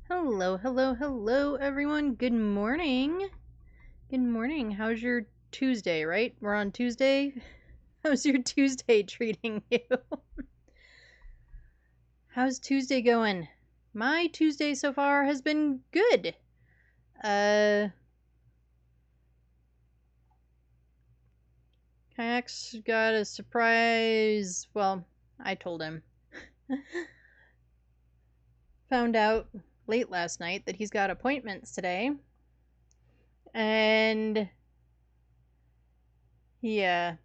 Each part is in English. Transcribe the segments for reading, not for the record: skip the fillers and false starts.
Hello, hello, hello, everyone. Good morning. Good morning. How's your Tuesday, right? We're on Tuesday. How's your Tuesday treating you? How's Tuesday going? My Tuesday so far has been good. Kayak's got a surprise. Well, I told him. Found out late last night that he's got appointments today. And yeah,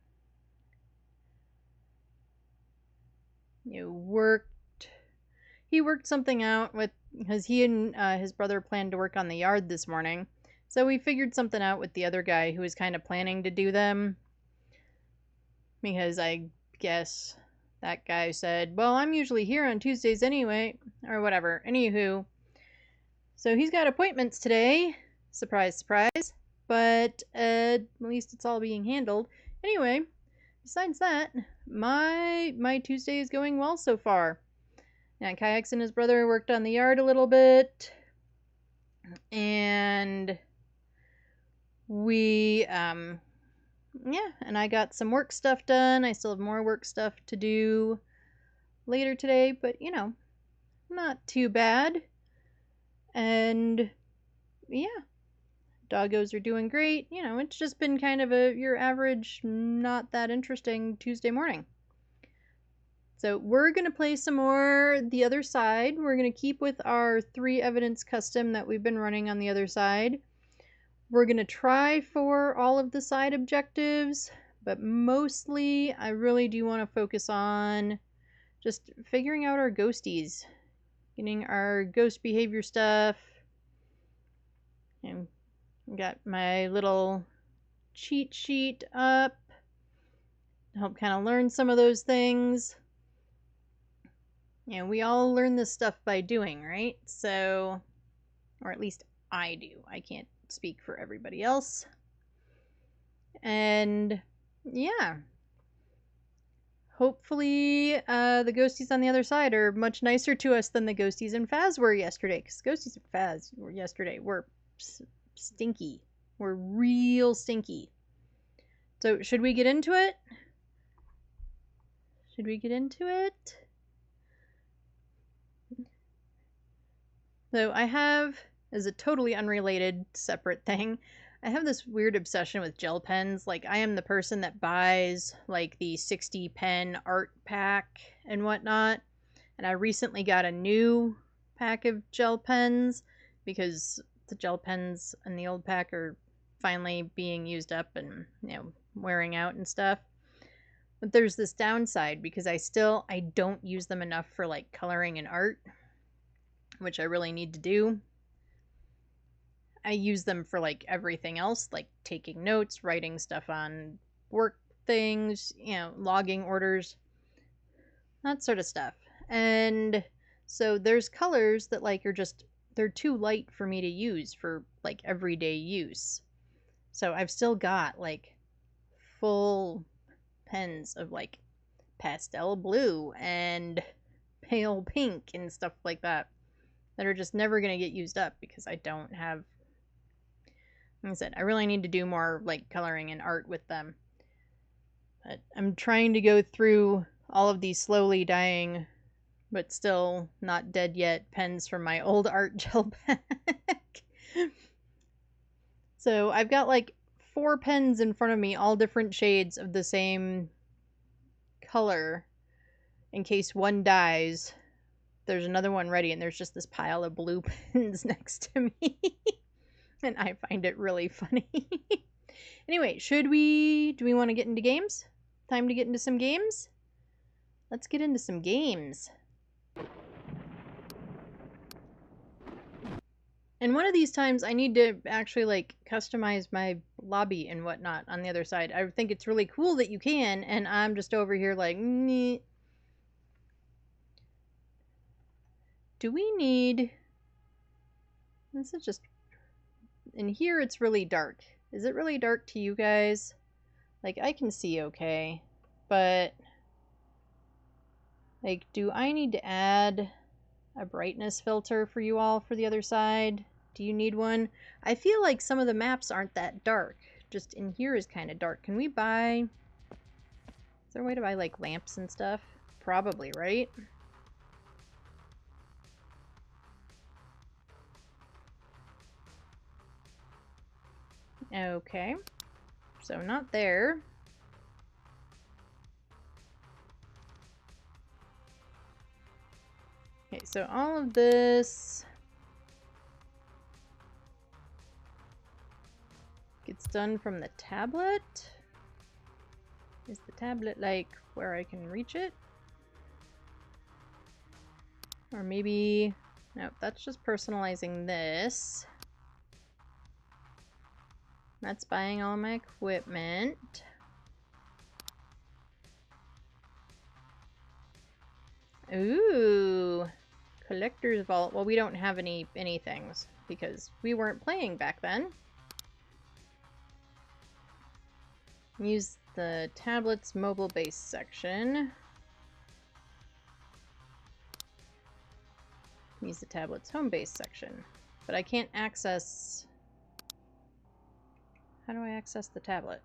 worked. He worked something out with because he and his brother planned to work on the yard this morning. So we figured something out with the other guy who was kind of planning to do them. Because I guess that guy said, well, I'm usually here on Tuesdays anyway, or whatever. Anywho, so he's got appointments today. Surprise, surprise. But at least it's all being handled. Anyway, besides that, my Tuesday is going well so far. Yeah, Kayaks and his brother worked on the yard a little bit. And we, yeah, and I got some work stuff done. I still have more work stuff to do later today, but not too bad. And yeah, doggos are doing great. It's just been kind of your average, not that interesting Tuesday morning. So we're going to play some more The Other Side. We're going to keep with our 3 evidence custom that we've been running on the other side. We're going to try for all of the side objectives, but mostly I really do want to focus on just figuring out our ghosties, getting our ghost behavior stuff. And got my little cheat sheet up to help kind of learn some of those things. We all learn this stuff by doing, right? So, or at least I do. I can't speak for everybody else. And yeah, hopefully the ghosties on the other side are much nicer to us than the ghosties in Faz were yesterday, because ghosties in Faz yesterday were stinky. Were real stinky. So should we get into it? Should we get into it? So I have, as a totally unrelated separate thing, I have this weird obsession with gel pens. Like, I am the person that buys like the 60 pen art pack and whatnot. And I recently got a new pack of gel pens because the gel pens in the old pack are finally being used up and wearing out and stuff. But there's this downside because I don't use them enough for like coloring and art, which I really need to do. I use them for like everything else, like taking notes, writing stuff on work things, logging orders, that sort of stuff. And so there's colors that like they're too light for me to use for like everyday use. So I've still got like full pens of like pastel blue and pale pink and stuff like that are just never going to get used up because I don't have, like I said, I really need to do more like coloring and art with them. But I'm trying to go through all of these slowly dying but still not dead yet pens from my old art gel pack. So I've got like 4 pens in front of me, all different shades of the same color. In case one dies, there's another one ready, and there's just this pile of blue pens next to me. And I find it really funny. Anyway, do we want to get into games? Time to get into some games? Let's get into some games. And one of these times I need to actually like customize my lobby and whatnot on the other side. I think it's really cool that you can, and I'm just over here like, meh. Do we need... This is just... In here it's really dark. Is it really dark to you guys? Like, I can see okay, but... Like, do I need to add a brightness filter for you all for the other side. Do you need one? I feel like some of the maps aren't that dark. Just in here is kind of dark. Can we buy... Is there a way to buy, like, lamps and stuff? Probably, right? Okay. So not there. Okay, so all of this gets done from the tablet. Is the tablet, like, where I can reach it? Or maybe... Nope, that's just personalizing this. That's buying all my equipment. Ooh, collector's vault. Well, we don't have any things because we weren't playing back then. Use the tablet's mobile base section. Use the tablet's home base section. But I can't access... How do I access the tablet?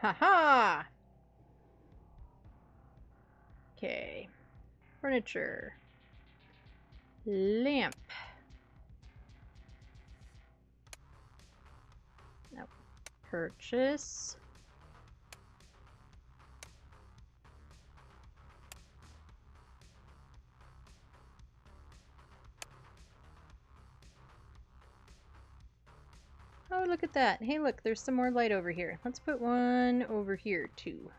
Haha! Okay. Furniture. Lamp. Nope. Purchase. Oh, look at that. Hey, look, there's some more light over here. Let's put one over here, too.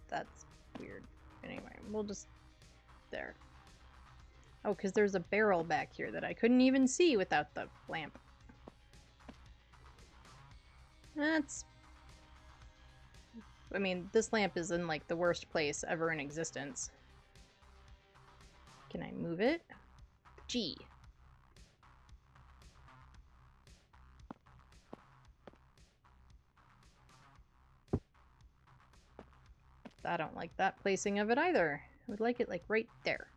That's weird. Anyway, we'll just... There. Oh, because there's a barrel back here that I couldn't even see without the lamp. That's... I mean, this lamp is in, like, the worst place ever in existence. Can I move it? G. I don't like that placing of it either. I would like it, like, right there.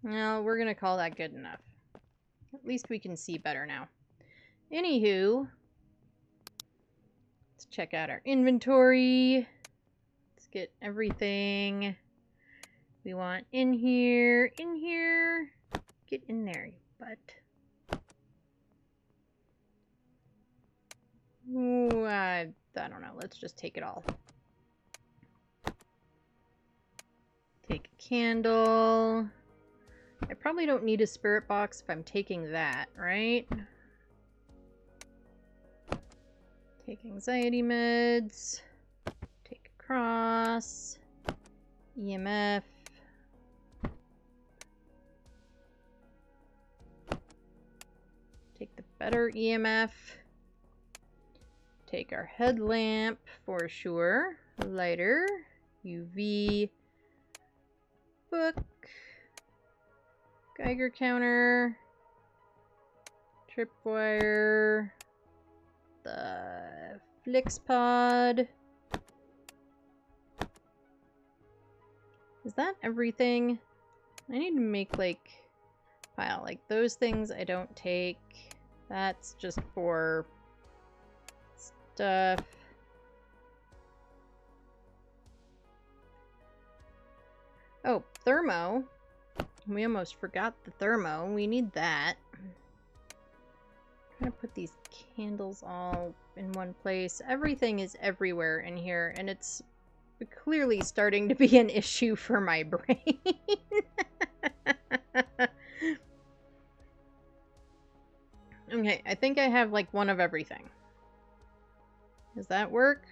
No, we're gonna call that good enough. At least we can see better now. Anywho, let's check out our inventory. Let's get everything we want in here. In here. Get in there, you butt. Ooh, I don't know. Let's just take it all. Take a candle. I probably don't need a spirit box if I'm taking that, right? Take anxiety meds. Take a cross. EMF. Take the better EMF. Take our headlamp for sure. Lighter. UV. Book. Geiger counter. Tripwire. The Flix pod. Is that everything? I need to make, like, pile. Like, those things I don't take. That's just for stuff. Oh, thermo. We almost forgot the thermo. We need that. I'm trying to put these candles all in one place. Everything is everywhere in here, and it's clearly starting to be an issue for my brain. Okay, I think I have, like, one of everything. Does that work?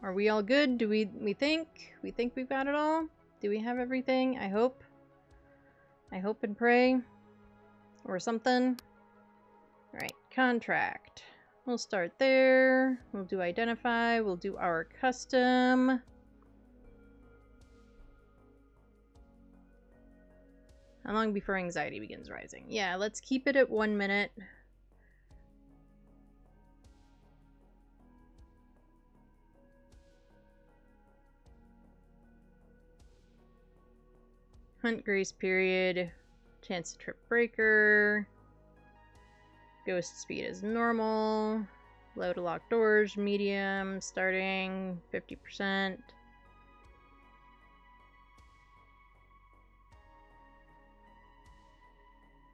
Are we all good? Do we think? We think we've got it all? Do we have everything? I hope. I hope and pray. Or something. Alright, contract. We'll start there. We'll do identify. We'll do our custom. How long before anxiety begins rising? Yeah, let's keep it at 1 minute. Hunt grace period. Chance to trip breaker. Ghost speed is normal. Low to lock doors, medium, starting 50%.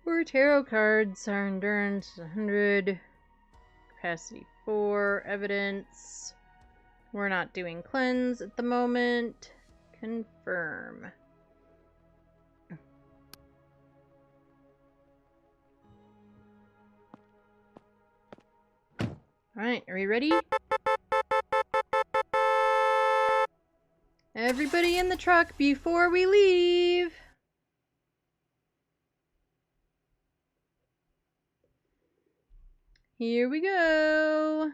For tarot cards, our endurance is 100. Capacity 4. Evidence. We're not doing cleanse at the moment. Confirm. Alright, are we ready? Everybody in the truck before we leave! Here we go!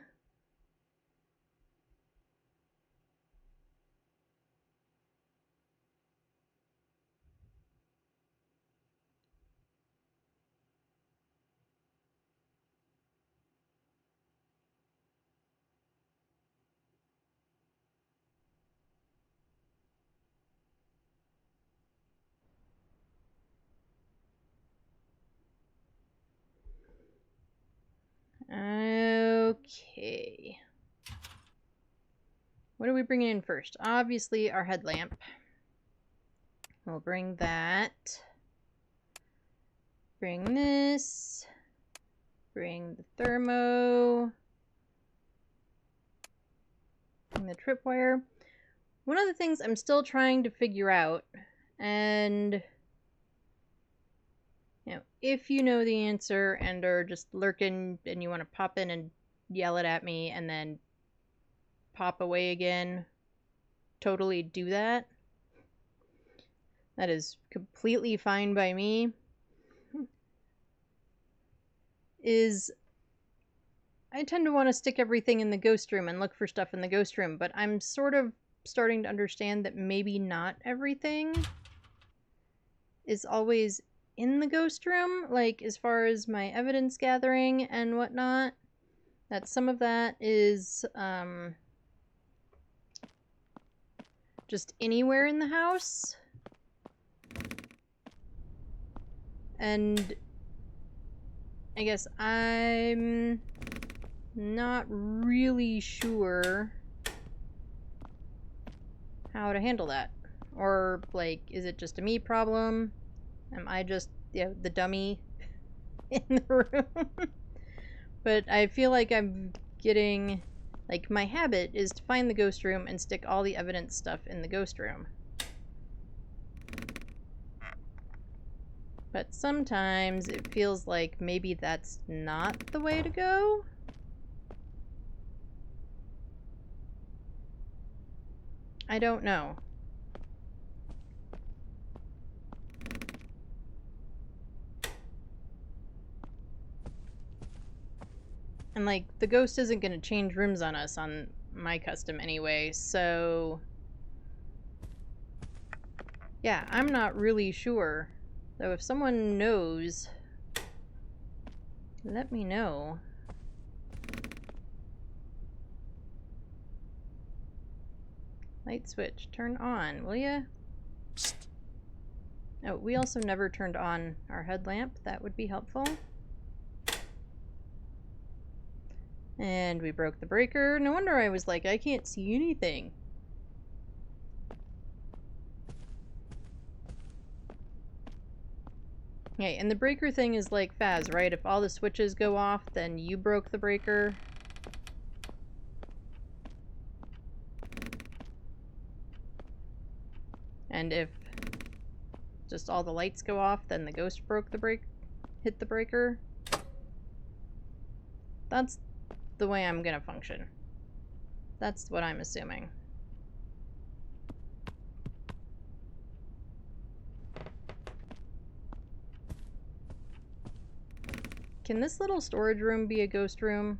Okay. What are we bringing in first? Obviously, our headlamp. We'll bring that. Bring this. Bring the thermo. Bring the tripwire. One of the things I'm still trying to figure out, and you know, if you know the answer and are just lurking and you want to pop in and yell it at me and then pop away again, totally do that. That is completely fine by me. I tend to want to stick everything in the ghost room and look for stuff in the ghost room, but I'm sort of starting to understand that maybe not everything is always in the ghost room, like as far as my evidence gathering and whatnot. That some of that is just anywhere in the house. And I guess I'm not really sure how to handle that. Or, like, is it just a me problem? Am I just, the dummy in the room? But I feel like I'm getting, like, my habit is to find the ghost room and stick all the evidence stuff in the ghost room. But sometimes it feels like maybe that's not the way to go. I don't know. And, like, the ghost isn't going to change rooms on us on my custom anyway, so... yeah, I'm not really sure. Though if someone knows, let me know. Light switch, turn on, will ya? Psst. Oh, we also never turned on our headlamp. That would be helpful. And we broke the breaker. No wonder I was like, I can't see anything. Okay, and the breaker thing is like Faz, right? If all the switches go off, then you broke the breaker. And if just all the lights go off, then the ghost hit the breaker. That's the way I'm gonna function. That's what I'm assuming. Can this little storage room be a ghost room?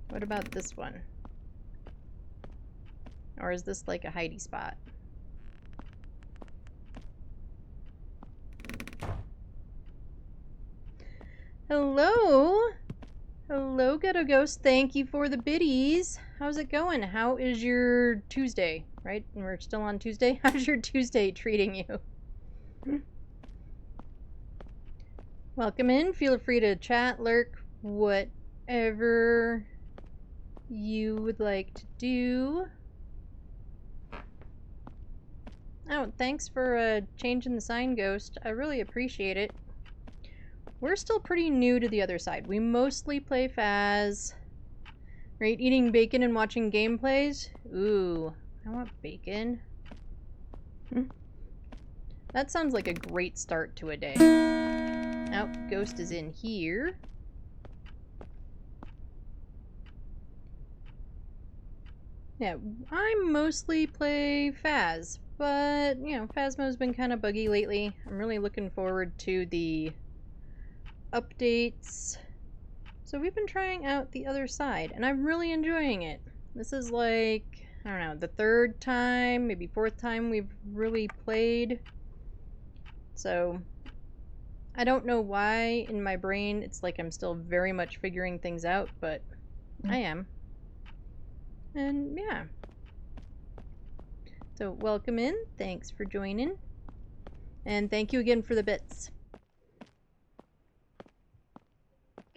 What about this one? Or is this like a hidey spot? Hello? Hello, Ghetto Ghost. Thank you for the biddies. How's it going? How is your Tuesday? Right? We're still on Tuesday? How's your Tuesday treating you? Welcome in. Feel free to chat, lurk, whatever you would like to do. Oh, thanks for changing the sign, Ghost. I really appreciate it. We're still pretty new to the other side. We mostly play Phas. Right? Eating bacon and watching gameplays? Ooh, I want bacon. That sounds like a great start to a day. Oh, Ghost is in here. Yeah, I mostly play Phas, but, you know, Phasmo's been kind of buggy lately. I'm really looking forward to the updates. So we've been trying out the other side, and I'm really enjoying it. This is like, I don't know, the third time, maybe fourth time we've really played. So I don't know why in my brain it's like I'm still very much figuring things out, but I am. And yeah. So welcome in. Thanks for joining. And thank you again for the bits.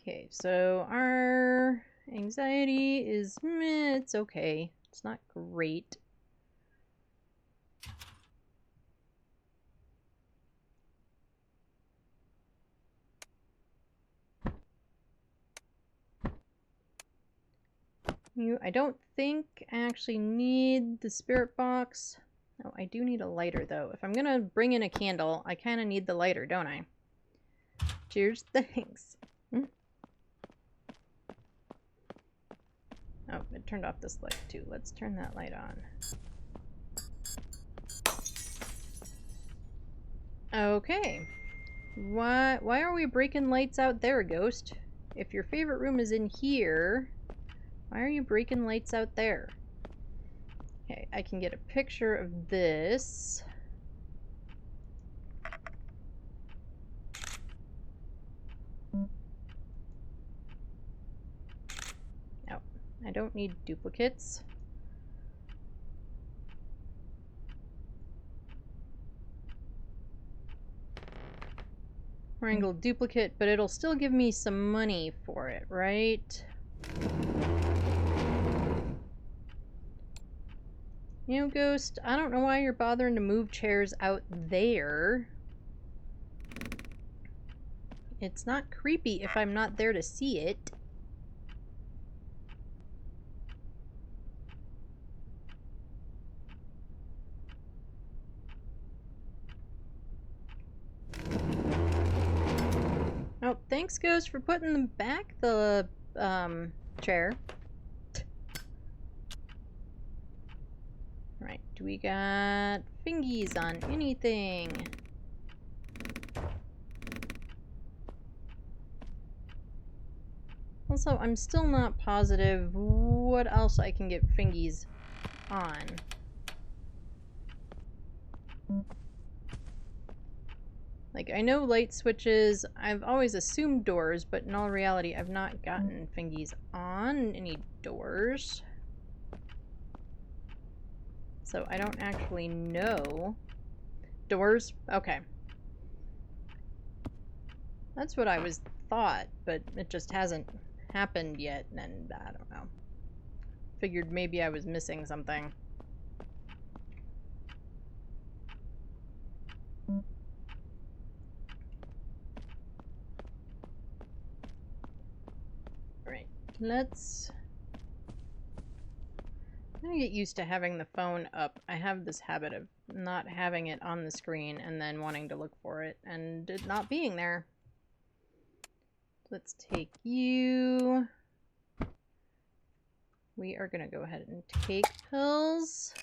Okay, so our anxiety is, it's okay. It's not great. I don't think I actually need the spirit box. Oh, I do need a lighter though. If I'm gonna bring in a candle, I kind of need the lighter, don't I? Cheers, thanks. Oh, it turned off this light too. Let's turn that light on. Okay. Why are we breaking lights out there, Ghost? If your favorite room is in here, why are you breaking lights out there? Okay, I can get a picture of this. Oh, I don't need duplicates. Wrangle duplicate, but it'll still give me some money for it, right? You know, Ghost, I don't know why you're bothering to move chairs out there. It's not creepy if I'm not there to see it. Oh, thanks, Ghost, for putting them back the chair. Right, do we got fingies on anything? Also, I'm still not positive what else I can get fingies on. Like, I know light switches, I've always assumed doors, but in all reality, I've not gotten fingies on any doors. So I don't actually know. Doors? Okay. That's what I was thought, but it just hasn't happened yet, and I don't know. Figured maybe I was missing something. Alright, let's... I'm gonna get used to having the phone up. I have this habit of not having it on the screen and then wanting to look for it and it not being there. Let's take you. we are gonna go ahead and take pills.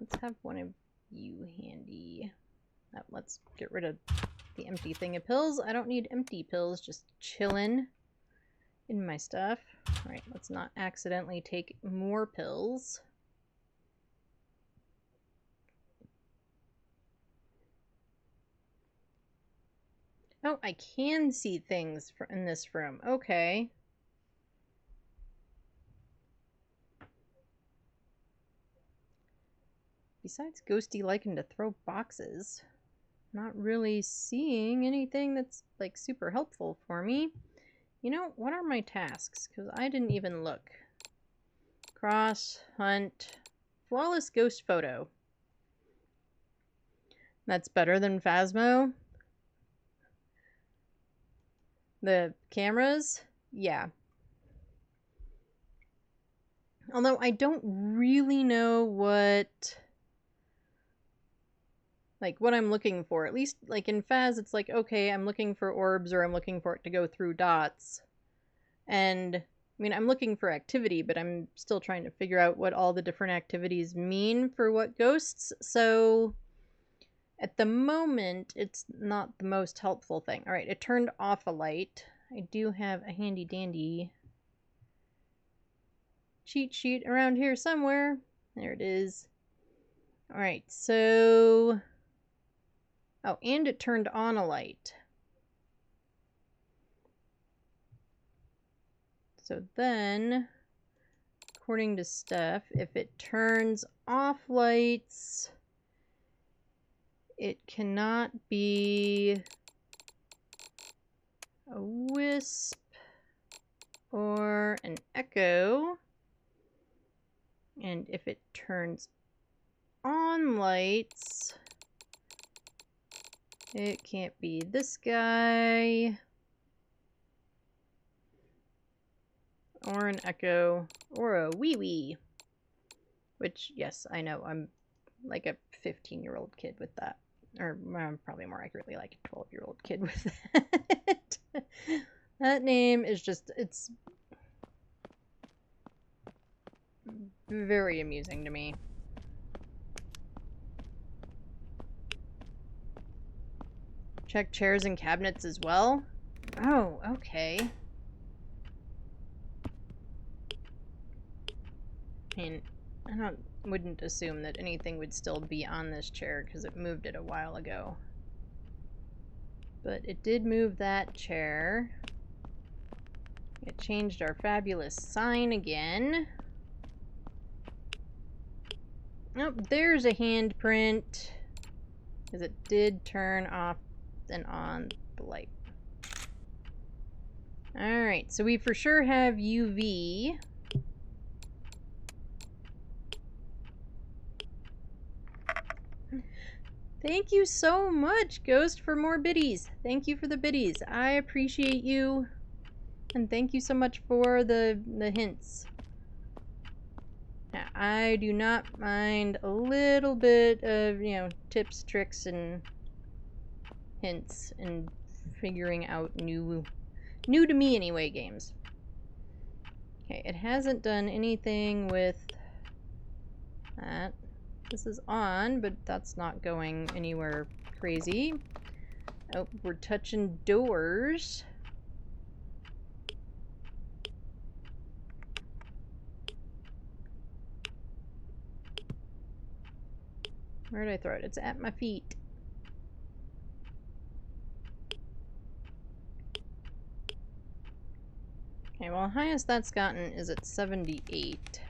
Let's have one of you handy. Let's get rid of the empty thing of pills. I don't need empty pills, just chilling in my stuff. All right, let's not accidentally take more pills. Oh, I can see things in this room. Okay. Besides Ghosty liking to throw boxes, not really seeing anything that's like super helpful for me. You know, what are my tasks? Because I didn't even look. Cross, hunt, flawless ghost photo. That's better than Phasmo. The cameras? Yeah. Although I don't really know what I'm looking for. At least, like, in Phas, it's like, okay, I'm looking for orbs or I'm looking for it to go through dots. And, I mean, I'm looking for activity, but I'm still trying to figure out what all the different activities mean for what ghosts. So, at the moment, it's not the most helpful thing. All right, it turned off a light. I do have a handy dandy cheat sheet around here somewhere. There it is. All right, so... Oh, and it turned on a light. So then, according to Steph, if it turns off lights, it cannot be a wisp or an echo. And if it turns on lights, it can't be this guy, or an echo, or a wee-wee. Which, yes, I know, I'm like a 15-year-old kid with that. Or probably more accurately, like a 12-year-old kid with that. That name is just, it's very amusing to me. Check chairs and cabinets as well? Oh, okay. I mean, I wouldn't assume that anything would still be on this chair because it moved it a while ago. But it did move that chair. It changed our fabulous sign again. Oh, there's a handprint. Because it did turn off and on the light. Alright, so we for sure have UV. Thank you so much, Ghost, for more biddies. Thank you for the biddies. I appreciate you. And thank you so much for the hints. Now, I do not mind a little bit of, you know, tips, tricks, and hints, and figuring out new to me anyway games. Okay, it hasn't done anything with that. This is on, but that's not going anywhere crazy. Oh, we're touching doors. Where did I throw it? It's at my feet. Okay, well, highest that's gotten is at 78.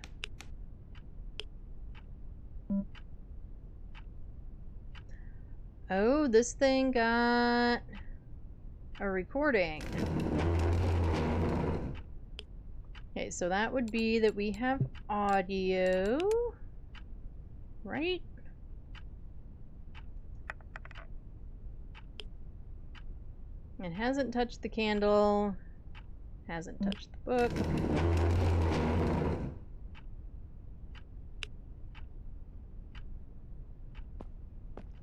Oh, this thing got a recording. Okay, so that would be that we have audio, right? It hasn't touched the candle, hasn't touched the book.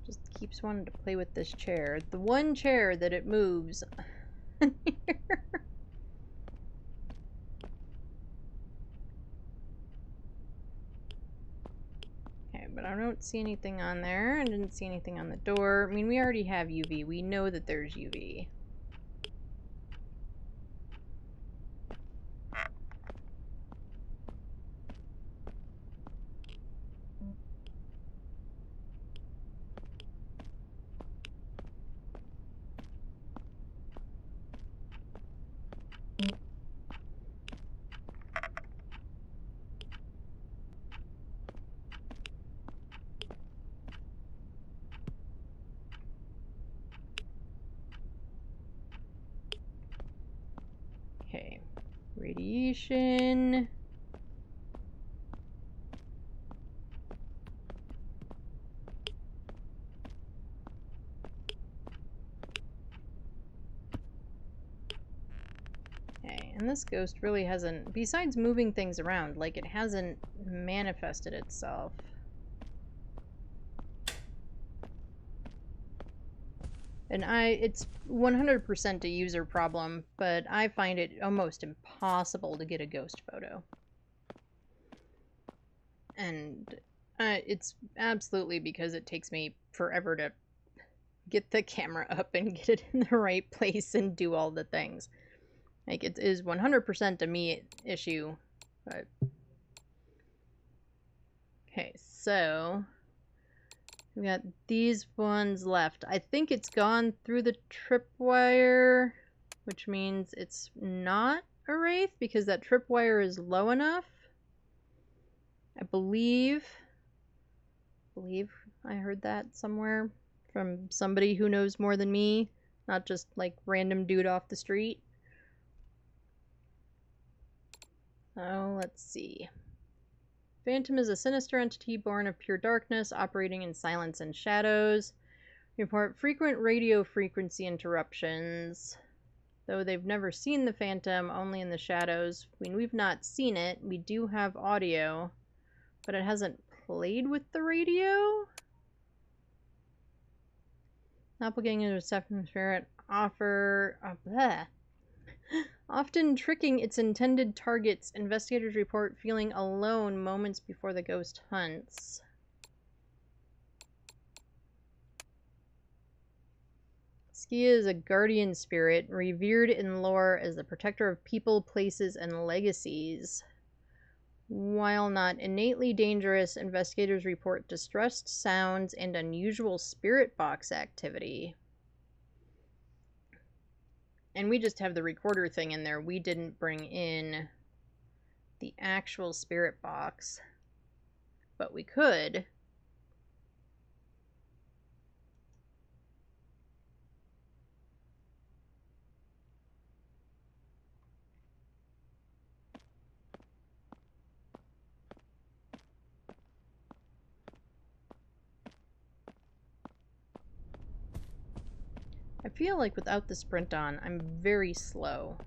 Just keeps wanting to play with this chair. The one chair that it moves here. but I don't see anything on there. I didn't see anything on the door. I mean, we already have UV. We know that there's UV. Okay, radiation. Okay, and this ghost really hasn't, besides moving things around, like it hasn't manifested itself. And it's 100% a user problem, but I find it almost impossible to get a ghost photo. And it's absolutely because it takes me forever to get the camera up and get it in the right place and do all the things. Like, it is 100% a me issue, but... Okay, so... we got these ones left. I think it's gone through the tripwire, which means it's not a wraith because that tripwire is low enough. I believe I heard that somewhere from somebody who knows more than me, not just like random dude off the street. Oh, let's see. Phantom is a sinister entity born of pure darkness, operating in silence and shadows. Report frequent radio frequency interruptions. Though they've never seen the Phantom, only in the shadows. I mean, we've not seen it. We do have audio, but it hasn't played with the radio. Doppelganger and Reception Spirit offer... often tricking its intended targets. Investigators report feeling alone moments before the ghost hunts. Skia is a guardian spirit, revered in lore as the protector of people, places, and legacies. While not innately dangerous, investigators report distressed sounds and unusual spirit box activity. And we just have the recorder thing in there. We didn't bring in the actual spirit box, but we could. I feel like without the sprint on, I'm very slow.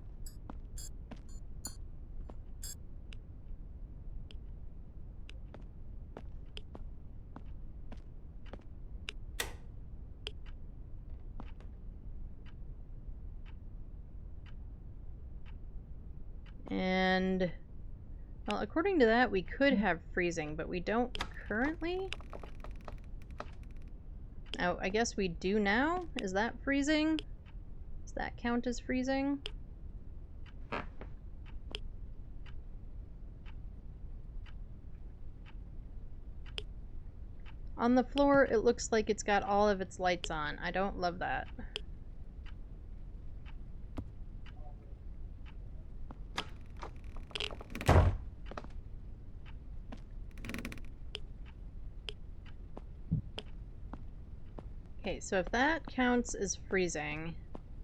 And, well, according to that, we could have freezing, but we don't currently. Oh, I guess we do now? Is that freezing? Does that count as freezing? On the floor, it looks like it's got all of its lights on. I don't love that. Okay, so if that counts as freezing,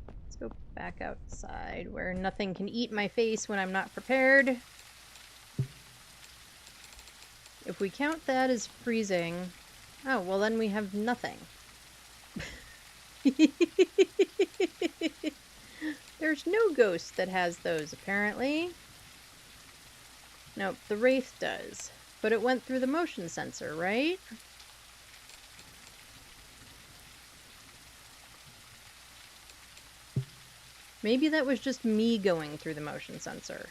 let's go back outside where nothing can eat my face when I'm not prepared. If we count that as freezing, oh, well then we have nothing. There's no ghost that has those, apparently. Nope, the Wraith does. But it went through the motion sensor, right? Maybe that was just me going through the motion sensor.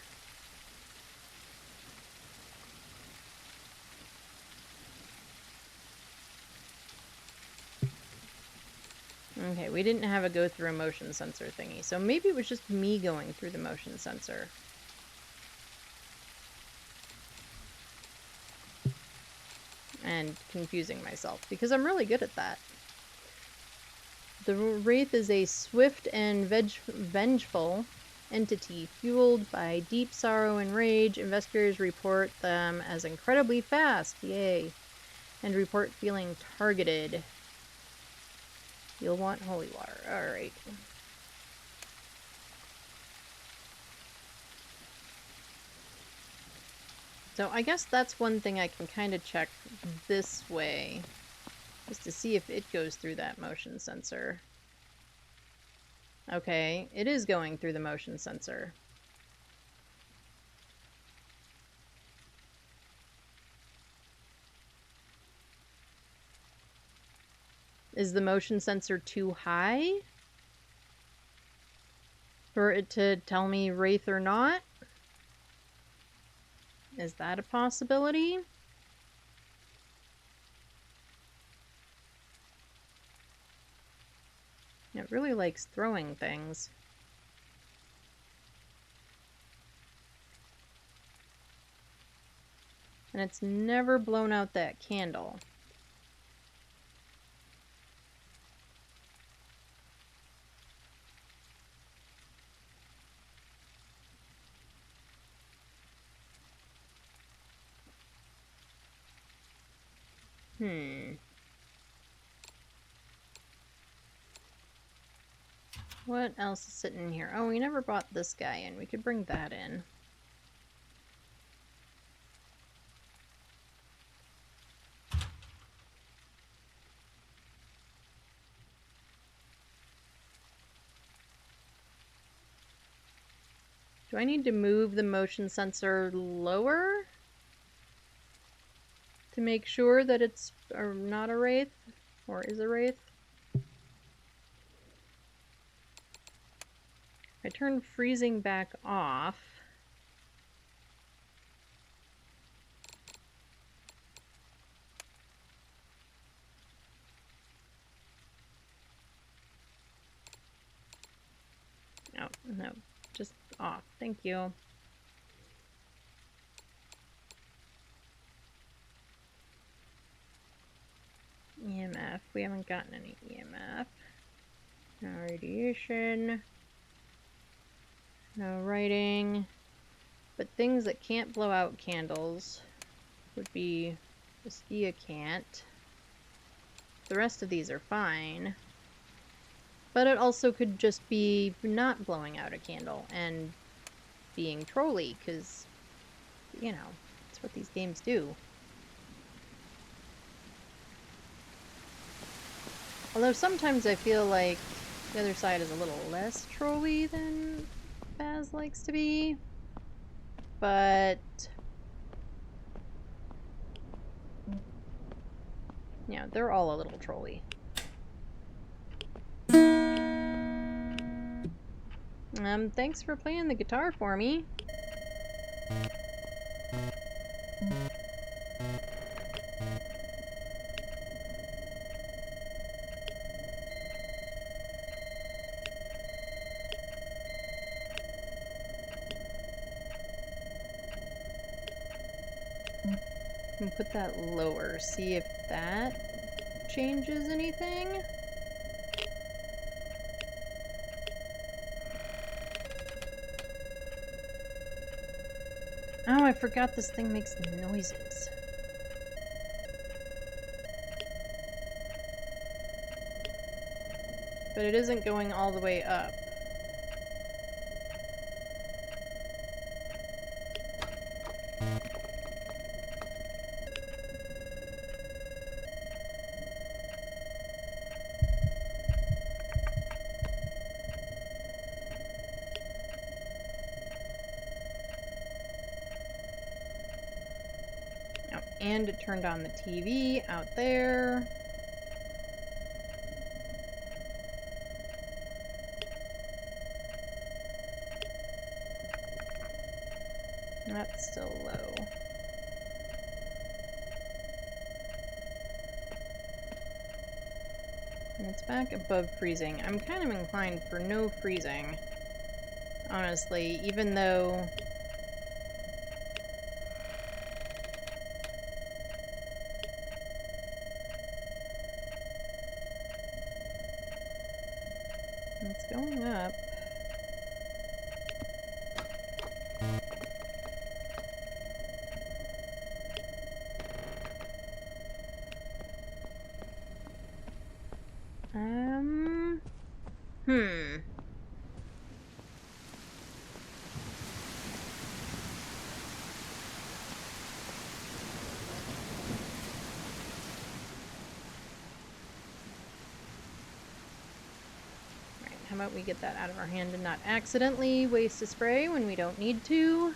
Okay, we didn't have a go through a motion sensor thingy, so maybe it was just me going through the motion sensor. And confusing myself, because I'm really good at that. The Wraith is a swift and vengeful entity fueled by deep sorrow and rage. Investigators report them as incredibly fast, yay, and report feeling targeted. You'll want holy water, alright. So I guess that's one thing I can kind of check this way, is to see if it goes through that motion sensor. Okay, it is going through the motion sensor. Is the motion sensor too high for it to tell me Wraith or not? Is that a possibility? It really likes throwing things. And it's never blown out that candle. What else is sitting in here? Oh, we never brought this guy in. We could bring that in. Do I need to move the motion sensor lower to make sure that it's not a Wraith? Or is a Wraith? I turn freezing back off. Oh, no, just off. Thank you. EMF. We haven't gotten any EMF. No radiation. No writing. But things that can't blow out candles would be the Skia can't. The rest of these are fine. But it also could just be not blowing out a candle and being trolly, because, you know, that's what these games do. Although sometimes I feel like the other side is a little less trolly than Baz likes to be. But yeah, they're all a little trolly. Thanks for playing the guitar for me. And put that lower, see if that changes anything. Oh, I forgot this thing makes noises. But it isn't going all the way up. Oh, and it turned on the TV out there. That's still low. And it's back above freezing. I'm kind of inclined for no freezing, honestly, even though... It's going up. Hmm. Right, how about we get that out of our hand and not accidentally waste a spray when we don't need to?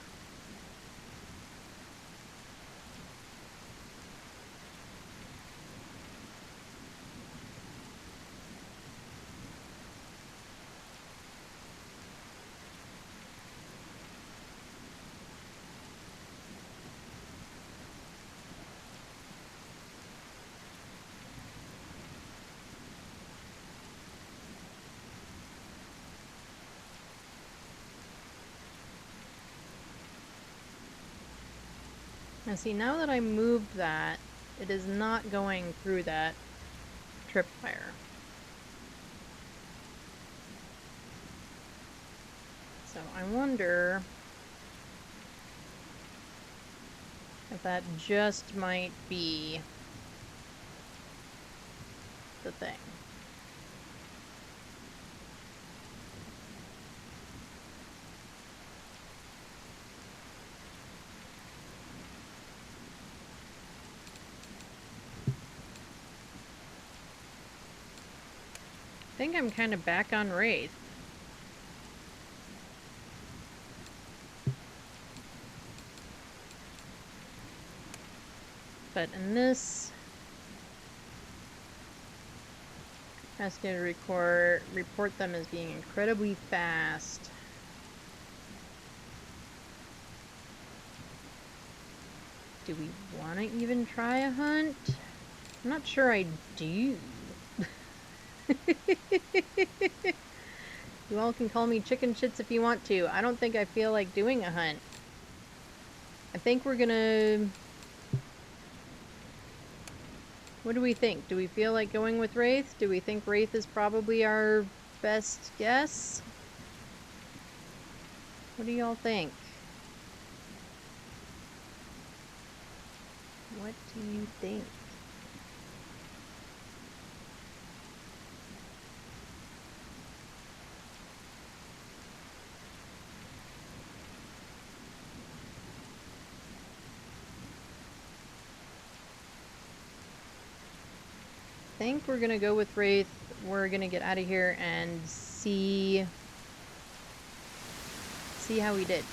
Now see, now that I moved that, it is not going through that tripwire. So I wonder if that just might be the thing. I think I'm kind of back on Wraith. But in this, ask you to report them as being incredibly fast. Do we want to even try a hunt? I'm not sure I do. You all can call me chicken shits if you want to. I don't think I feel like doing a hunt. I think we're gonna... What do we think? Do we feel like going with Wraith? Do we think Wraith is probably our best guess? What do y'all think? What do you think? I think we're gonna go with Wraith. We're gonna get out of here and see how we did.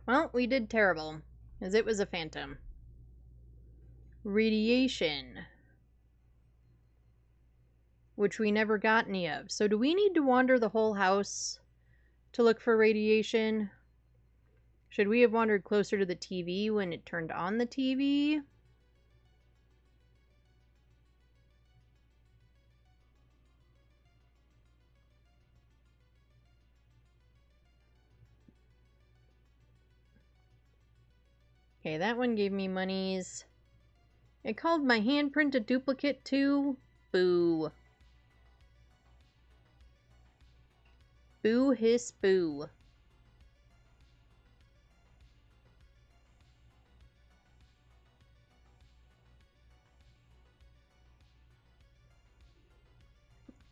Well, we did terrible, as it was a phantom. Radiation, which we never got any of. So do we need to wander the whole house to look for radiation? Should we have wandered closer to the TV when it turned on the TV? Okay, that one gave me monies. It called my handprint a duplicate too? Boo. Boo hiss boo.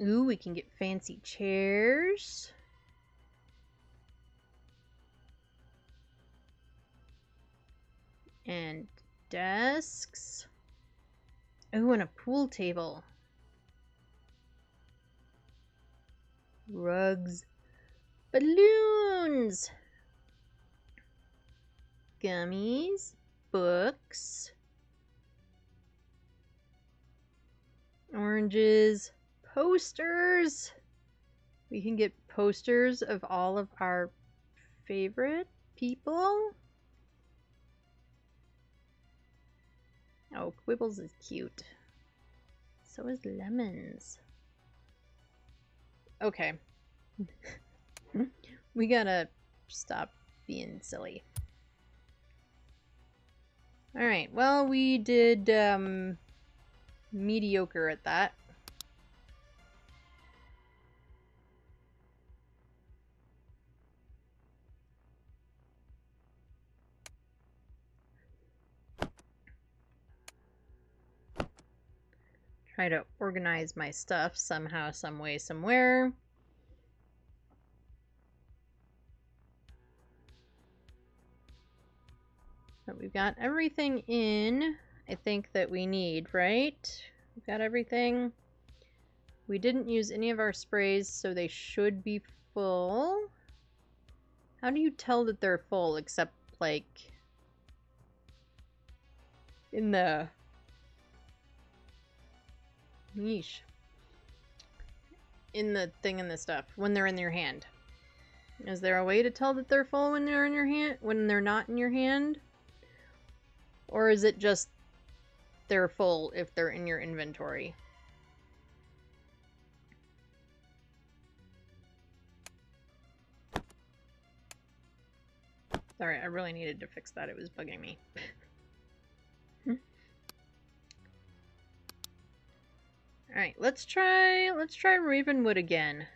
Ooh, we can get fancy chairs. And desks. Ooh, and a pool table. Rugs. Balloons. Gummies. Books. Oranges. Posters! We can get posters of all of our favorite people. Oh, Quibbles is cute. So is Lemons. Okay. We gotta stop being silly. Alright, well, we did mediocre at that. Try to organize my stuff somehow, some way, somewhere. But we've got everything in, I think, that we need, right? We've got everything. We didn't use any of our sprays, so they should be full. How do you tell that they're full, except, like, in the... Yeesh. In the thing in the stuff, when they're in your hand. Is there a way to tell that they're full when they're in your hand, when they're not in your hand? Or is it just they're full if they're in your inventory? Sorry, I really needed to fix that. It was bugging me. Alright, let's try Ravenwood again.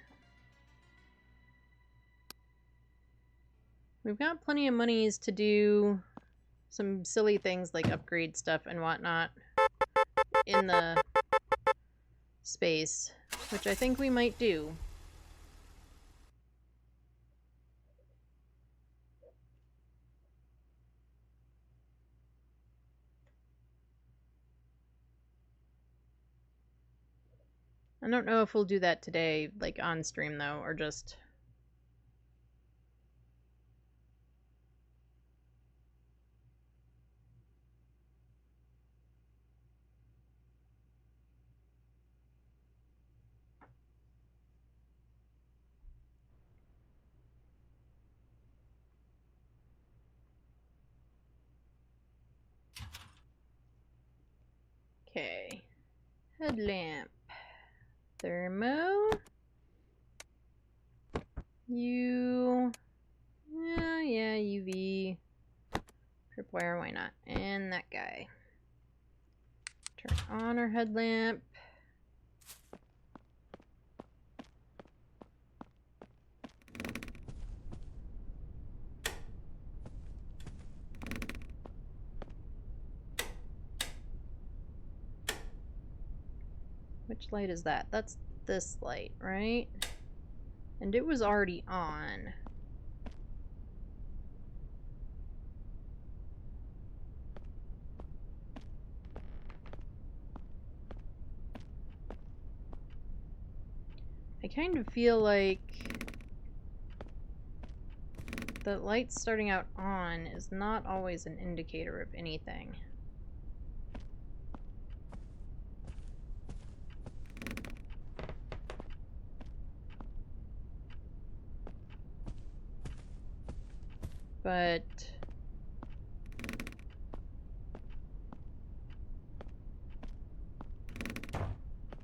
We've got plenty of monies to do some silly things like upgrade stuff and whatnot in the space, which I think we might do. I don't know if we'll do that today, like on stream though, or just... Okay. Headlamp. Thermo. Yeah, UV. Tripwire, why not? And that guy. Turn on our headlamp. Which light is that? That's this light, right? And it was already on. I kind of feel like the light starting out on is not always an indicator of anything. But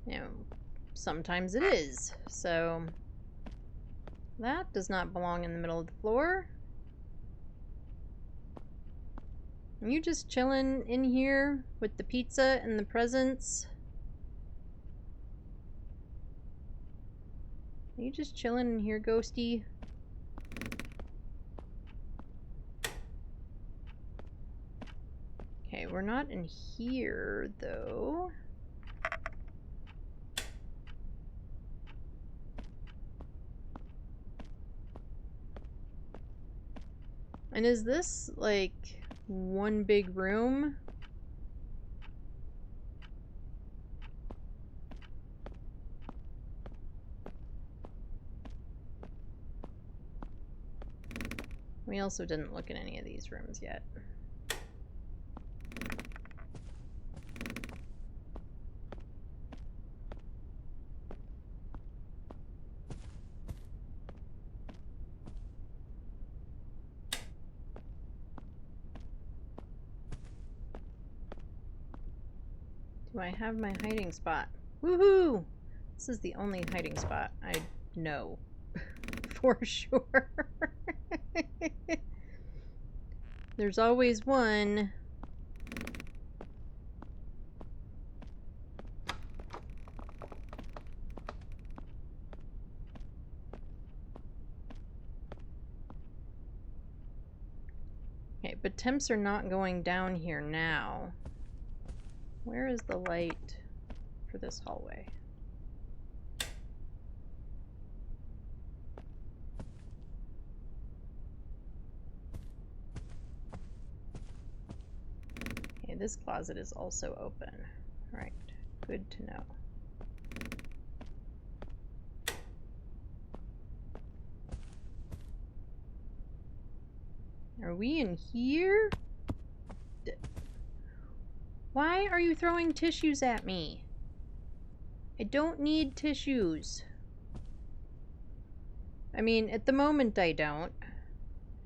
you know, sometimes it is. So that does not belong in the middle of the floor. Are you just chilling in here with the pizza and the presents? Are you just chilling in here, Ghosty? Okay, we're not in here, though. And is this, like, one big room? We also didn't look at any of these rooms yet. Do I have my hiding spot? Woohoo! This is the only hiding spot I know. For sure. There's always one. Okay, but temps are not going down here now. Where is the light for this hallway? Okay, this closet is also open. Alright, good to know. Are we in here? Why are you throwing tissues at me? I don't need tissues. I mean, at the moment I don't.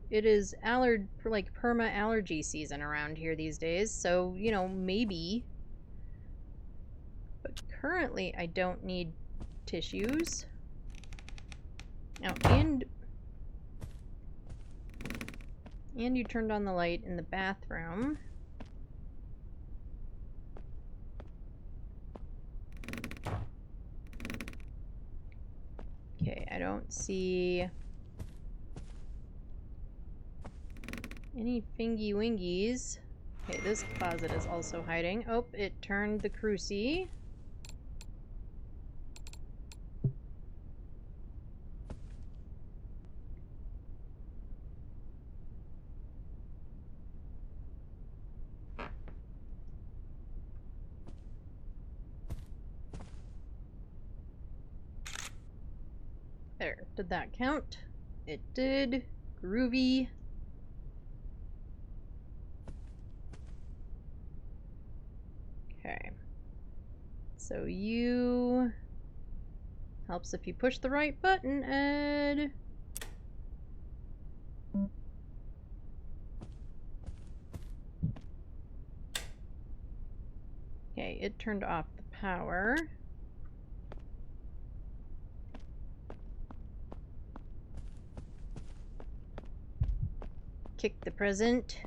It is perma-allergy season around here these days, so, you know, maybe. But currently I don't need tissues. Oh, and you turned on the light in the bathroom. Okay, I don't see any fingy wingies. Okay, this closet is also hiding. Oh, it turned the cruci. There, did that count? It did. Groovy. Okay. So you... Helps if you push the right button, Ed. Okay, it turned off the power. Kick the present.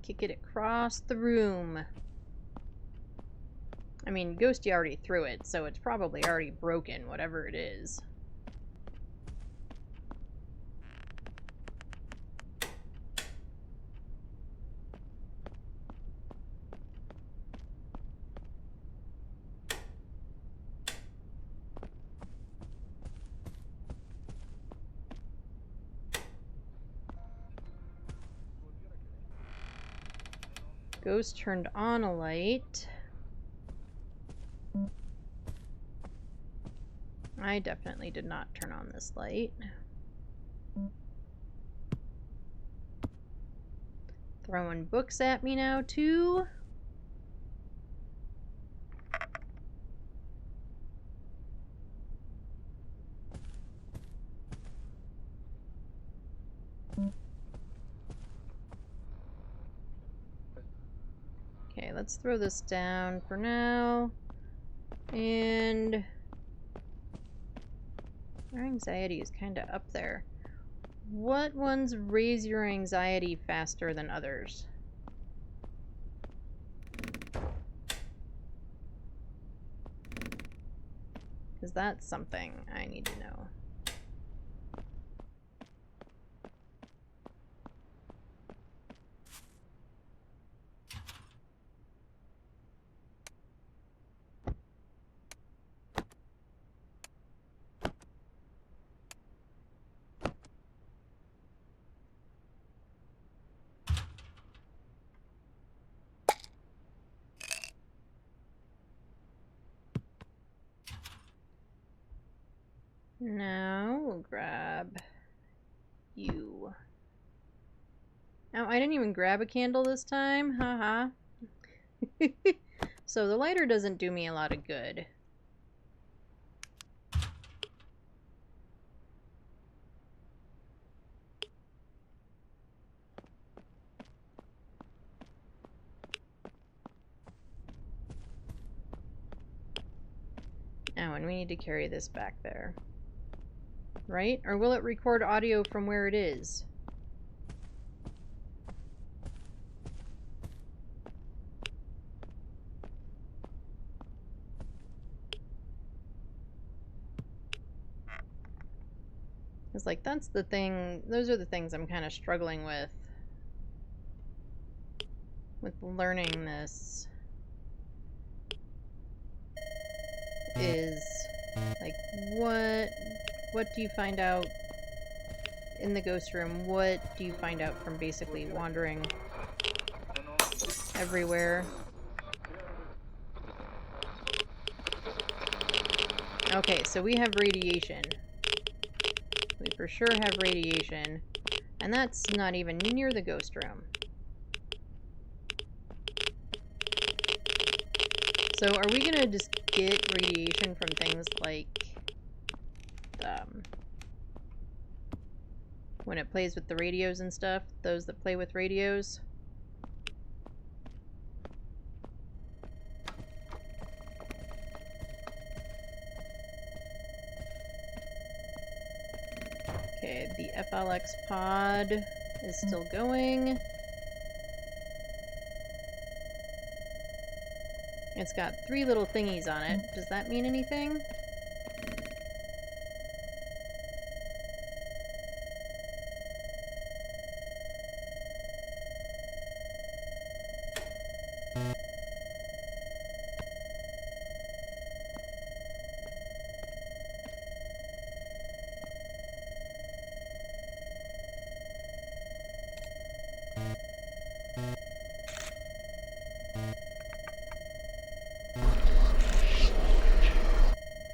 Kick it across the room. I mean, Ghosty already threw it, so it's probably already broken, whatever it is. Ghost turned on a light. I definitely did not turn on this light. Throwing books at me now, too. Okay, let's throw this down for now. And our anxiety is kind of up there. What ones raise your anxiety faster than others? Because that's something I need to know. Now we'll grab you. Oh, I didn't even grab a candle this time. Haha. So the lighter doesn't do me a lot of good. Oh, and we need to carry this back there. Right? Or will it record audio from where it is? It's like, that's the thing, those are the things I'm kind of struggling with learning this. Is, like, what do you find out in the ghost room? What do you find out from basically wandering everywhere? Okay, so we have radiation. We for sure have radiation. And that's not even near the ghost room. So are we gonna just get radiation from things like when it plays with the radios and stuff? Those that play with radios? Okay, the FLX pod is still going. It's got 3 little thingies on it. Does that mean anything?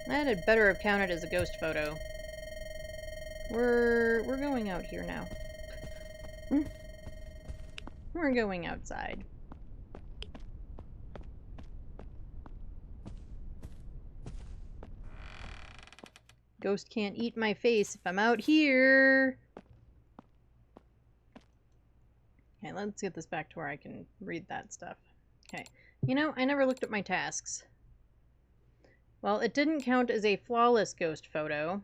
That had better have counted as a ghost photo. We're going out here now. We're going outside. Ghost can't eat my face if I'm out here. Okay, let's get this back to where I can read that stuff. Okay. You know, I never looked at my tasks. Well, it didn't count as a flawless ghost photo.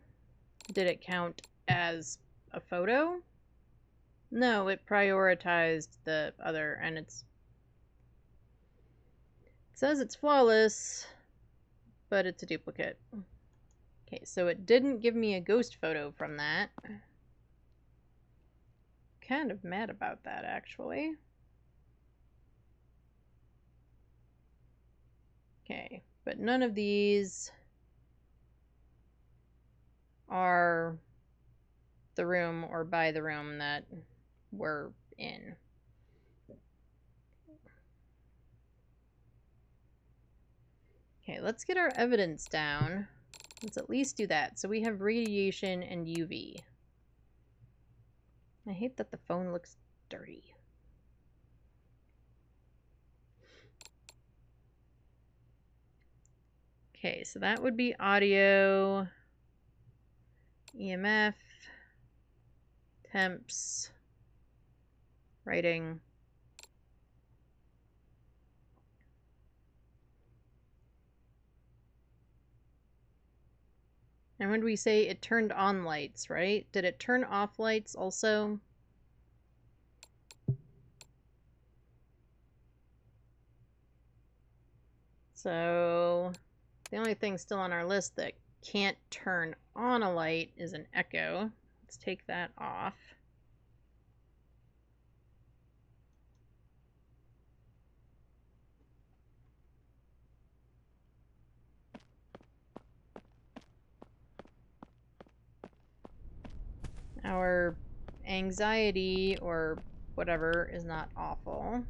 Did it count as a photo? No, it prioritized the other, and it says it's flawless, but it's a duplicate. Okay, so it didn't give me a ghost photo from that. Kind of mad about that, actually. Okay, but none of these are the room or by the room that we're in. Okay, let's get our evidence down. Let's at least do that. So we have radiation and UV. I hate that the phone looks dirty. Okay, so that would be audio, EMF, temps, writing. And when we say it turned on lights, right? Did it turn off lights also? So the only thing still on our list that can't turn on a light is an echo. Let's take that off. Our anxiety or whatever is not awful.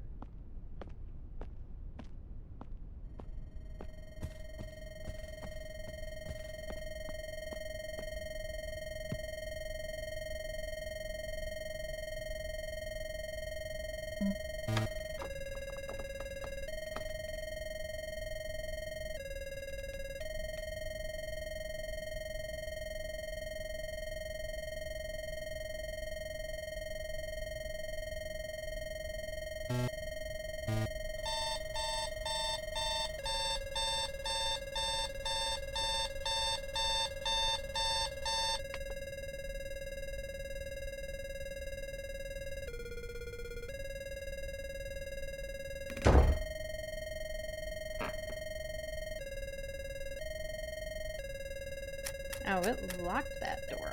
Oh, it locked that door.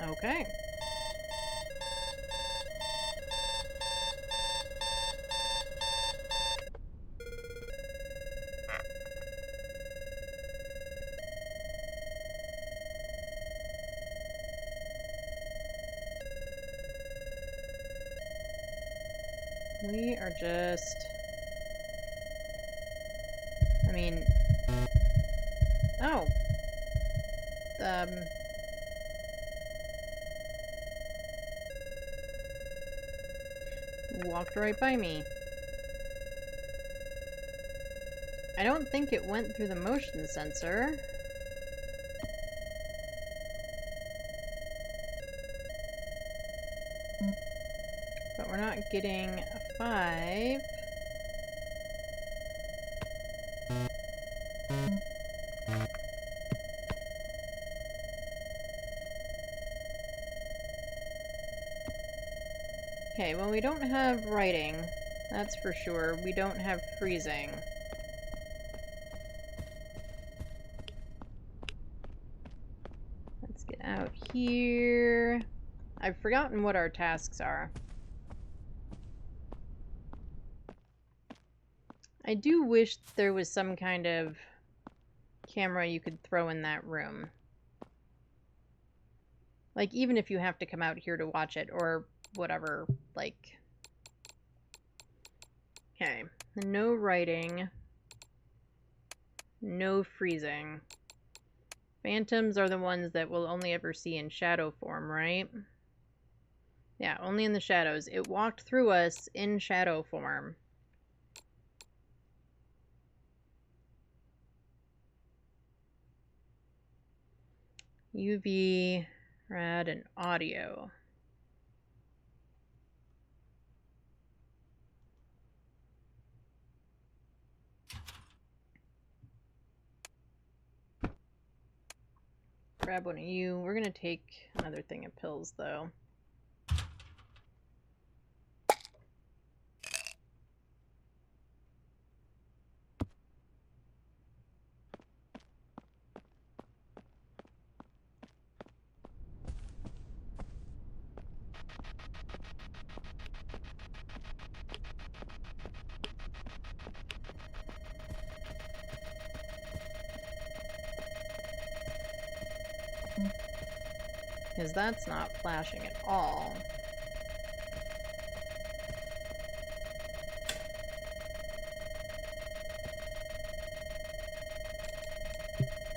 Okay. We are just... I mean... Oh. Walked right by me. I don't think it went through the motion sensor. But we're not getting a 5. Okay, well, we don't have writing. That's for sure. We don't have freezing. Let's get out here. I've forgotten what our tasks are. I do wish there was some kind of camera you could throw in that room. Like, even if you have to come out here to watch it, or whatever, like... Okay. No writing. No freezing. Phantoms are the ones that we'll only ever see in shadow form, right? Yeah, only in the shadows. It walked through us in shadow form. UV, rad, and audio. Grab one of you. We're gonna take another thing of pills, though. Because that's not flashing at all.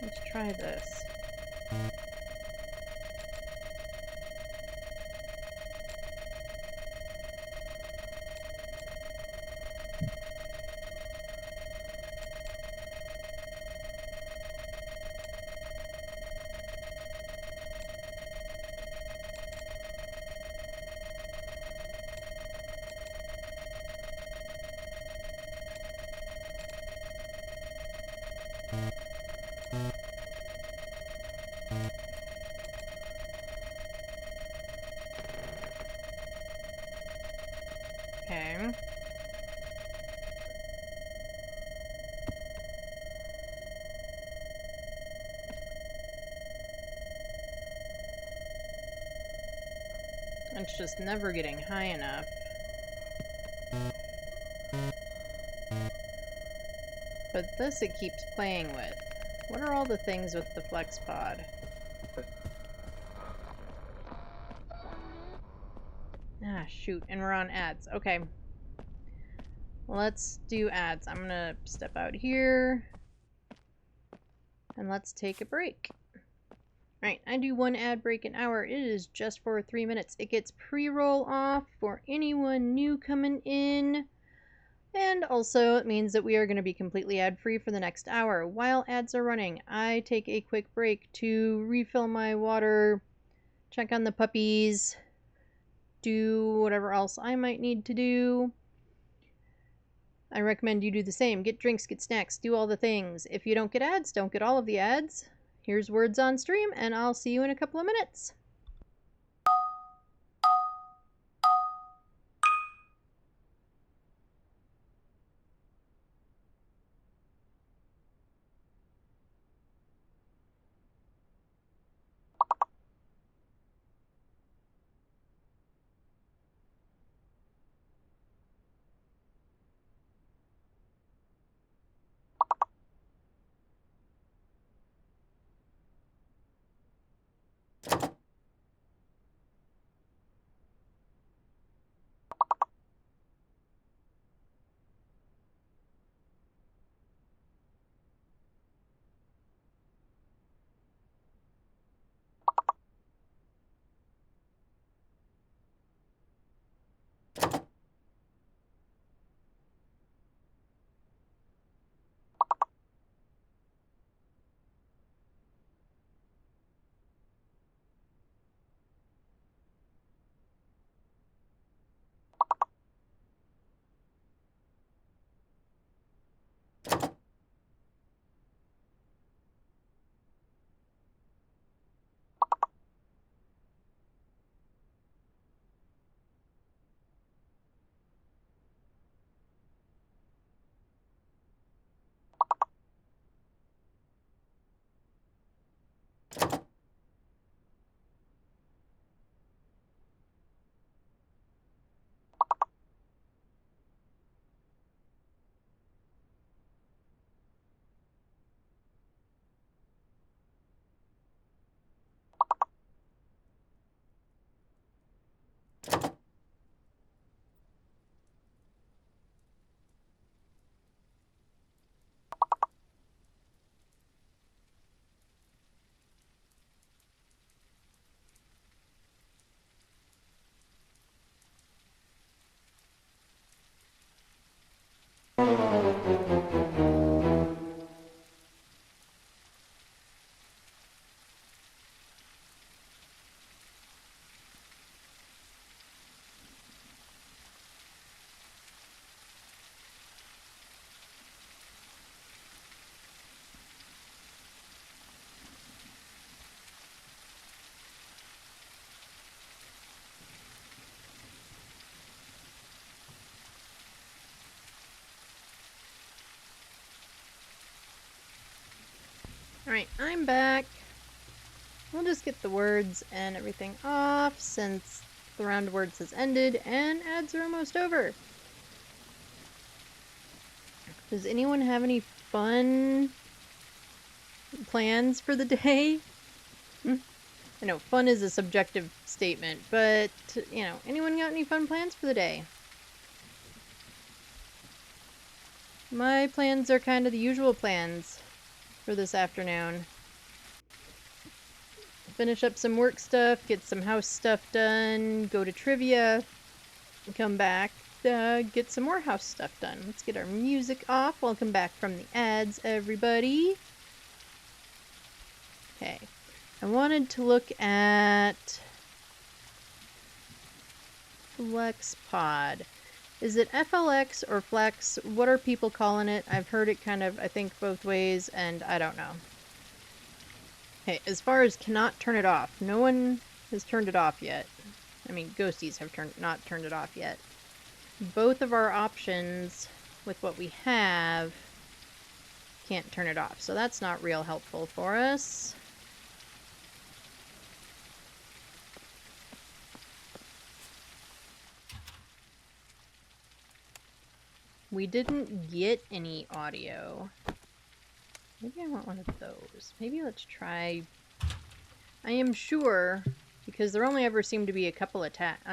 Let's try this. Okay. It's just never getting high enough. But this it keeps playing with. What are all the things with the flex pod? Ah, shoot. And we're on ads. Okay. Let's do ads. I'm gonna step out here. And let's take a break. Alright, I do one ad break an hour. It is just for 3 minutes. It gets pre-roll off for anyone new coming in. And also, it means that we are going to be completely ad-free for the next hour. While ads are running, I take a quick break to refill my water, check on the puppies, do whatever else I might need to do. I recommend you do the same. Get drinks, get snacks, do all the things. If you don't get ads, don't get all of the ads. Here's words on stream, and I'll see you in a couple of minutes. Alright, I'm back. We'll just get the words and everything off since the round of words has ended and ads are almost over. Does anyone have any fun plans for the day? I know fun is a subjective statement, but, you know, anyone got any fun plans for the day? My plans are kind of the usual plans for this afternoon. Finish up some work stuff, get some house stuff done, go to trivia, come back, get some more house stuff done. Let's get our music off. Welcome back from the ads, everybody. Okay. I wanted to look at FlexPod. Is it FLX or Flex? What are people calling it? I've heard it kind of, I think, both ways, and I don't know. Okay, as far as cannot turn it off, no one has turned it off yet. I mean, ghosties have not turned it off yet. Both of our options with what we have can't turn it off, so that's not real helpful for us. We didn't get any audio. Maybe I want one of those. Maybe let's try... I am sure, because there only ever seem to be a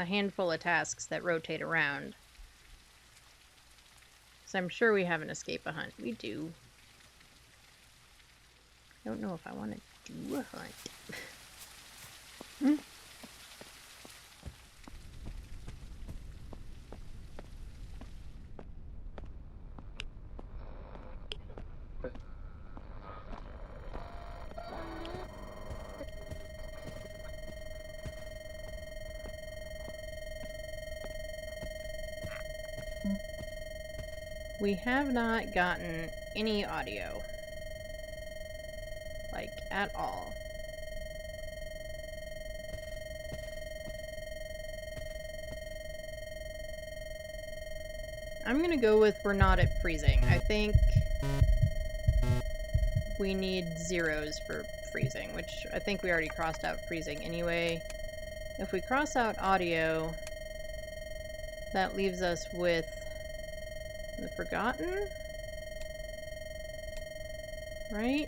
handful of tasks that rotate around. So I'm sure we have an escape a hunt. We do. I don't know if I want to do a hunt. We have not gotten any audio. Like, at all. I'm gonna go with we're not at freezing. I think we need zeros for freezing, which I think we already crossed out freezing anyway. If we cross out audio, that leaves us with the Forgotten, right?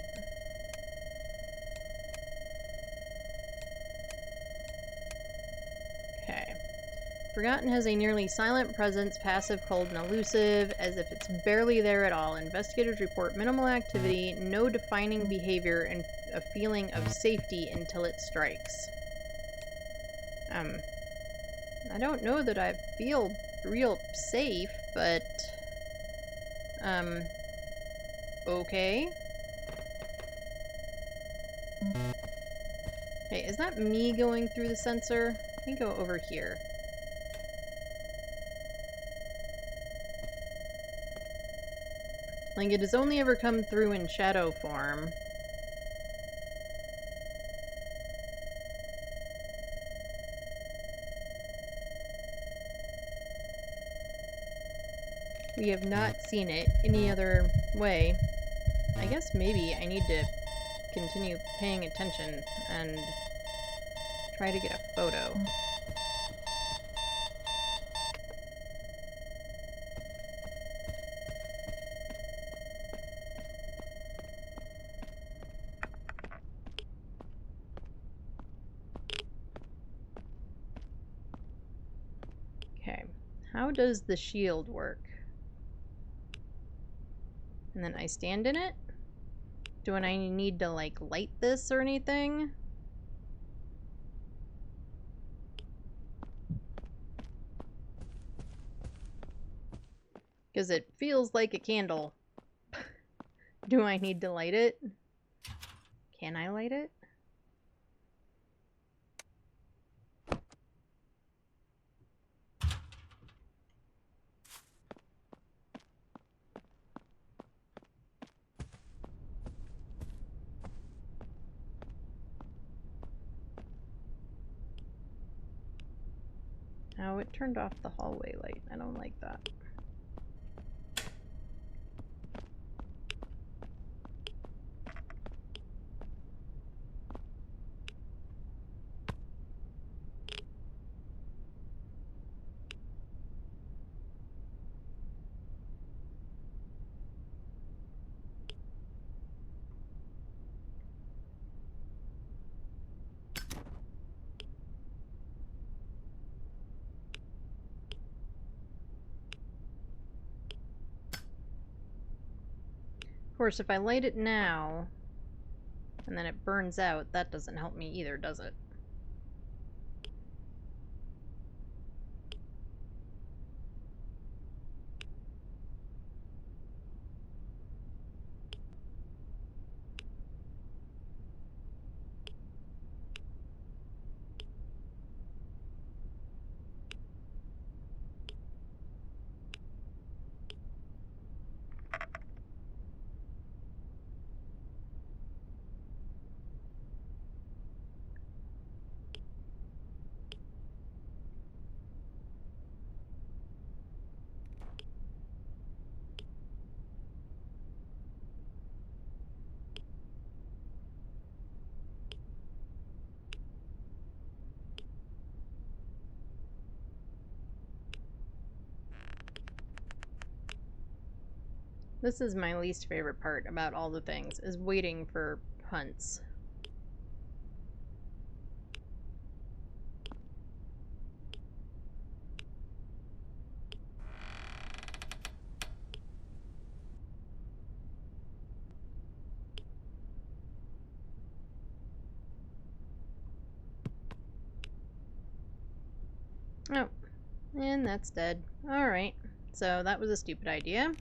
Okay. Forgotten has a nearly silent presence, passive, cold, and elusive, as if it's barely there at all. Investigators report minimal activity, no defining behavior, and a feeling of safety until it strikes. I don't know that I feel real safe, but... okay. Hey, is that me going through the sensor? Let me go over here. Like, it has only ever come through in shadow form. We have not seen it any other way. I guess maybe I need to continue paying attention and try to get a photo. Okay, how does the shield work? And then I stand in it? Do I need to, like, light this or anything? Because it feels like a candle. Do I need to light it? Can I light it? Oh, it turned off the hallway light. I don't like that. course, if I light it now, and then it burns out, that doesn't help me either, does it? This is my least favorite part about all the things, is waiting for hunts. Oh, and that's dead. Alright, so that was a stupid idea.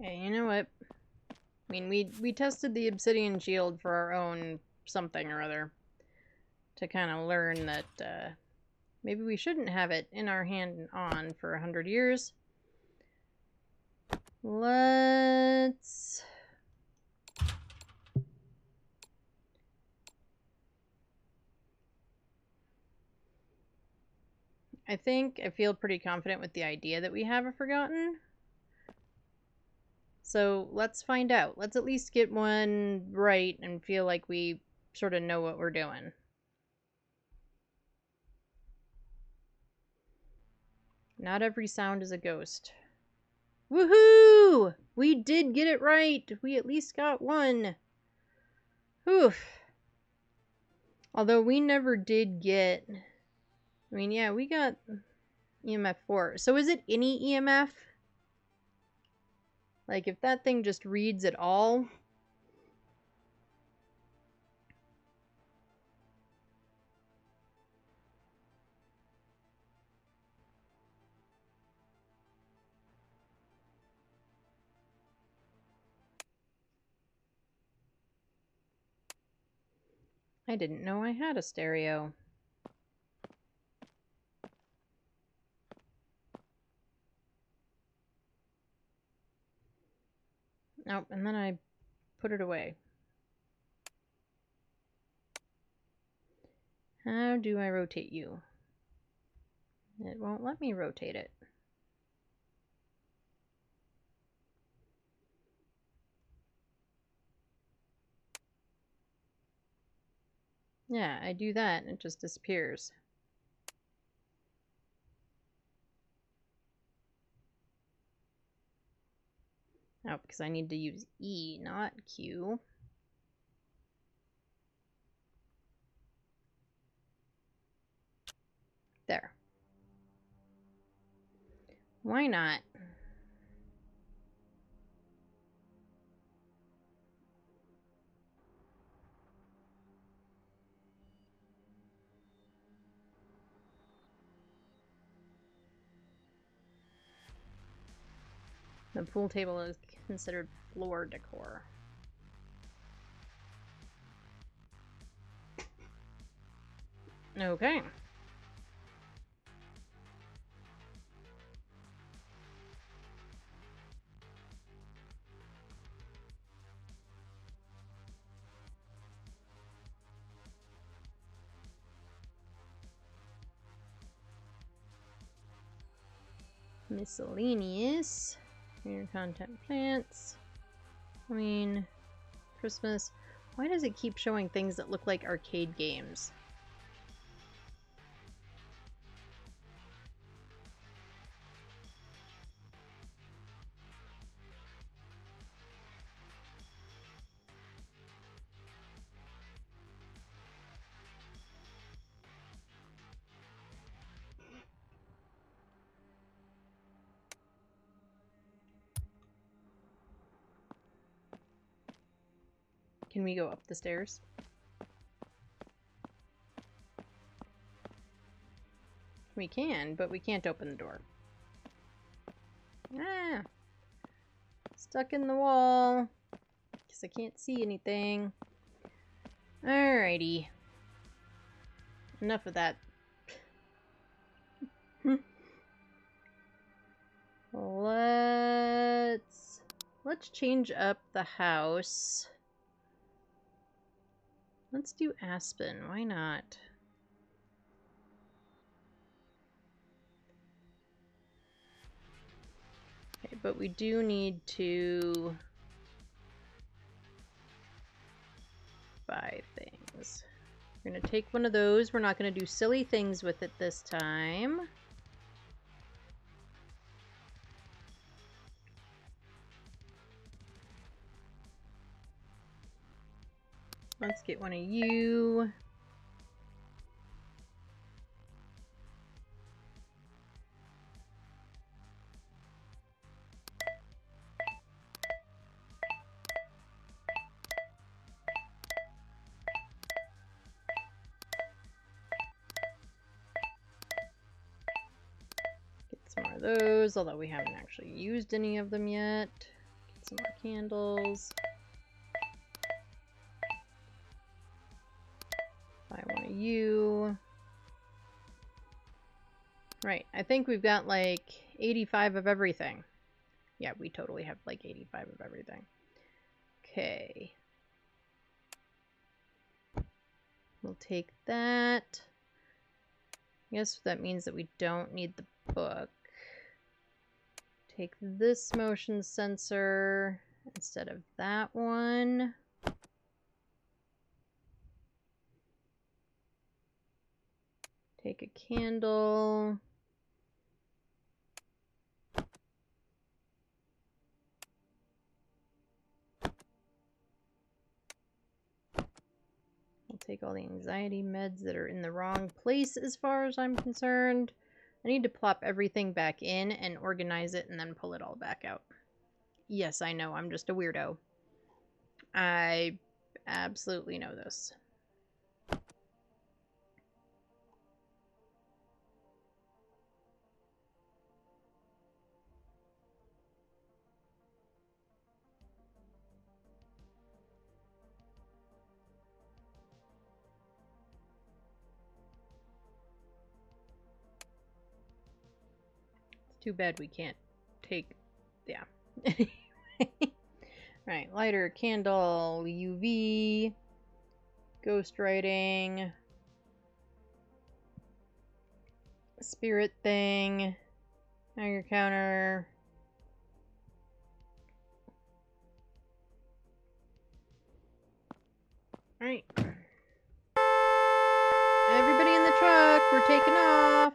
Okay, you know what? I mean, we tested the obsidian shield for our own something or other to kind of learn that maybe we shouldn't have it in our hand and on for 100 years. Let's... I feel pretty confident with the idea that we have a Forgotten. So let's find out. Let's at least get one right and feel like we sort of know what we're doing. Not every sound is a ghost. Woohoo! We did get it right! We at least got one. Whew. Although we never did get... I mean, yeah, we got EMF 4. So is it any EMF? Like, if that thing just reads at all... I didn't know I had a stereo. Oh, and then I put it away. How do I rotate you? It won't let me rotate it. Yeah, I do that and it just disappears. Oh, because I need to use E, not Q. There. Why not? The pool table is considered floor decor. Okay. Miscellaneous. Your content plants. I mean, Christmas. Why does it keep showing things that look like arcade games? Can we go up the stairs? We can, but we can't open the door. Ah! Stuck in the wall. Guess I can't see anything. Alrighty. Enough of that. Let's change up the house. Let's do Aspen. Why not? Okay, but we do need to buy things. We're gonna take one of those. We're not gonna do silly things with it this time. Let's get one of you. Get some more of those, although we haven't actually used any of them yet. Get some more candles. Buy one of you. Right, I think we've got like 85 of everything. Yeah, we totally have like 85 of everything. Okay. We'll take that. I guess that means that we don't need the book. Take this motion sensor instead of that one. Take a candle. I'll take all the anxiety meds that are in the wrong place as far as I'm concerned. I need to plop everything back in and organize it and then pull it all back out. Yes, I know, I'm just a weirdo. I absolutely know this. Too bad we can't take... yeah. Right, lighter, candle, UV, ghostwriting, spirit thing, anger counter. Alright. Everybody in the truck, we're taking off.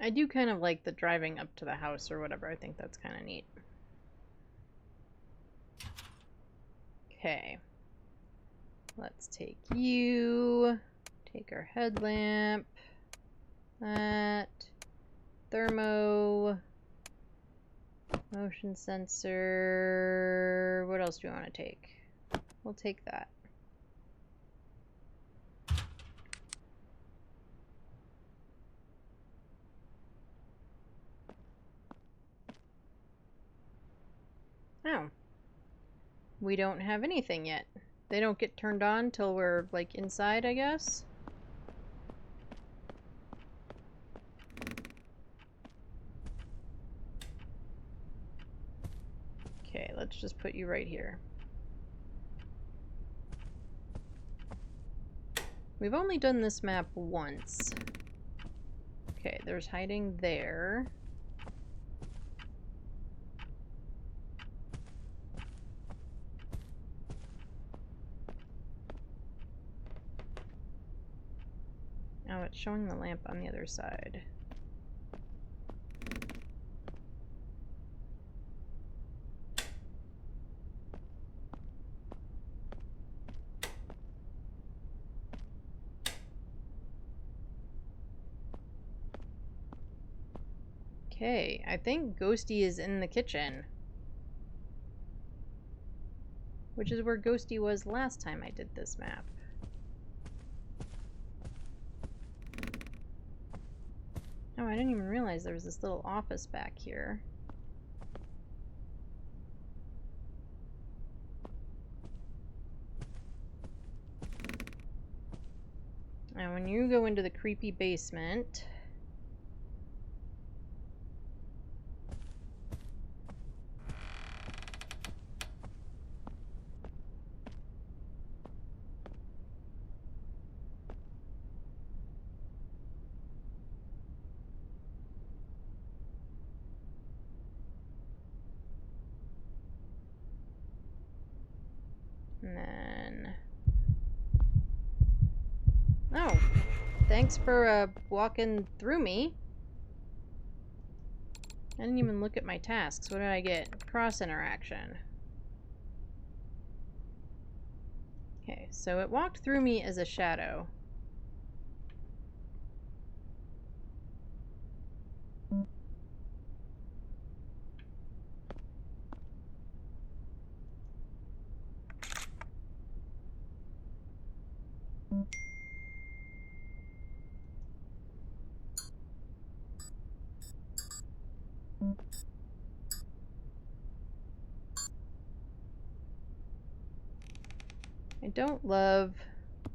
I do kind of like the driving up to the house or whatever. I think that's kind of neat. Okay. Let's take you. Take our headlamp. That. Thermo. Motion sensor. What else do we want to take? We'll take that. Oh. We don't have anything yet. They don't get turned on till we're, like, inside, I guess? Okay, let's just put you right here. We've only done this map once. Okay, there's hiding there. it's showing the lamp on the other side. Okay, I think Ghosty is in the kitchen. Which is where Ghosty was last time I did this map. Oh, I didn't even realize there was this little office back here. Now, when you go into the creepy basement... And then... Oh! Thanks for walking through me. I didn't even look at my tasks. What did I get? Cross interaction. Okay, so it walked through me as a shadow. I don't love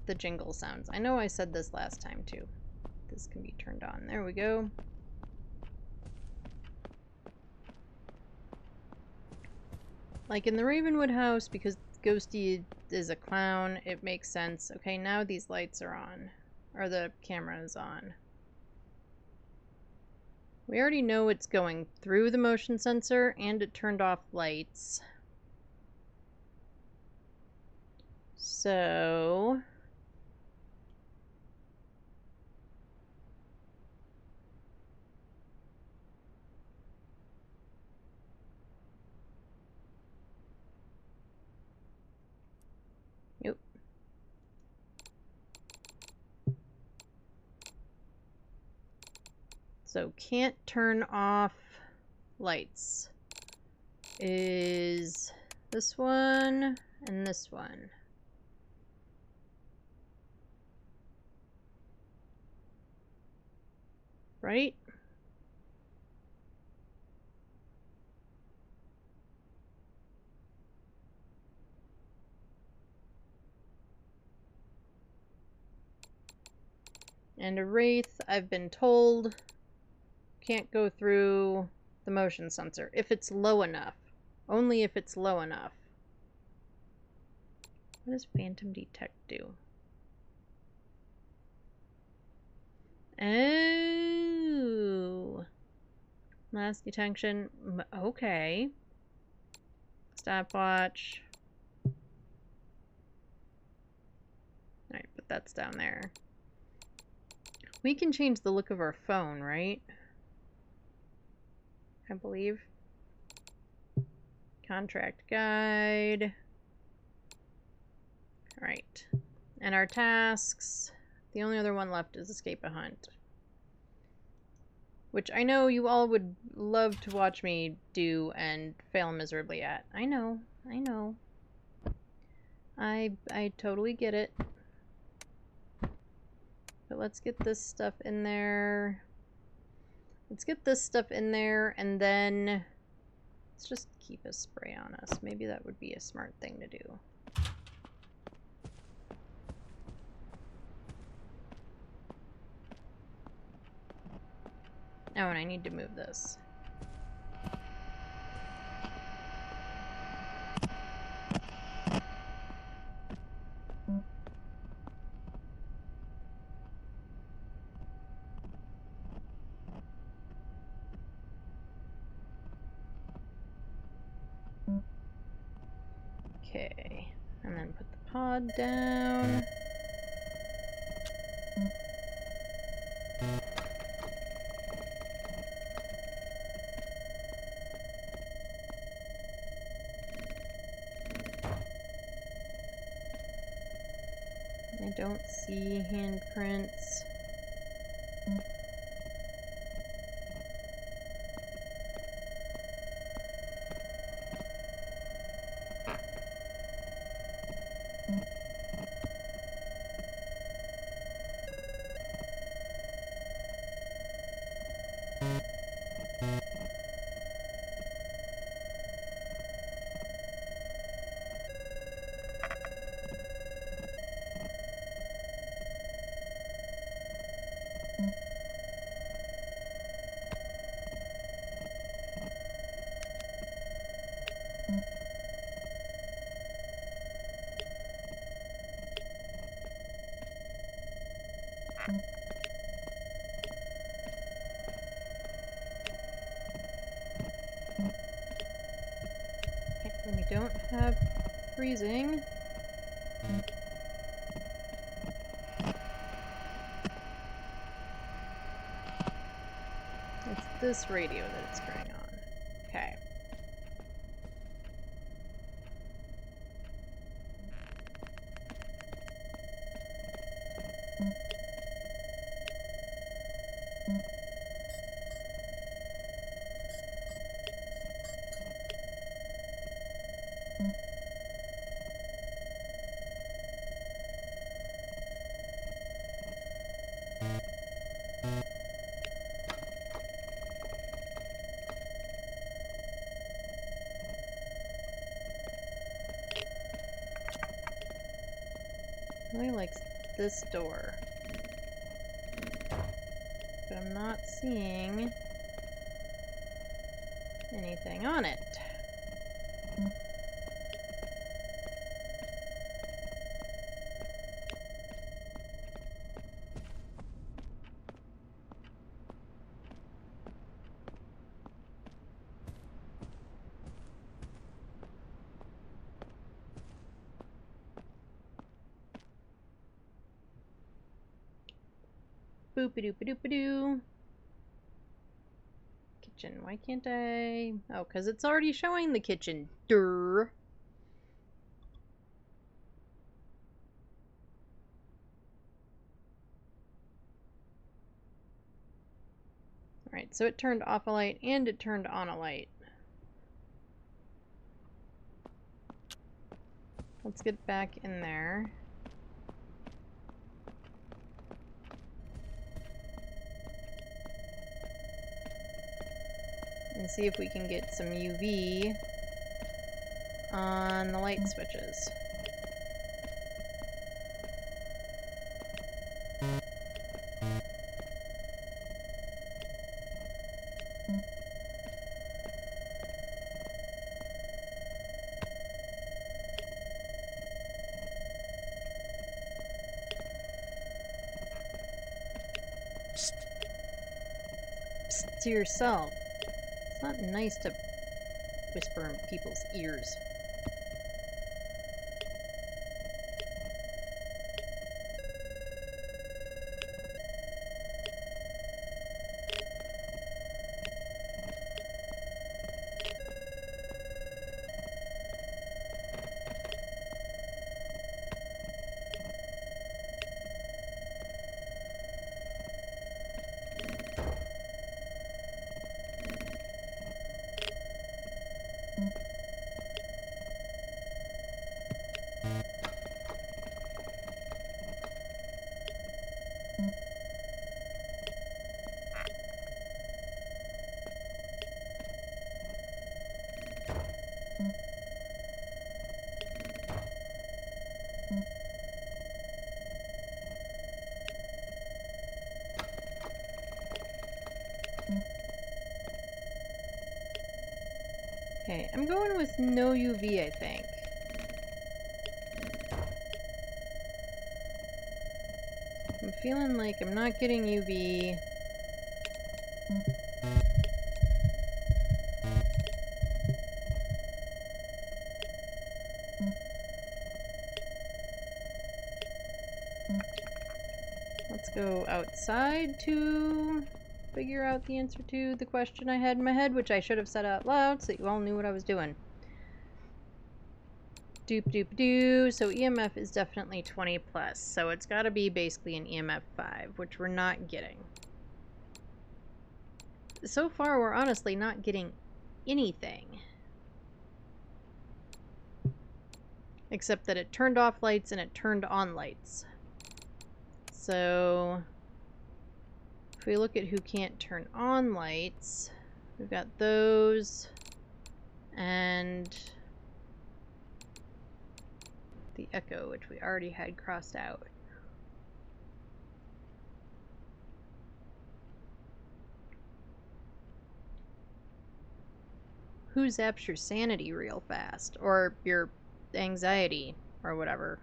the jingle sounds. I know I said this last time too. This can be turned on. There we go. Like in the Ravenwood house, because Ghosty is a clown, it makes sense. Okay, now these lights are on. Or the camera is on. We already know it's going through the motion sensor, and it turned off lights. So... Nope. So can't turn off lights. Is this one and this one. Right? And a wraith, I've been told, can't go through the motion sensor if it's low enough. Only if it's low enough. What does phantom detect do? Oh. Last detection. Okay. Stopwatch. Alright, but that's down there. We can change the look of our phone, right? I believe. Contract guide. Alright. And our tasks. The only other one left is escape a hunt. Which I know you all would love to watch me do and fail miserably at. I know. I know. I totally get it. But let's get this stuff in there. Let's get this stuff in there, and then let's just keep a spray on us. Maybe that would be a smart thing to do. Oh, and I need to move this. Okay, and then put the pod down. I don't see handprints. We don't have freezing. It's this radio that it's turning on. Okay. Really likes this door. But I'm not seeing anything on it. Boop-a-doop-a-doop-a-doo. Kitchen. Why can't I? Oh, because it's already showing the kitchen. Durr. Alright, so it turned off a light and it turned on a light. Let's get back in there. And see if we can get some UV on the light switches. Psst to yourself. It's not nice to whisper in people's ears. Okay, I'm going with no UV, I think. I'm feeling like I'm not getting UV. Let's go outside to figure out the answer to the question I had in my head, which I should have said out loud so that you all knew what I was doing. Doop doop doo. So EMF is definitely 20 plus. So it's got to be basically an EMF 5, which we're not getting. So far, we're honestly not getting anything. Except that it turned off lights and it turned on lights. So if we look at who can't turn on lights, we've got those and the echo, which we already had crossed out. Who zaps your sanity real fast? Or your anxiety, or whatever.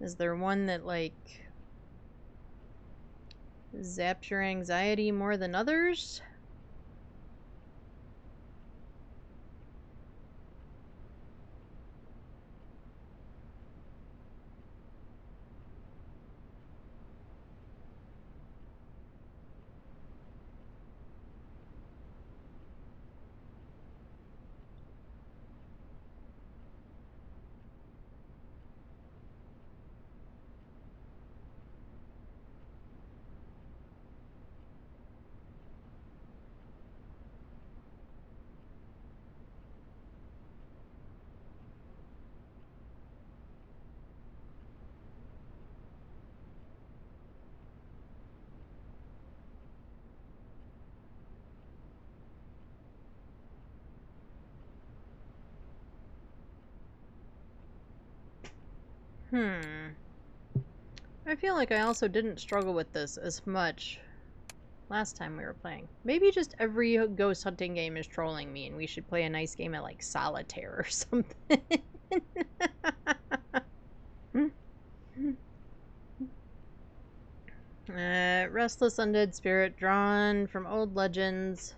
Is there one that, like, zaps your anxiety more than others? I feel like I also didn't struggle with this as much last time we were playing. Maybe just every ghost hunting game is trolling me and we should play a nice game of like solitaire or something. Restless undead spirit drawn from old legends.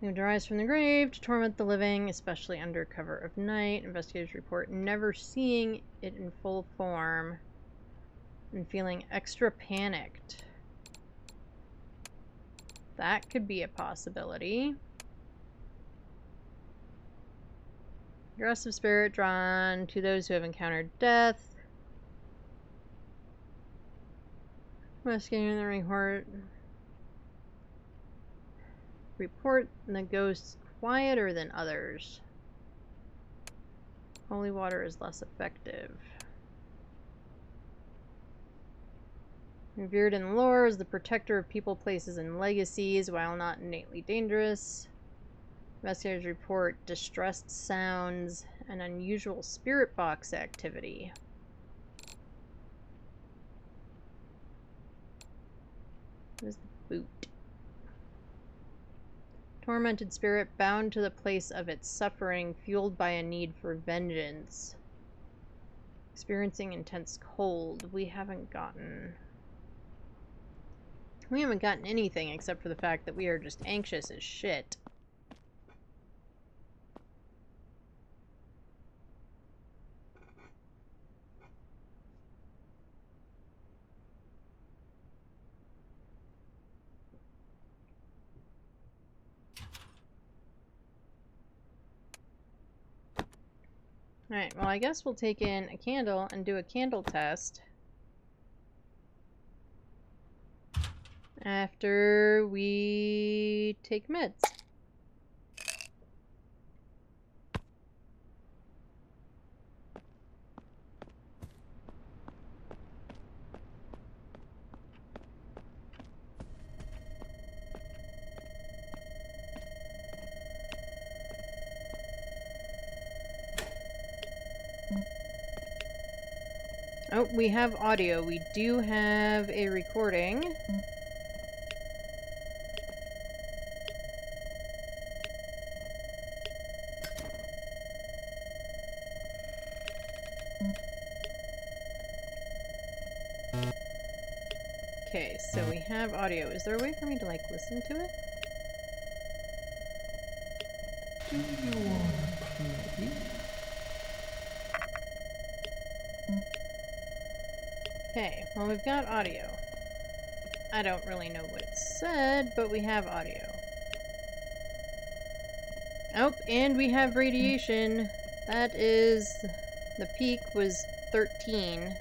Who derives from the grave to torment the living, especially under cover of night. Investigators report never seeing it in full form and feeling extra panicked. That could be a possibility. Aggressive spirit drawn to those who have encountered death. Investigating the report the ghosts quieter than others. Holy water is less effective. Revered in lore as the protector of people, places, and legacies, while not innately dangerous. Investigators report distressed sounds and unusual spirit box activity. What is the boot? Tormented spirit bound to the place of its suffering, fueled by a need for vengeance. Experiencing intense cold. We haven't gotten anything except for the fact that we are just anxious as shit. Alright, well I guess we'll take in a candle and do a candle test after we take meds. Oh, we have audio. We do have a recording. Okay, so we have audio. Is there a way for me to, like, listen to it? Do you wanna play? Okay, well we've got audio. I don't really know what it said, but we have audio. Oh, and we have radiation. That is... the peak was 13.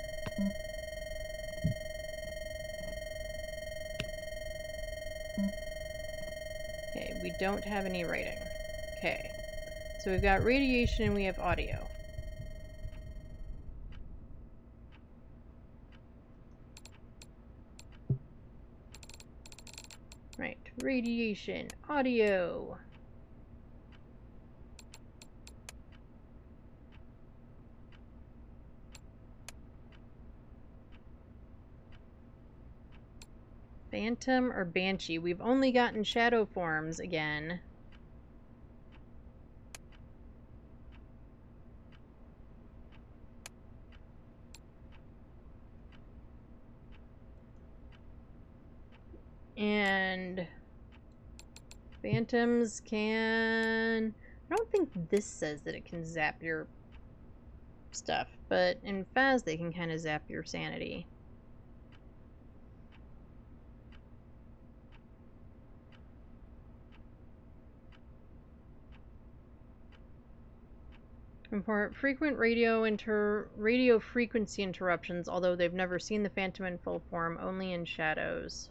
Okay, we don't have any writing. Okay. So we've got radiation and we have audio. Right, radiation, audio. Phantom or Banshee? We've only gotten shadow forms again. And phantoms can... I don't think this says that it can zap your stuff, but in Phas they can kind of zap your sanity. Report frequent radio frequency interruptions, although they've never seen the Phantom in full form, only in shadows.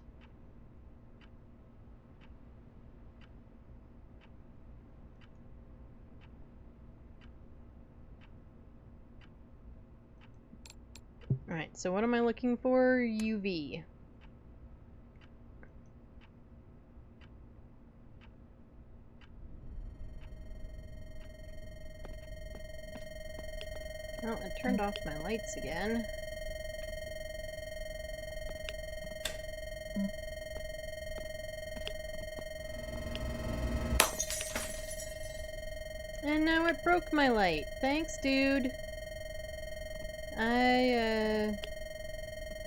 Alright, so what am I looking for? UV. Well, I turned off my lights again. And now it broke my light. Thanks, dude. I,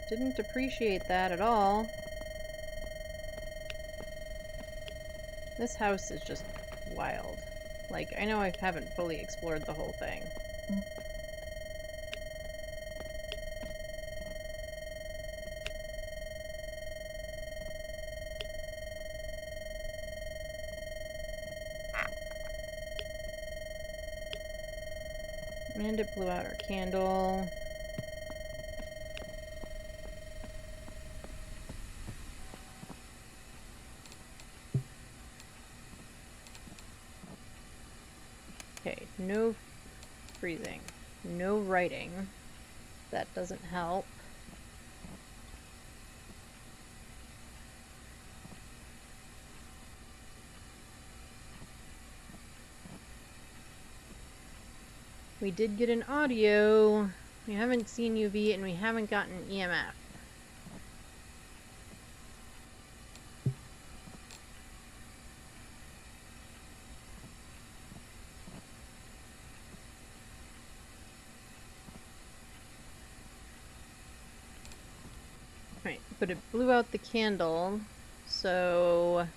didn't appreciate that at all. This house is just wild. Like, I know I haven't fully explored the whole thing. And it blew out our candle. Okay, no freezing. No writing. That doesn't help. We did get an audio. We haven't seen UV and we haven't gotten EMF. Right, but it blew out the candle, so...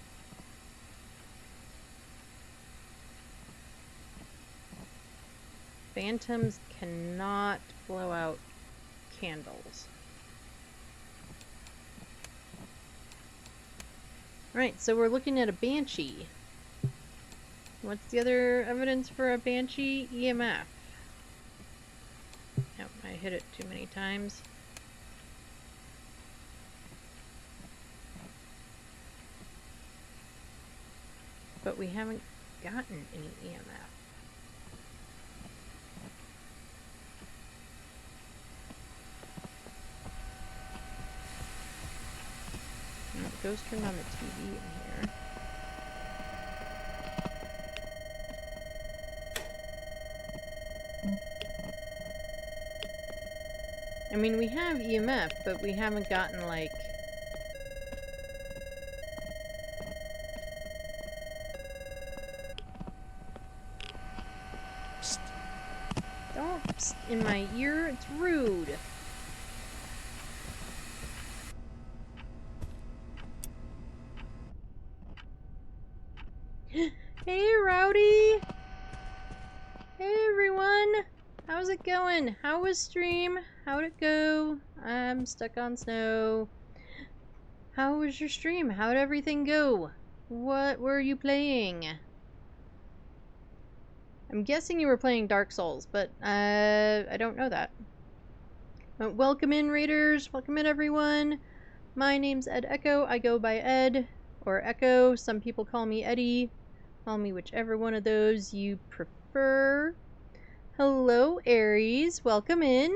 Phantoms cannot blow out candles. Right, so we're looking at a Banshee. What's the other evidence for a Banshee? EMF. Yep, I hit it too many times. But we haven't gotten any EMF. The ghost turned on the TV in here. I mean, we have EMF, but we haven't gotten, like... Psst. Don't psst in my ear, it's rude. Hey, Rowdy! Hey, everyone! How's it going? How was stream? How'd it go? I'm stuck on snow. How was your stream? How'd everything go? What were you playing? I'm guessing you were playing Dark Souls, but I don't know that. But welcome in, Raiders. Welcome in, everyone. My name's Ed Echo. I go by Ed or Echo. Some people call me Eddie. Call me whichever one of those you prefer. Hello, Aries. Welcome in.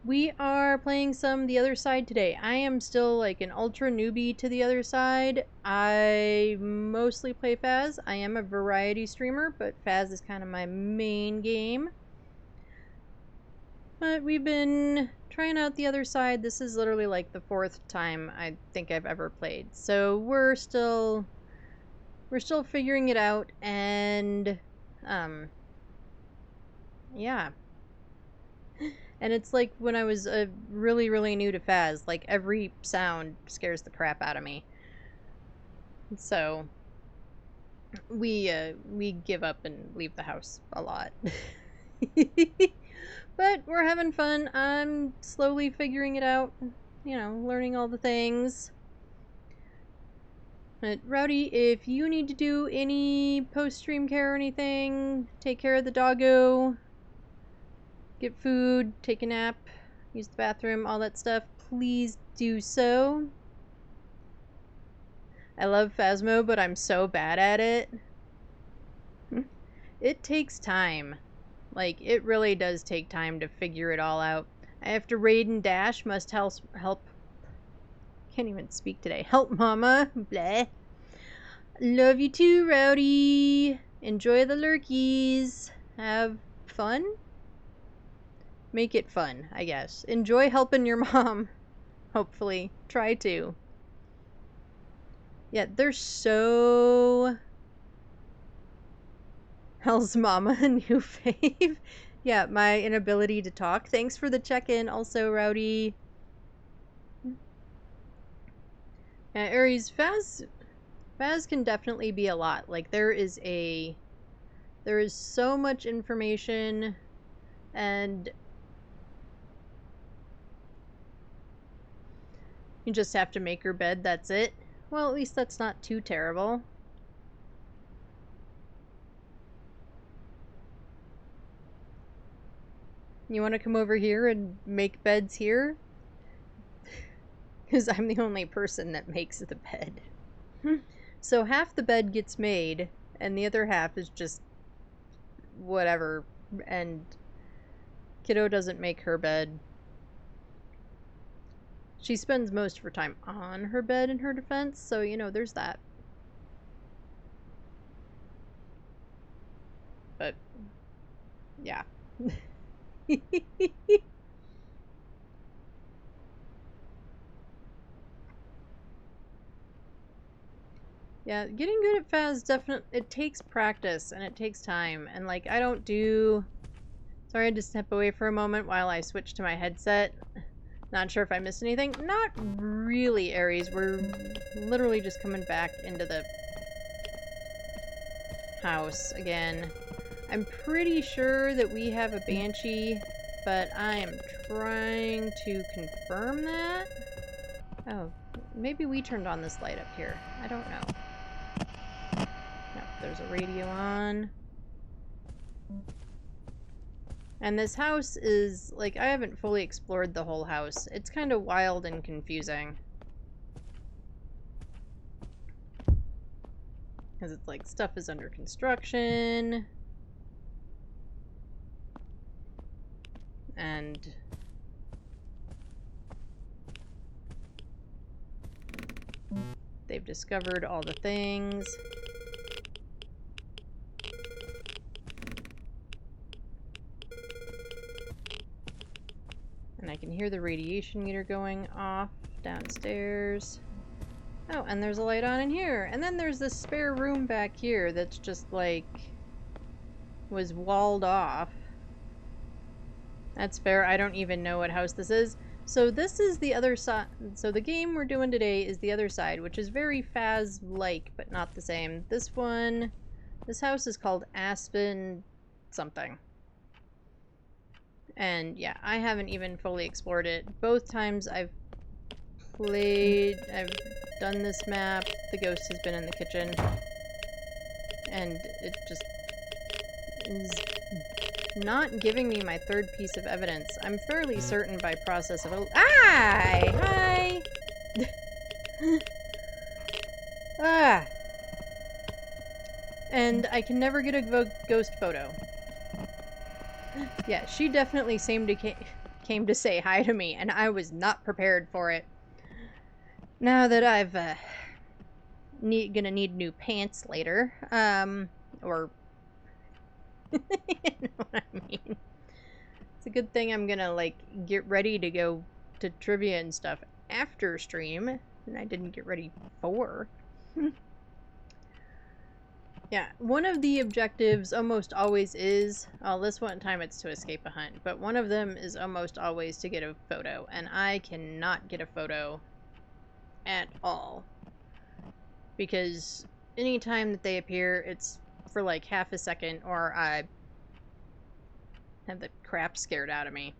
We are playing some The Other Side today. I am still like an ultra newbie to The Other Side. I mostly play Faz. I am a variety streamer, but Faz is kind of my main game. But we've been trying out The Other Side. This is literally like the 4th time I think I've ever played. So we're still figuring it out, and yeah. And it's like when I was really, really new to Faz, like every sound scares the crap out of me. So we give up and leave the house a lot. But we're having fun. I'm slowly figuring it out, you know, learning all the things. But Rowdy, if you need to do any post-stream care or anything, take care of the doggo, get food, take a nap, use the bathroom, all that stuff, please do so. I love Phasmo, but I'm so bad at it. It takes time. Like, it really does take time to figure it all out. I have to raid and dash, must help. Can't even speak today. Help mama. Bleh. Love you too, Rowdy. Enjoy the lurkies. Have fun? Make it fun, I guess. Enjoy helping your mom. Hopefully. Try to. Yeah, they're so... Hell's mama, a new fave. Yeah, my inability to talk. Thanks for the check-in also, Rowdy. Yeah, Aries, Faz can definitely be a lot. Like, there is so much information, and you just have to make her bed, that's it. Well, at least that's not too terrible. You want to come over here and make beds here? Because I'm the only person that makes the bed. So half the bed gets made, and the other half is just whatever, and Kiddo doesn't make her bed. She spends most of her time on her bed in her defense, so, you know, there's that. But, yeah. Yeah, getting good at Faz definitely, it takes practice and it takes time. And like, I don't do... Sorry, I had to step away for a moment while I switched to my headset. Not sure if I missed anything. Not really, Aries. We're literally just coming back into the house again. I'm pretty sure that we have a Banshee, but I am trying to confirm that. Oh, maybe we turned on this light up here. I don't know. No, there's a radio on. And this house is, like, I haven't fully explored the whole house. It's kind of wild and confusing. Because it's like, stuff is under construction. And... they've discovered all the things. And I can hear the radiation meter going off downstairs. Oh, and there's a light on in here. And then there's this spare room back here that's just like... was walled off. That's fair. I don't even know what house this is. So this is The Other Side. So the game we're doing today is The Other Side, which is very Faz-like, but not the same. This one... this house is called Aspen something. And yeah, I haven't even fully explored it. Both times I've done this map, the ghost has been in the kitchen. And it just is not giving me my third piece of evidence. I'm fairly certain by process of... Hi! Ah! And I can never get a ghost photo. Yeah, she definitely came to say hi to me, and I was not prepared for it. Now that I've gonna need new pants later, or you know what I mean. It's a good thing I'm gonna like get ready to go to trivia and stuff after stream, and I didn't get ready for. Yeah, one of the objectives almost always is, oh, this one time it's to escape a hunt, but one of them is almost always to get a photo, and I cannot get a photo at all. Because anytime that they appear, it's for like half a second, or I have the crap scared out of me.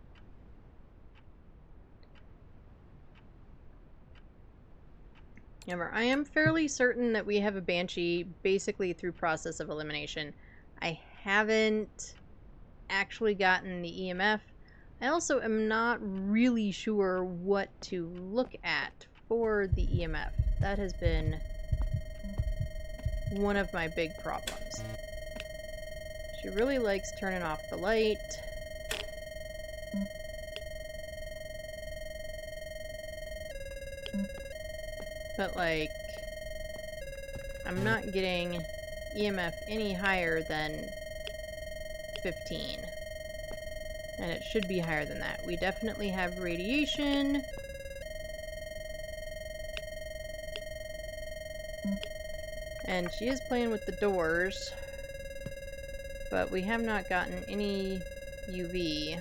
Remember, I am fairly certain that we have a Banshee basically through process of elimination. I haven't actually gotten the EMF. I also am not really sure what to look at for the EMF. That has been one of my big problems. She really likes turning off the light. But, like, I'm not getting EMF any higher than 15. And it should be higher than that. We definitely have radiation. And she is playing with the doors. But we have not gotten any UV.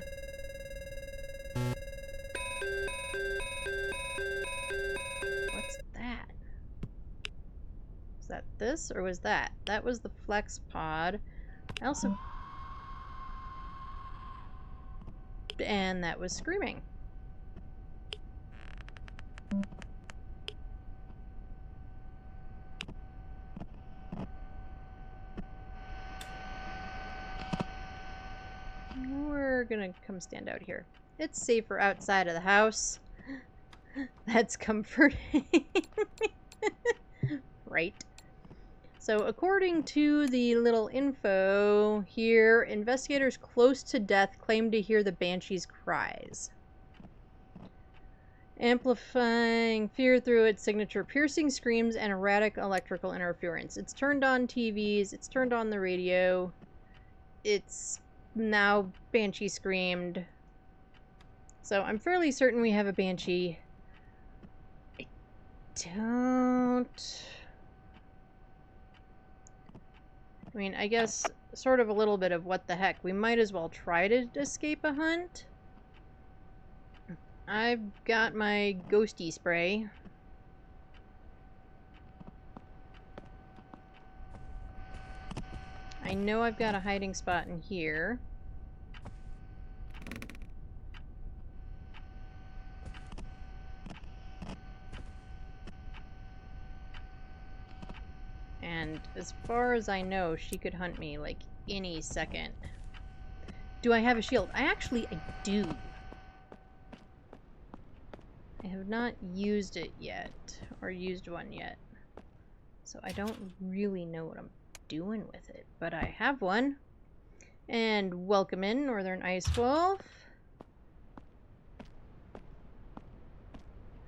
This, or was that? That was the flex pod. I also... And that was screaming. We're gonna come stand out here. It's safer outside of the house. That's comforting. Right. So according to the little info here, investigators close to death claim to hear the Banshee's cries, amplifying fear through its signature piercing screams and erratic electrical interference. It's turned on TVs, it's turned on the radio, it's now Banshee screamed. So I'm fairly certain we have a Banshee. I don't... I mean, I guess sort of a little bit of what the heck. We might as well try to escape a hunt. I've got my ghosty spray. I know I've got a hiding spot in here. And as far as I know, she could hunt me like any second. Do I have a shield? I do. I have not used it yet, or used one yet. So I don't really know what I'm doing with it, but I have one. And welcome in, Northern Ice Wolf.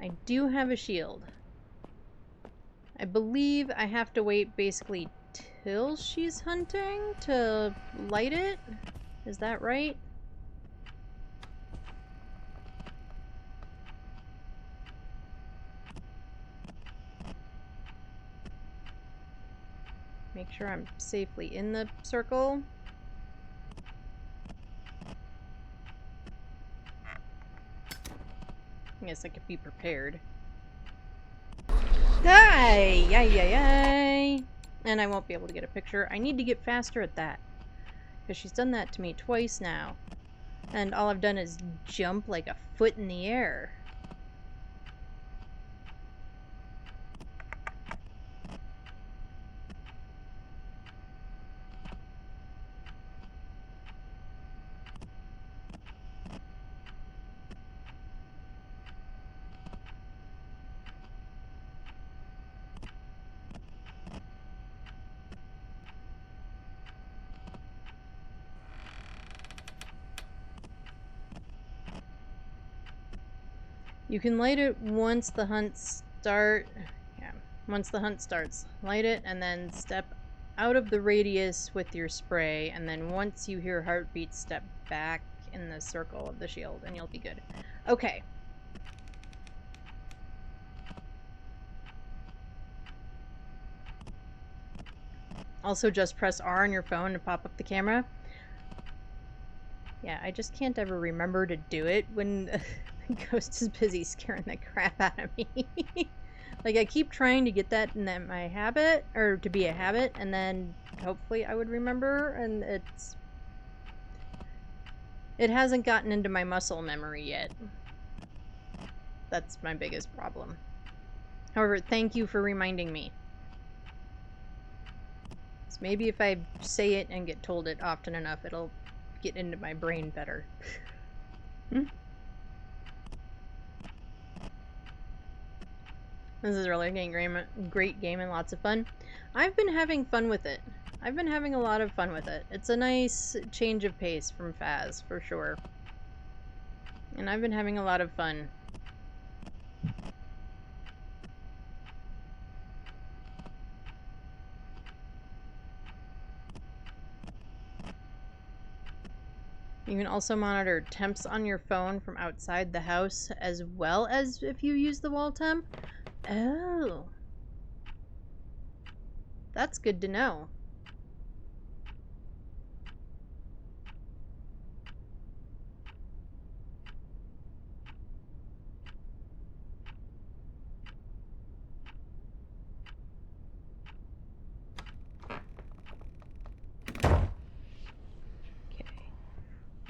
I do have a shield. I believe I have to wait basically till she's hunting to light it. Is that right? Make sure I'm safely in the circle. I guess I could be prepared. Ay! And I won't be able to get a picture. I need to get faster at that. Because she's done that to me twice now. And all I've done is jump like a foot in the air. You can light it once the hunt once the hunt starts. Light it and then step out of the radius with your spray, and then once you hear heartbeats, step back in the circle of the shield and you'll be good. Okay. Also, just press R on your phone to pop up the camera. Yeah, I just can't ever remember to do it when the ghost is busy scaring the crap out of me. Like, I keep trying to get that in my habit, or to be a habit, and then hopefully I would remember, and it hasn't gotten into my muscle memory yet. That's my biggest problem. However, thank you for reminding me. So maybe if I say it and get told it often enough, it'll get into my brain better. This is really a great game and lots of fun. I've been having fun with it. I've been having a lot of fun with it. It's a nice change of pace from Phas, for sure. And I've been having a lot of fun. You can also monitor temps on your phone from outside the house, as well as if you use the wall temp. Oh. That's good to know. Okay.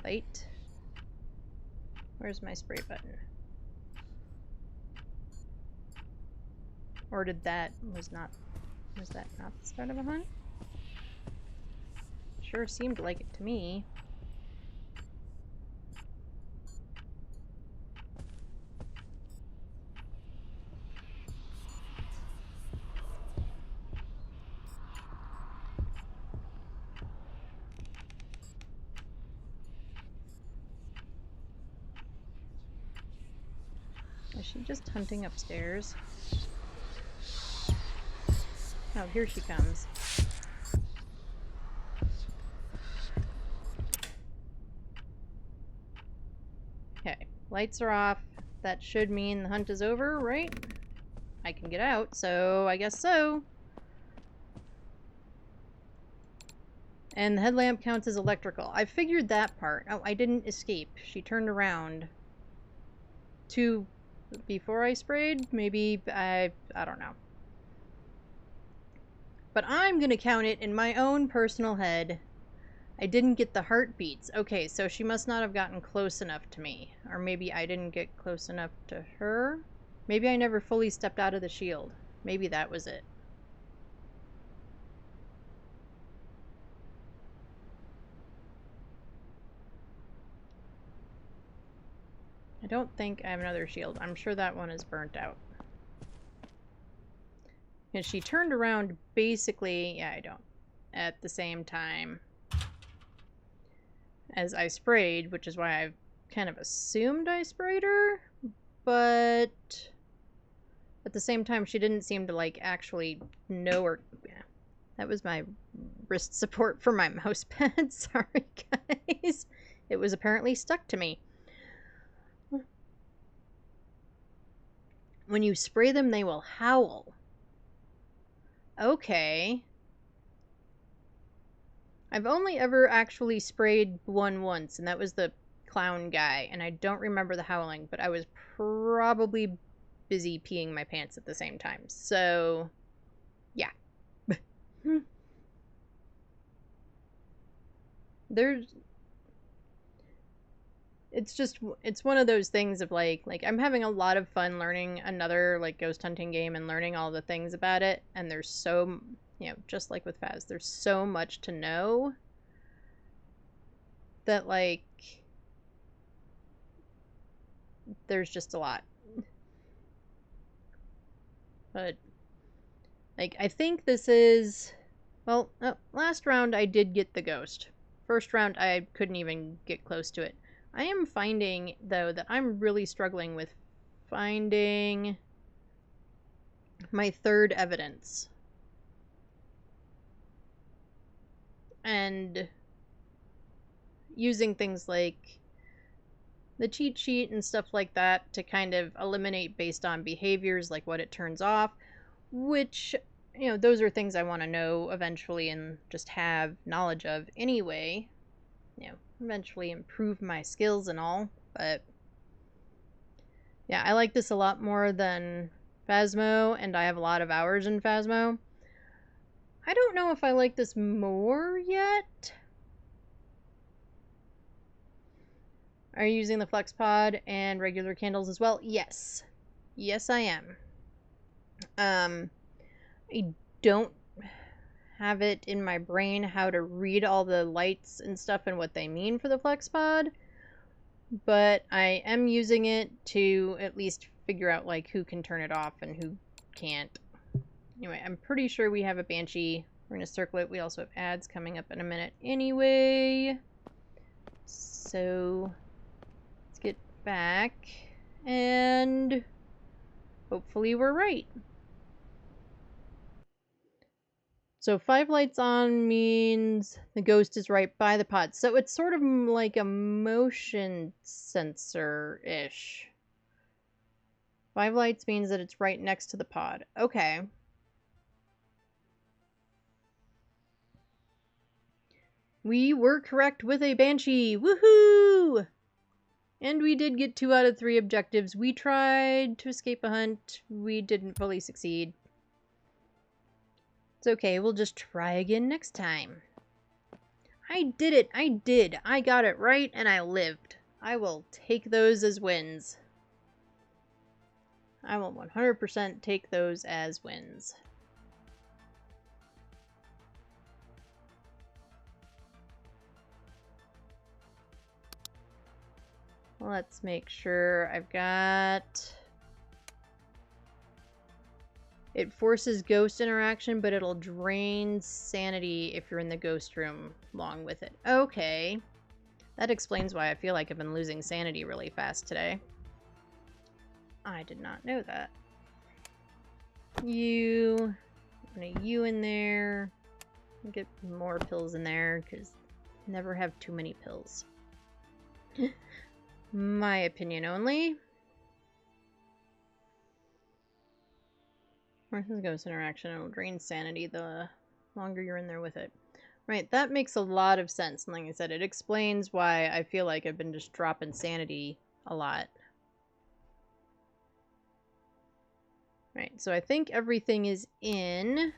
Light. Where's my spray button? Or was that not the start of a hunt? Sure seemed like it to me. Is she just hunting upstairs? Oh, here she comes. Okay, lights are off. That should mean the hunt is over, right? I can get out, so I guess so. And the headlamp counts as electrical. I figured that part. Oh, I didn't escape. She turned around before I sprayed. Maybe I don't know. But I'm gonna count it in my own personal head. I didn't get the heartbeats. Okay, so she must not have gotten close enough to me. Or maybe I didn't get close enough to her. Maybe I never fully stepped out of the shield. Maybe that was it. I don't think I have another shield. I'm sure that one is burnt out. And she turned around basically, yeah, I don't, at the same time as I sprayed, which is why I've kind of assumed I sprayed her, but at the same time she didn't seem to like actually know or yeah. That was my wrist support for my mouse pad. Sorry guys. It was apparently stuck to me. When you spray them, they will howl. Okay. I've only ever actually sprayed one once, and that was the clown guy, and I don't remember the howling, but I was probably busy peeing my pants at the same time. So, yeah. it's one of those things of like I'm having a lot of fun learning another like ghost hunting game and learning all the things about it, and there's so, you know, just like with Phas, there's so much to know that like there's just a lot. But like I think this is, well, last round I did get the ghost. First round I couldn't even get close to it. I am finding, though, that I'm really struggling with finding my third evidence. And using things like the cheat sheet and stuff like that to kind of eliminate based on behaviors, like what it turns off, which, you know, those are things I want to know eventually and just have knowledge of anyway. You know, eventually improve my skills and all, but yeah, I like this a lot more than Phasmo, and I have a lot of hours in Phasmo. I don't know if I like this more yet. Are you using the FlexPod and regular candles as well? Yes. Yes, I am. I don't have it in my brain how to read all the lights and stuff and what they mean for the FlexPod, but I am using it to at least figure out like who can turn it off and who can't. Anyway, I'm pretty sure we have a Banshee. We're gonna circle it. We also have ads coming up in a minute anyway. So let's get back and hopefully we're right. So 5 lights on means the ghost is right by the pod. So it's sort of like a motion sensor-ish. 5 lights means that it's right next to the pod. Okay. We were correct with a Banshee. Woohoo! And we did get 2 out of 3 objectives. We tried to escape a hunt. We didn't fully succeed. It's okay, we'll just try again next time. I did it! I did! I got it right and I lived. I will take those as wins. I will 100% take those as wins. Let's make sure I've got... It forces ghost interaction, but it'll drain sanity if you're in the ghost room along with it. Okay. That explains why I feel like I've been losing sanity really fast today. I did not know that. You in there. Get more pills in there, because never have too many pills. My opinion only. Martha's ghost interaction, it'll drain sanity the longer you're in there with it. Right, that makes a lot of sense. And like I said, it explains why I feel like I've been just dropping sanity a lot. Right, so I think everything is in.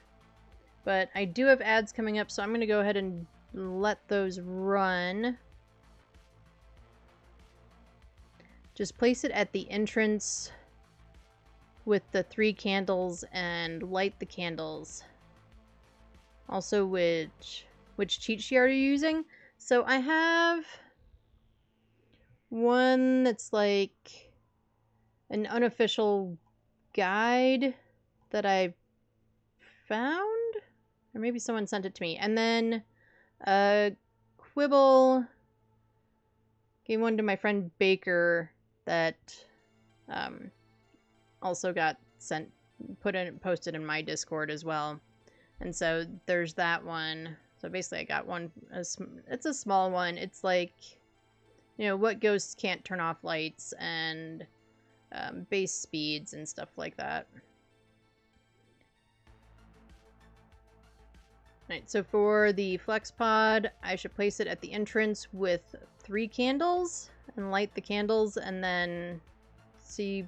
But I do have ads coming up, so I'm going to go ahead and let those run. Just place it at the entrance with the 3 candles and light the candles. Also, which cheat sheet are you using? So I have one that's like an unofficial guide that I found, or maybe someone sent it to me, and then Quibble gave one to my friend Baker that also got posted in my Discord as well. And so there's that one. So basically I got one, it's a small one. It's like, you know, what ghosts can't turn off lights and base speeds and stuff like that. Right, so for the FlexPod, I should place it at the entrance with 3 candles and light the candles and then see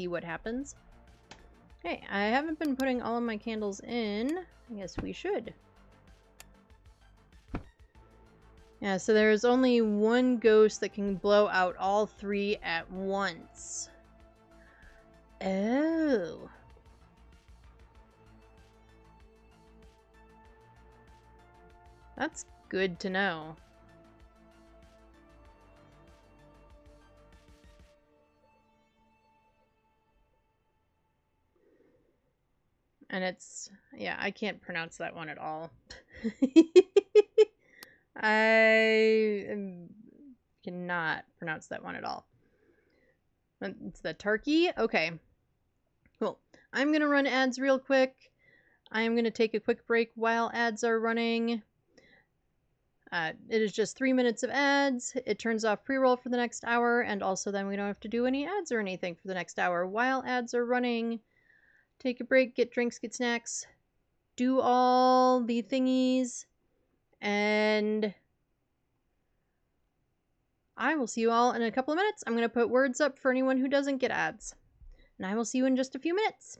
what happens. Okay, I haven't been putting all of my candles in. I guess we should. Yeah, so there's only one ghost that can blow out all 3 at once. Oh. That's good to know. And it's, yeah, I can't pronounce that one at all. I cannot pronounce that one at all. It's the turkey? Okay. Cool. I'm going to run ads real quick. I am going to take a quick break while ads are running. It is just 3 minutes of ads. It turns off pre-roll for the next hour, and also then we don't have to do any ads or anything for the next hour while ads are running. Take a break, get drinks, get snacks, do all the thingies, and I will see you all in a couple of minutes. I'm going to put words up for anyone who doesn't get ads, and I will see you in just a few minutes.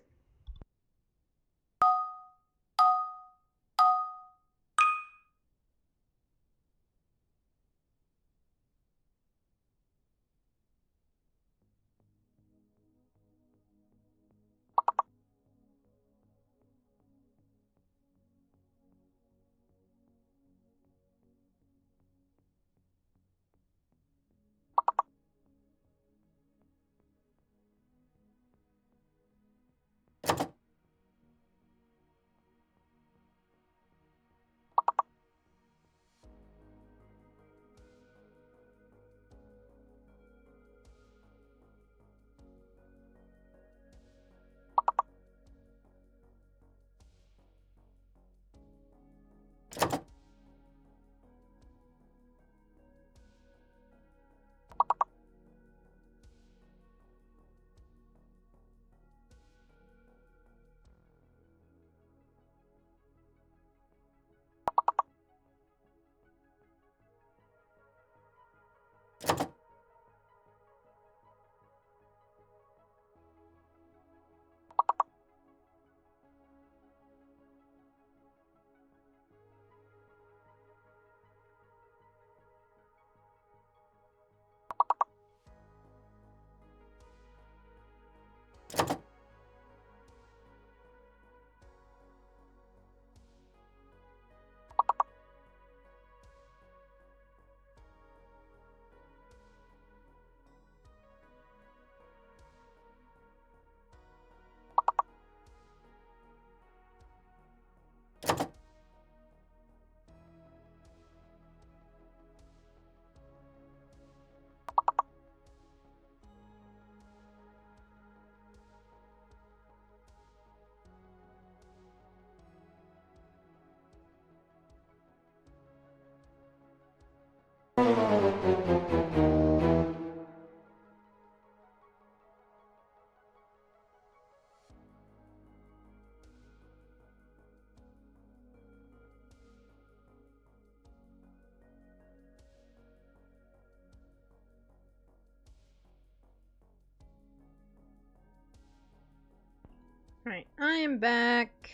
Alright, I am back.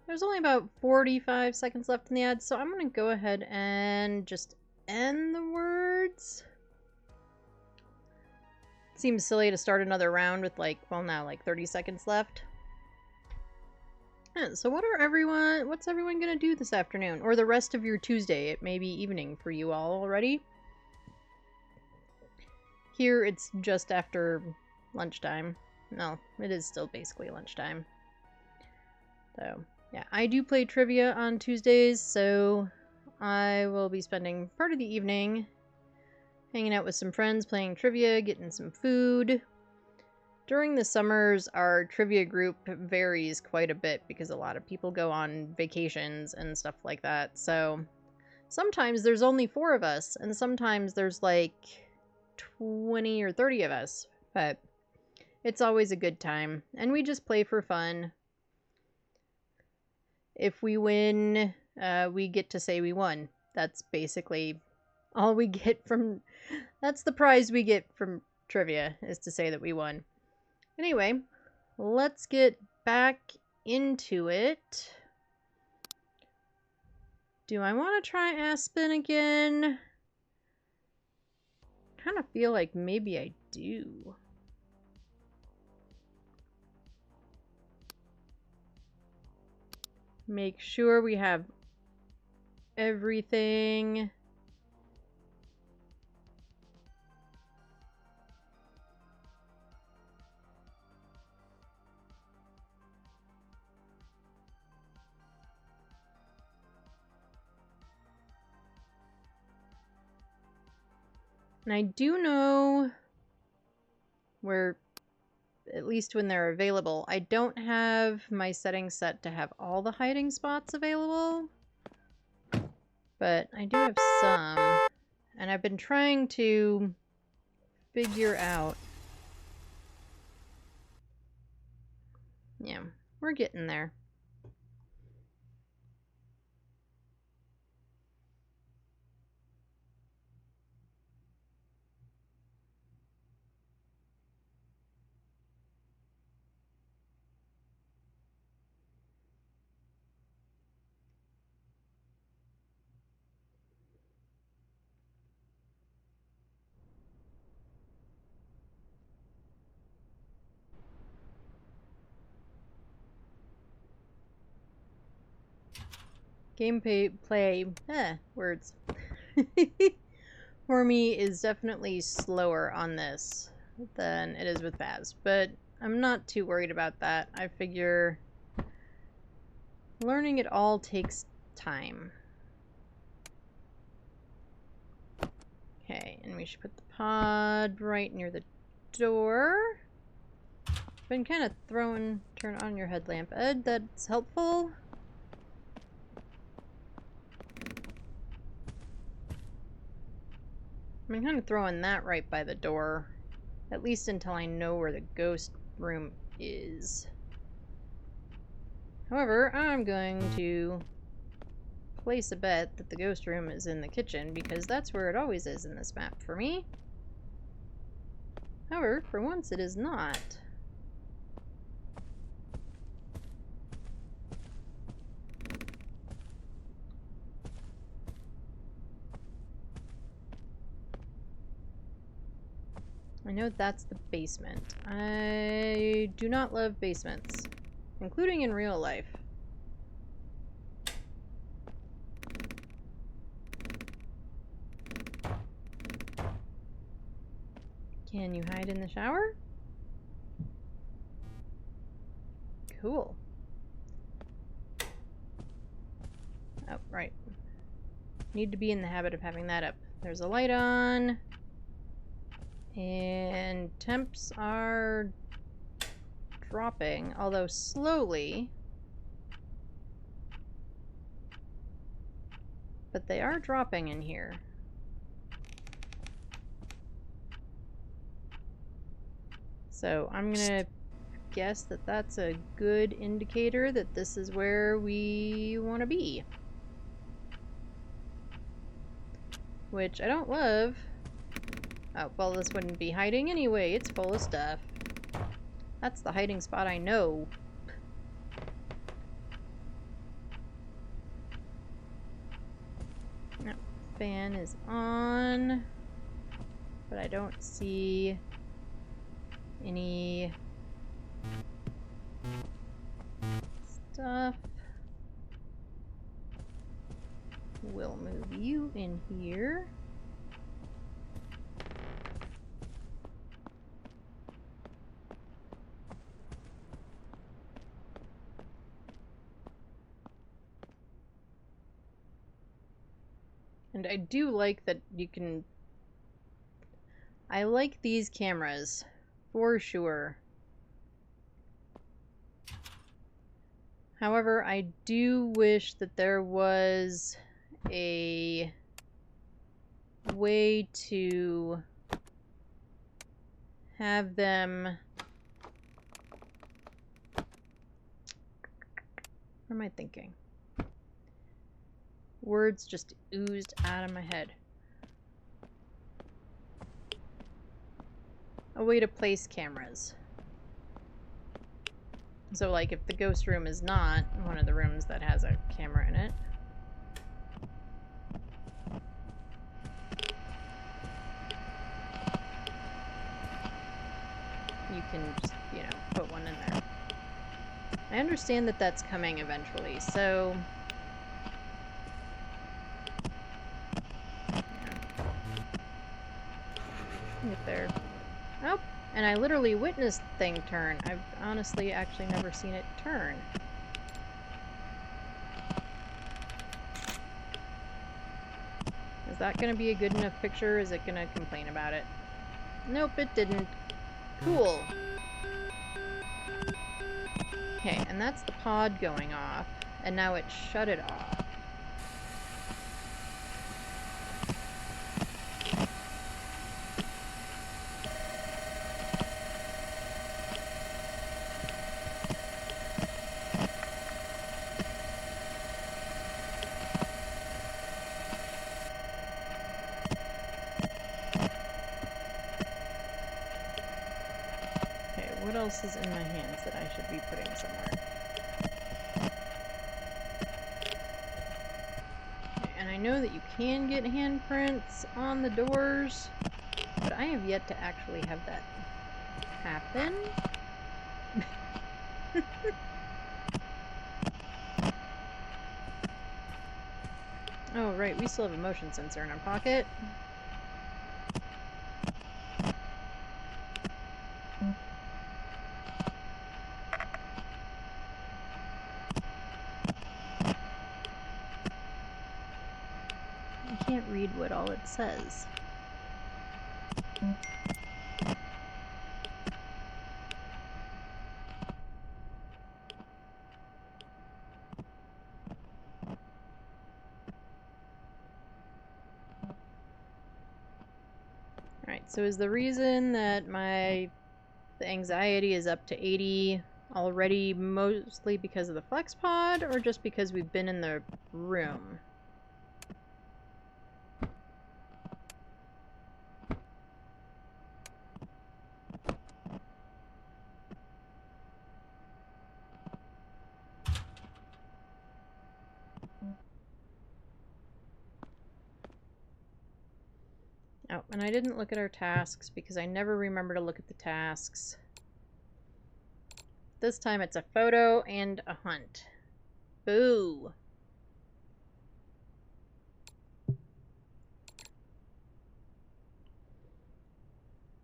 There's only about 45 seconds left in the ad, so I'm going to go ahead and just end the words. It seems silly to start another round with now 30 seconds left. Yeah, so what's everyone going to do this afternoon? Or the rest of your Tuesday? It may be evening for you all already. Here it's just after lunchtime. No, it is still basically lunchtime. So, yeah, I do play trivia on Tuesdays, so I will be spending part of the evening hanging out with some friends, playing trivia, getting some food. During the summers, our trivia group varies quite a bit because a lot of people go on vacations and stuff like that. So sometimes there's only 4 of us, and sometimes there's like 20 or 30 of us. But it's always a good time, and we just play for fun. If we win, we get to say we won. That's basically all we get from... That's the prize we get from trivia, is to say that we won. Anyway, let's get back into it. Do I want to try Aspen again? Kind of feel like maybe I do. Make sure we have everything. And I do know where, at least when they're available, I don't have my settings set to have all the hiding spots available, but I do have some, and I've been trying to figure out. Yeah, we're getting there. Words. For me is definitely slower on this than it is with Baz, but I'm not too worried about that. I figure learning it all takes time. Okay, and we should put the pod right near the door. Been kind of turn on your headlamp, Ed. That's helpful. I'm kind of throwing that right by the door, at least until I know where the ghost room is. However, I'm going to place a bet that the ghost room is in the kitchen, because that's where it always is in this map for me. However, for once it is not. I know that's the basement. I do not love basements, including in real life. Can you hide in the shower? Cool. Oh, right. Need to be in the habit of having that up. There's a light on. And temps are dropping, although slowly. But they are dropping in here. So I'm gonna guess that that's a good indicator that this is where we want to be. Which I don't love. Oh, well, this wouldn't be hiding anyway. It's full of stuff. That's the hiding spot I know. No, fan is on. But I don't see any stuff. We'll move you in here. And I do like that you can... I like these cameras, for sure. However, I do wish that there was a way to have them... What am I thinking? Words just oozed out of my head. A way to place cameras. So, like, if the ghost room is not one of the rooms that has a camera in it, I understand that that's coming eventually, so... Get there. Oh, and I literally witnessed the thing turn. I've honestly actually never seen it turn. Is that going to be a good enough picture? Is it going to complain about it? Nope, it didn't. Cool. Okay, and that's the pod going off, and now it shut it off. What else is in my hands that I should be putting somewhere? Okay, and I know that you can get handprints on the doors, but I have yet to actually have that happen. Oh, right, we still have a motion sensor in our pocket. I can't read what all it says. Alright, so is the reason that the anxiety is up to 80 already mostly because of the flex pod, or just because we've been in the room? Oh, and I didn't look at our tasks because I never remember to look at the tasks. This time it's a photo and a hunt. Boo!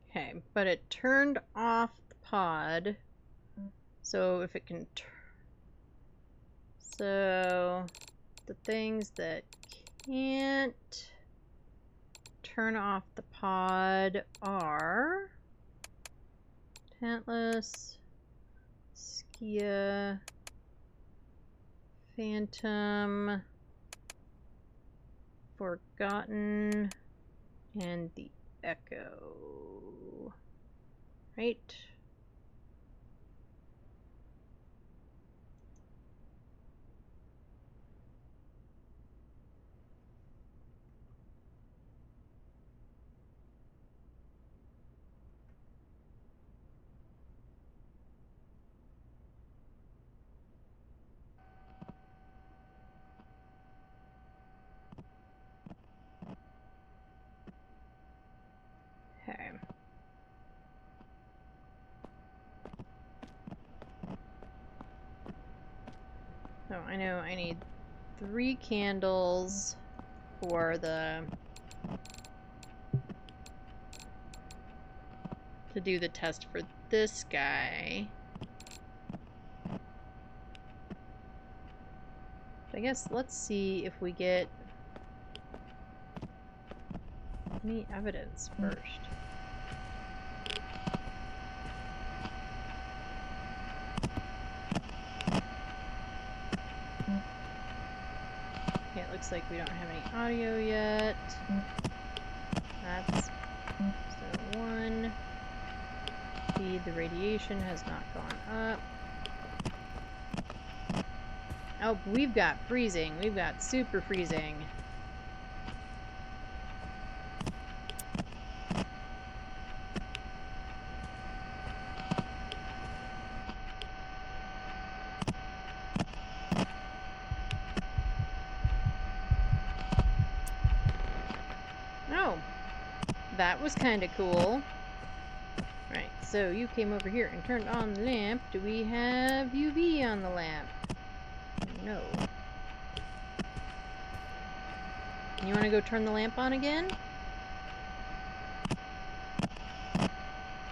Okay, but it turned off the pod. So if it can so the things that can't turn off the pod are Tantalus, Skia, Phantom, Forgotten, and the Echo. Right? Okay. So I know I need 3 candles for to do the test for this guy. I guess let's see if we get any evidence first. Okay, it looks like we don't have any audio yet. That's so 1. The radiation has not gone up. Oh, we've got freezing. We've got super freezing. Oh, that was kind of cool. Right, so you came over here and turned on the lamp. Do we have UV on the lamp? No. You want to go turn the lamp on again?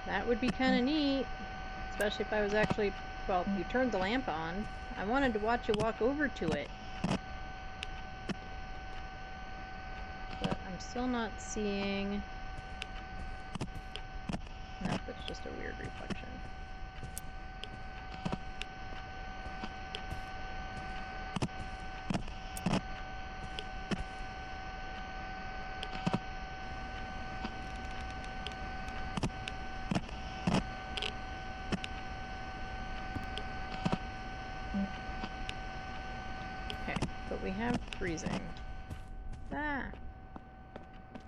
That would be kind of neat. Especially if I was actually... Well, you turned the lamp on. I wanted to watch you walk over to it. But I'm still not seeing... No, that's just a weird reflection. Okay, but we have freezing. Ah!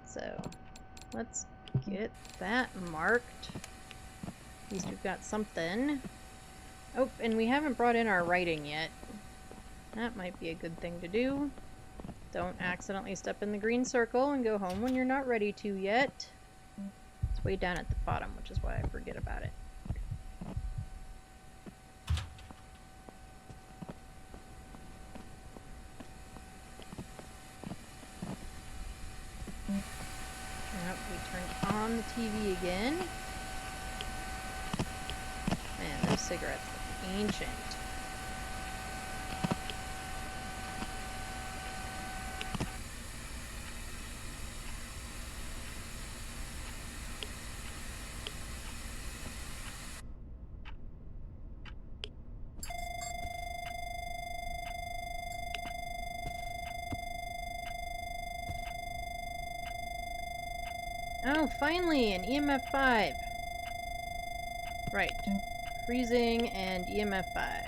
So, let's get that marked. At least we've got something. Oh, and we haven't brought in our writing yet. That might be a good thing to do. Don't accidentally step in the green circle and go home when you're not ready to yet. It's way down at the bottom, which is why I forget about it. Yep, we turned on the TV again. Man, those cigarettes look ancient. Oh, finally, an EMF 5. Right. Freezing and EMF 5.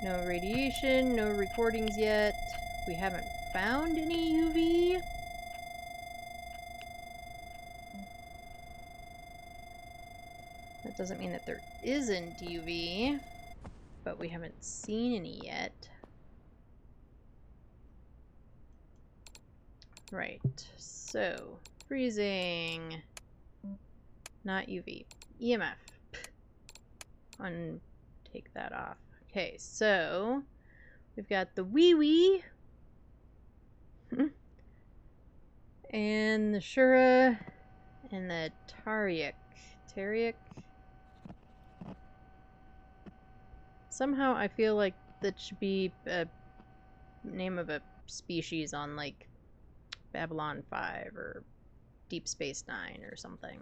No radiation, no recordings yet. We haven't found any UV. That doesn't mean that there isn't UV, but we haven't seen any yet. Right, so freezing, not UV, EMF. Take that off. Okay, so we've got the wee and the Shura and the Tariq. Somehow I feel like that should be a name of a species on like Babylon 5 or Deep Space Nine or something.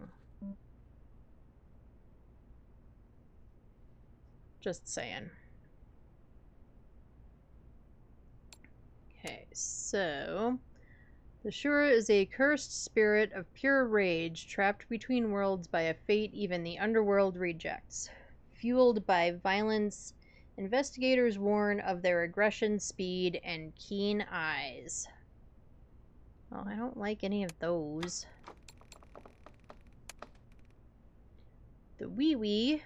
Just saying. Okay, so the Shura is a cursed spirit of pure rage, trapped between worlds by a fate even the underworld rejects. Fueled by violence, investigators warn of their aggression, speed, and keen eyes. Well, I don't like any of those. The wee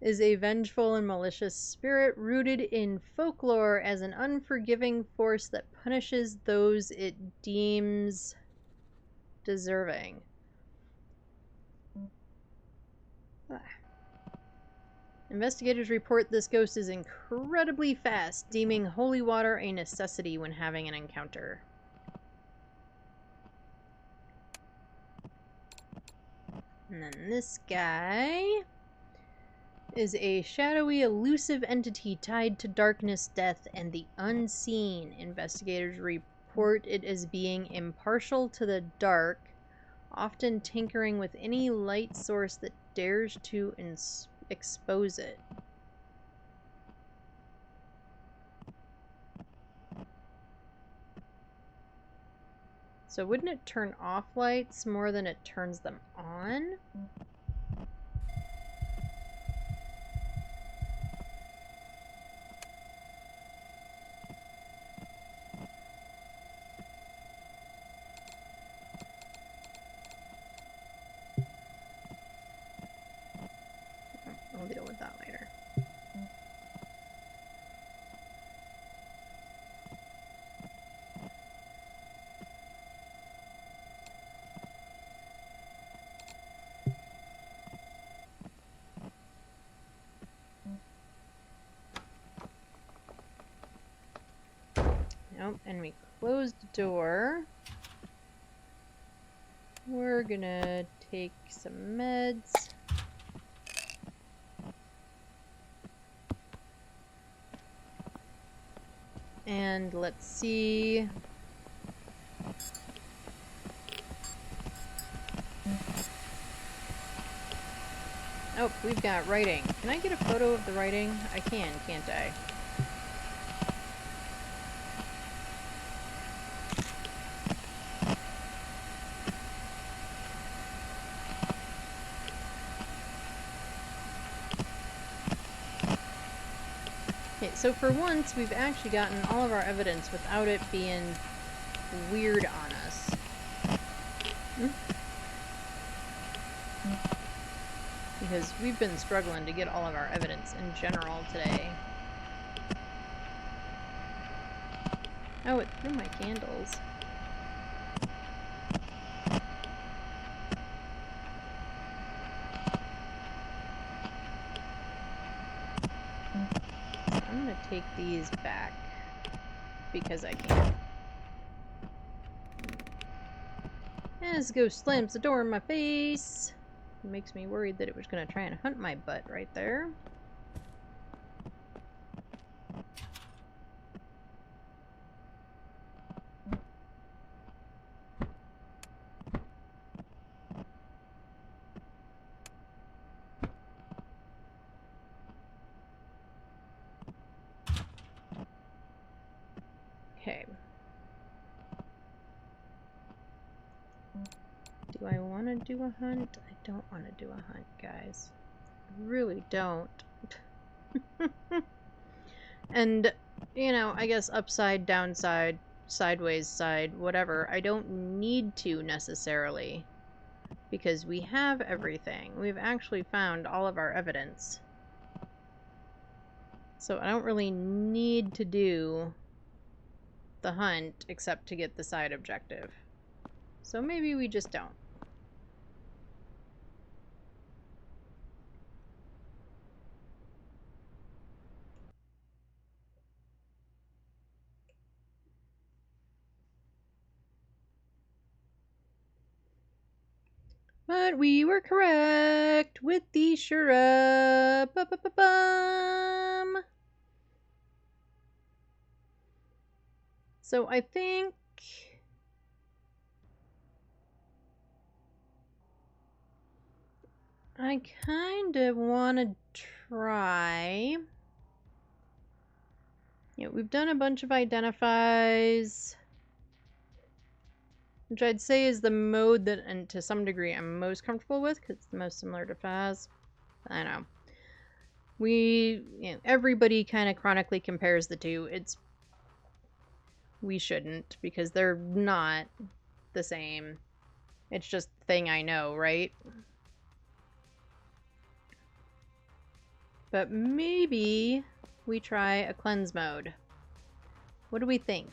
is a vengeful and malicious spirit rooted in folklore as an unforgiving force that punishes those it deems deserving. Investigators report this ghost is incredibly fast, deeming holy water a necessity when having an encounter. And then this guy is a shadowy, elusive entity tied to darkness, death, and the unseen. Investigators report it as being impartial to the dark, often tinkering with any light source that dares to expose it. So wouldn't it turn off lights more than it turns them on? I'll deal with that later. Oh, and we closed the door. We're gonna take some meds. And let's see. Oh, we've got writing. Can I get a photo of the writing? I can, can't I? Okay, so for once, we've actually gotten all of our evidence without it being weird on us. Because we've been struggling to get all of our evidence in general today. Oh, it threw my candles. I'm gonna take these back because I can. And this ghost slams the door in my face. It makes me worried that it was gonna try and hunt my butt right there. Okay. Do I want to do a hunt? I don't want to do a hunt, guys. I really don't. And, you know, I guess upside, downside, sideways, side, whatever. I don't need to necessarily. Because we have everything. We've actually found all of our evidence. So I don't really need to do the hunt except to get the side objective. So maybe we just don't. But we were correct with the Shura. Ba-ba-ba-bum. So I think I kind of want to try. You know, we've done a bunch of identifies, which I'd say is the mode that, and to some degree, I'm most comfortable with because it's the most similar to Faz. I know. You know, everybody kind of chronically compares the two. We shouldn't because they're not the same. It's just the thing I know, right? But maybe we try a cleanse mode. What do we think?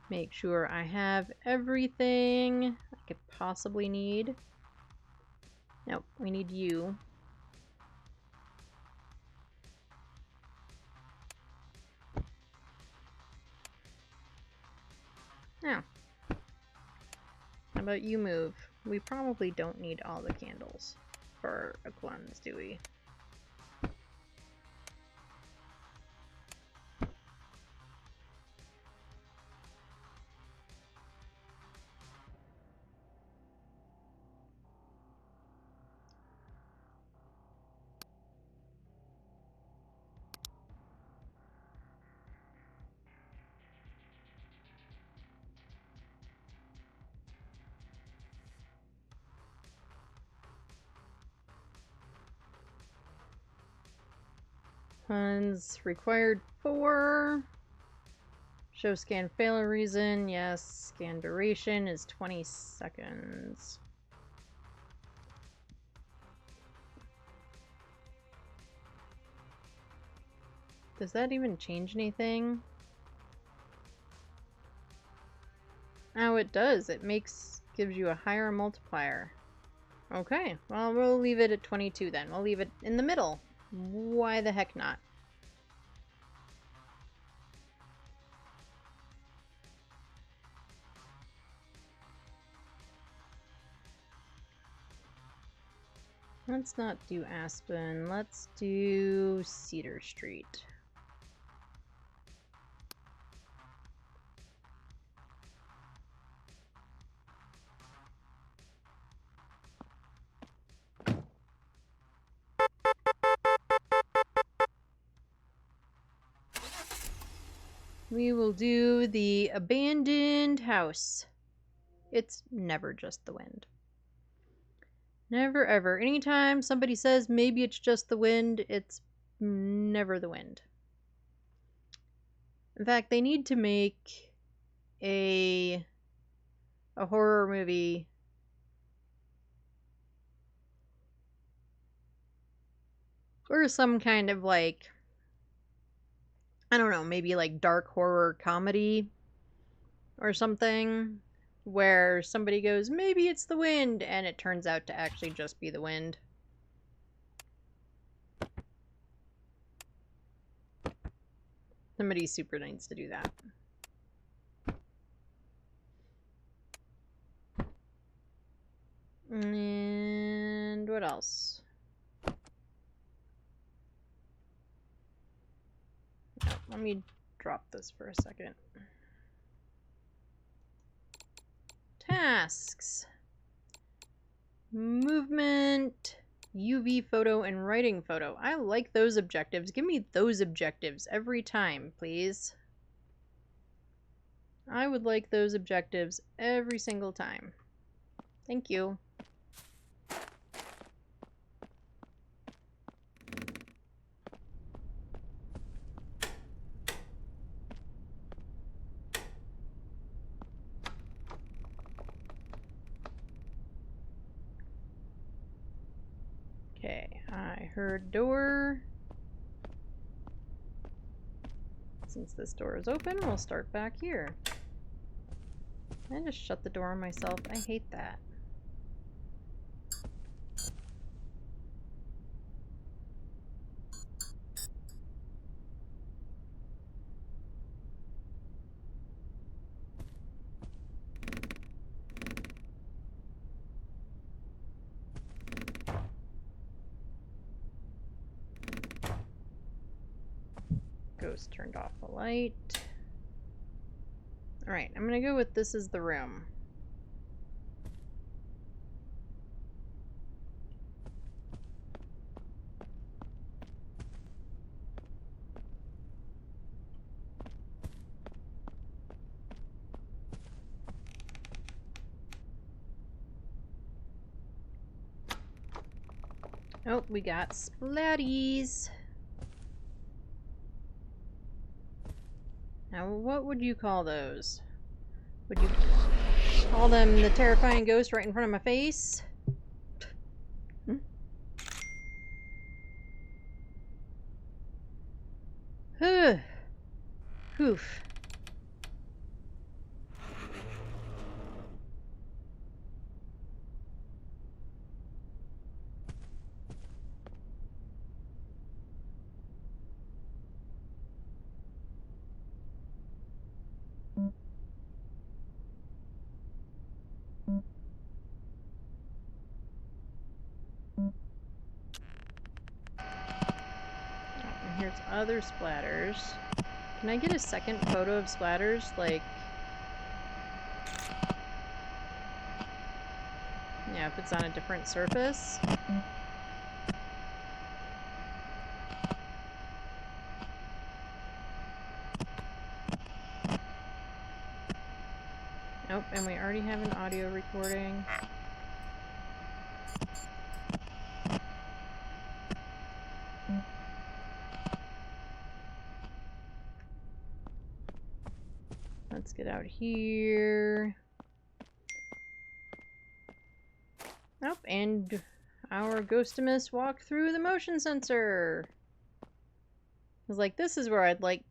Make sure I have everything I could possibly need. Nope, we need you. Now, how about you move? We probably don't need all the candles for a cleanse, do we? Cleanse required 4. Show scan failure reason. Yes. Scan duration is 20 seconds. Does that even change anything? Oh, it does. It gives you a higher multiplier. Okay, well, we'll leave it at 22 then. We'll leave it in the middle. Why the heck not? Let's not do Aspen. Let's do Cedar Street. We will do the abandoned house. It's never just the wind. Never ever. Anytime somebody says maybe it's just the wind, it's never the wind. In fact, they need to make a horror movie or some kind of like, I don't know, maybe like dark horror comedy or something where somebody goes, maybe it's the wind, and it turns out to actually just be the wind. Somebody super needs to do that. And what else? Oh, let me drop this for a second. Tasks. Movement, UV photo, and writing photo. I like those objectives. Give me those objectives every time, please. I would like those objectives every single time. Thank you. Okay, I heard door. Since this door is open, we'll start back here. I just shut the door on myself. I hate that. Ghost turned off the light. Alright, I'm gonna go with this is the room. Oh, we got splatties. Now, what would you call those? Would you call them the terrifying ghost right in front of my face? Hmm? Oof. And here's other splatters. Can I get a second photo of splatters? Like, yeah, if it's on a different surface. Nope, and we already have an audio recording. Let's get out here. Nope, and our Ghostimus walked through the motion sensor. I was like, this is where I'd like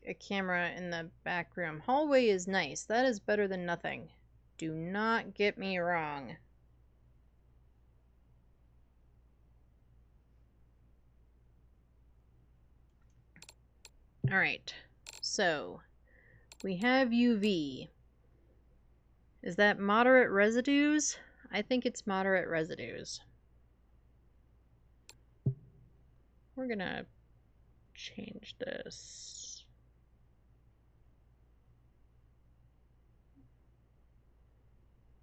a camera in the back room. Hallway is nice. That is better than nothing. Do not get me wrong. Alright, so we have UV. Is that moderate residues? I think it's moderate residues. We're gonna change this.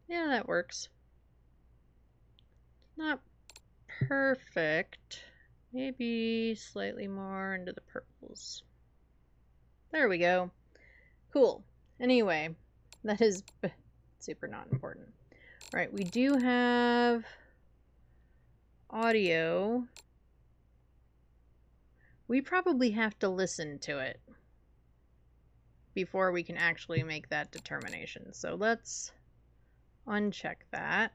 Yeah, that works. Not perfect. Maybe slightly more into the purples. There we go. Cool. Anyway, that is super not important. Alright, we do have audio. We probably have to listen to it before we can actually make that determination. So let's uncheck that.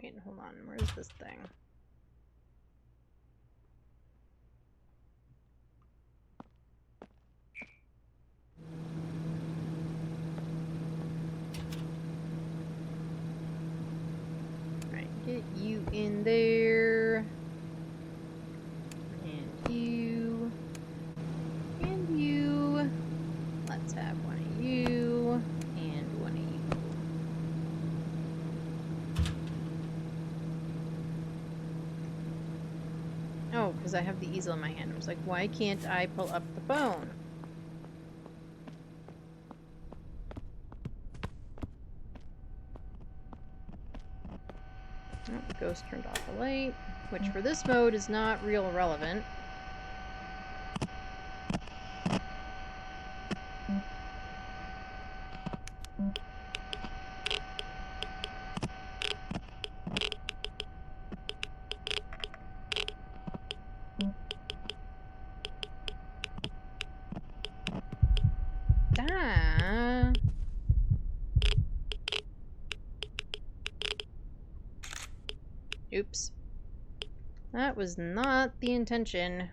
Wait, hold on. Where's this thing? Alright, get you in there. And you. And you. Let's have one of you. And one of you. Oh, because I have the easel in my hand. I was like, why can't I pull up the phone? Oh, the ghost turned off the light, which for this mode is not real relevant. Ah. Oops. That was not the intention.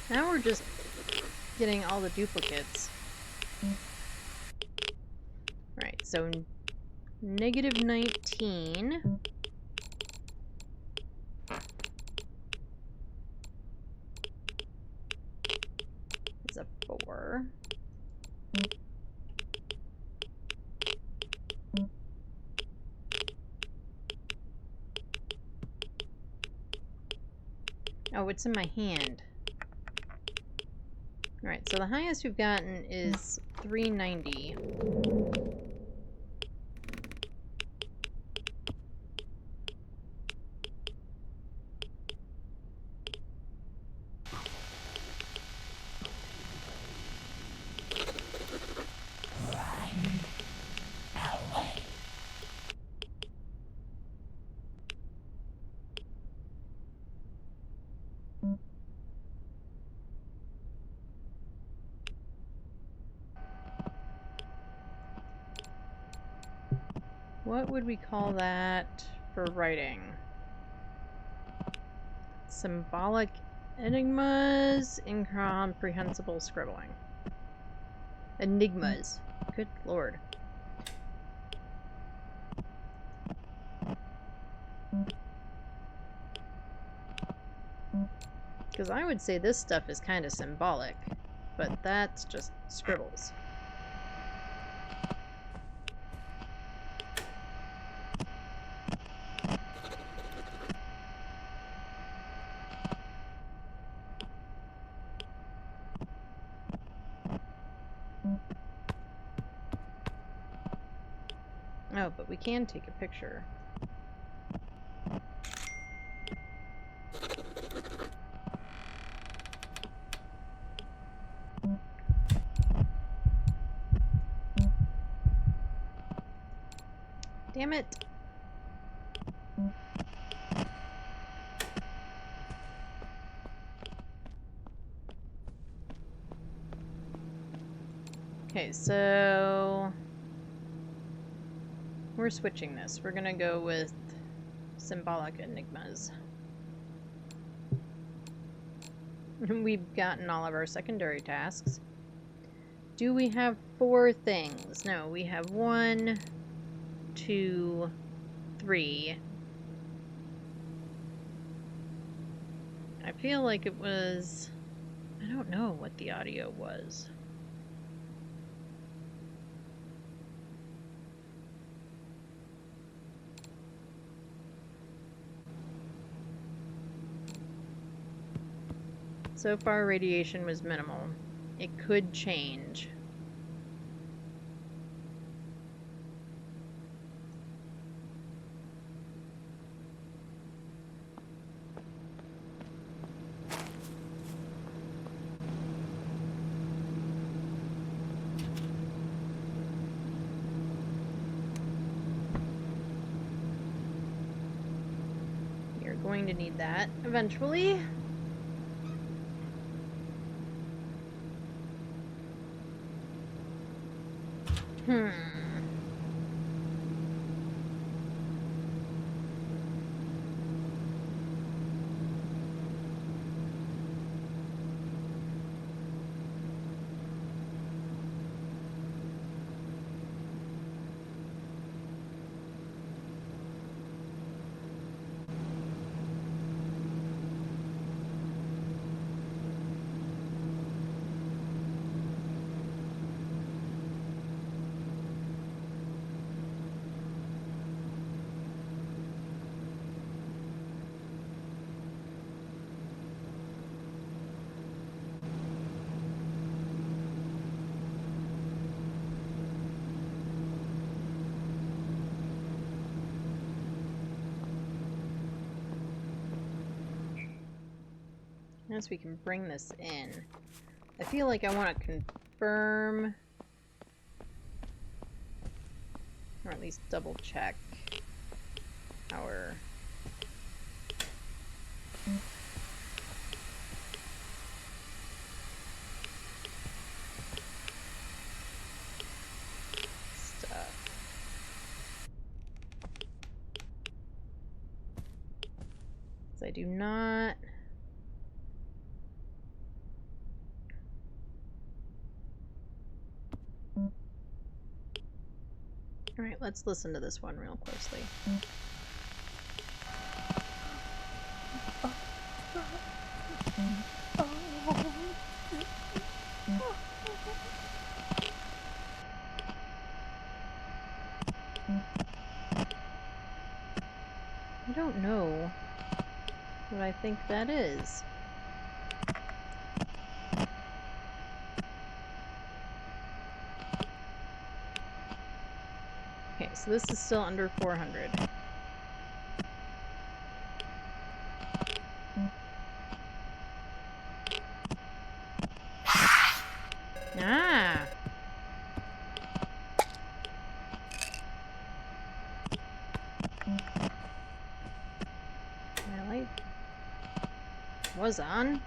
Now we're just getting all the duplicates. Right, so negative 19. Is a 4. Oh, it's in my hand. Alright, so the highest we've gotten is 390. What would we call that for writing? Symbolic enigmas, incomprehensible scribbling. Enigmas. Good lord. Because I would say this stuff is kind of symbolic, but that's just scribbles. Oh, but we can take a picture. Damn it! Okay, so we're switching this. We're gonna go with symbolic enigmas. We've gotten all of our secondary tasks. Do we have 4 things? No, we have 1, 2, 3. I feel like it was... I don't know what the audio was. So far, radiation was minimal. It could change. You're going to need that eventually. As we can bring this in. I feel like I want to confirm, or at least double check our stuff. So I do not... Alright, let's listen to this one real closely. I don't know what I think that is. Okay, so this is still under 400. Ah! My light was on.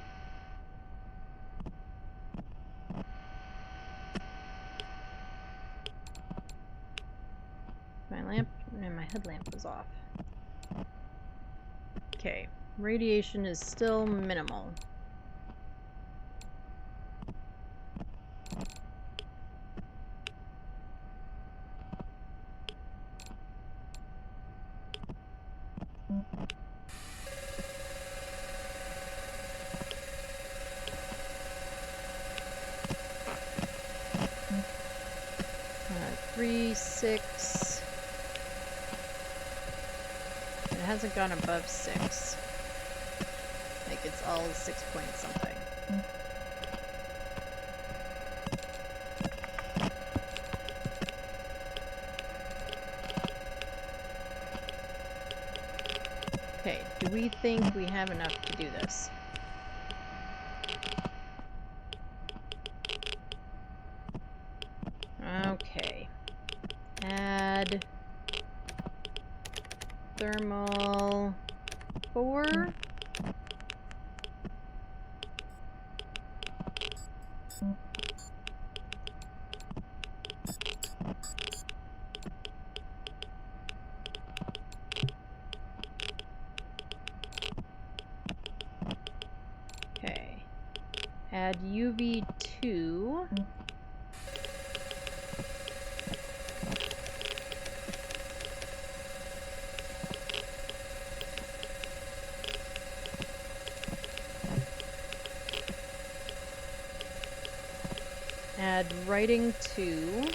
My lamp and my headlamp was off. Okay, radiation is still minimal. Three, 6. It hasn't gone above 6. Like it's all 6 point something. Okay, do we think we have enough to do this? Okay. Add thermal 4. add UV2. Add writing 2.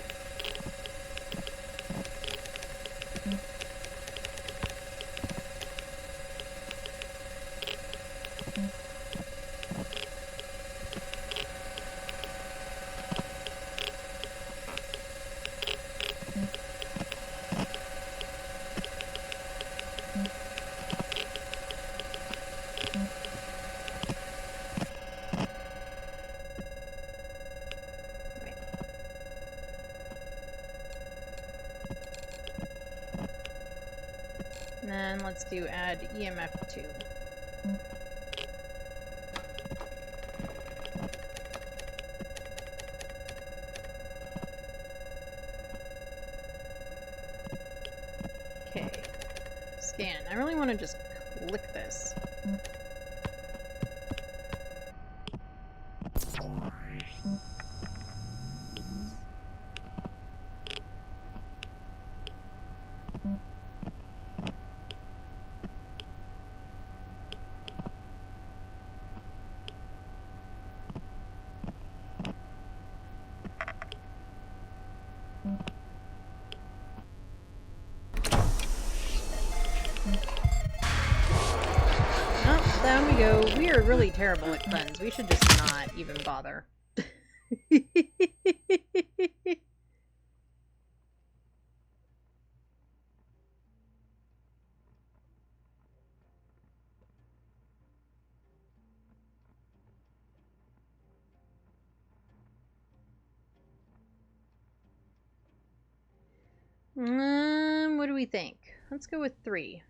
And then let's do add EMF2. Okay. Scan. I really want to just click this. Oh, down we go. We are really terrible at cleanse. We should just not even bother. What do we think? Let's go with 3.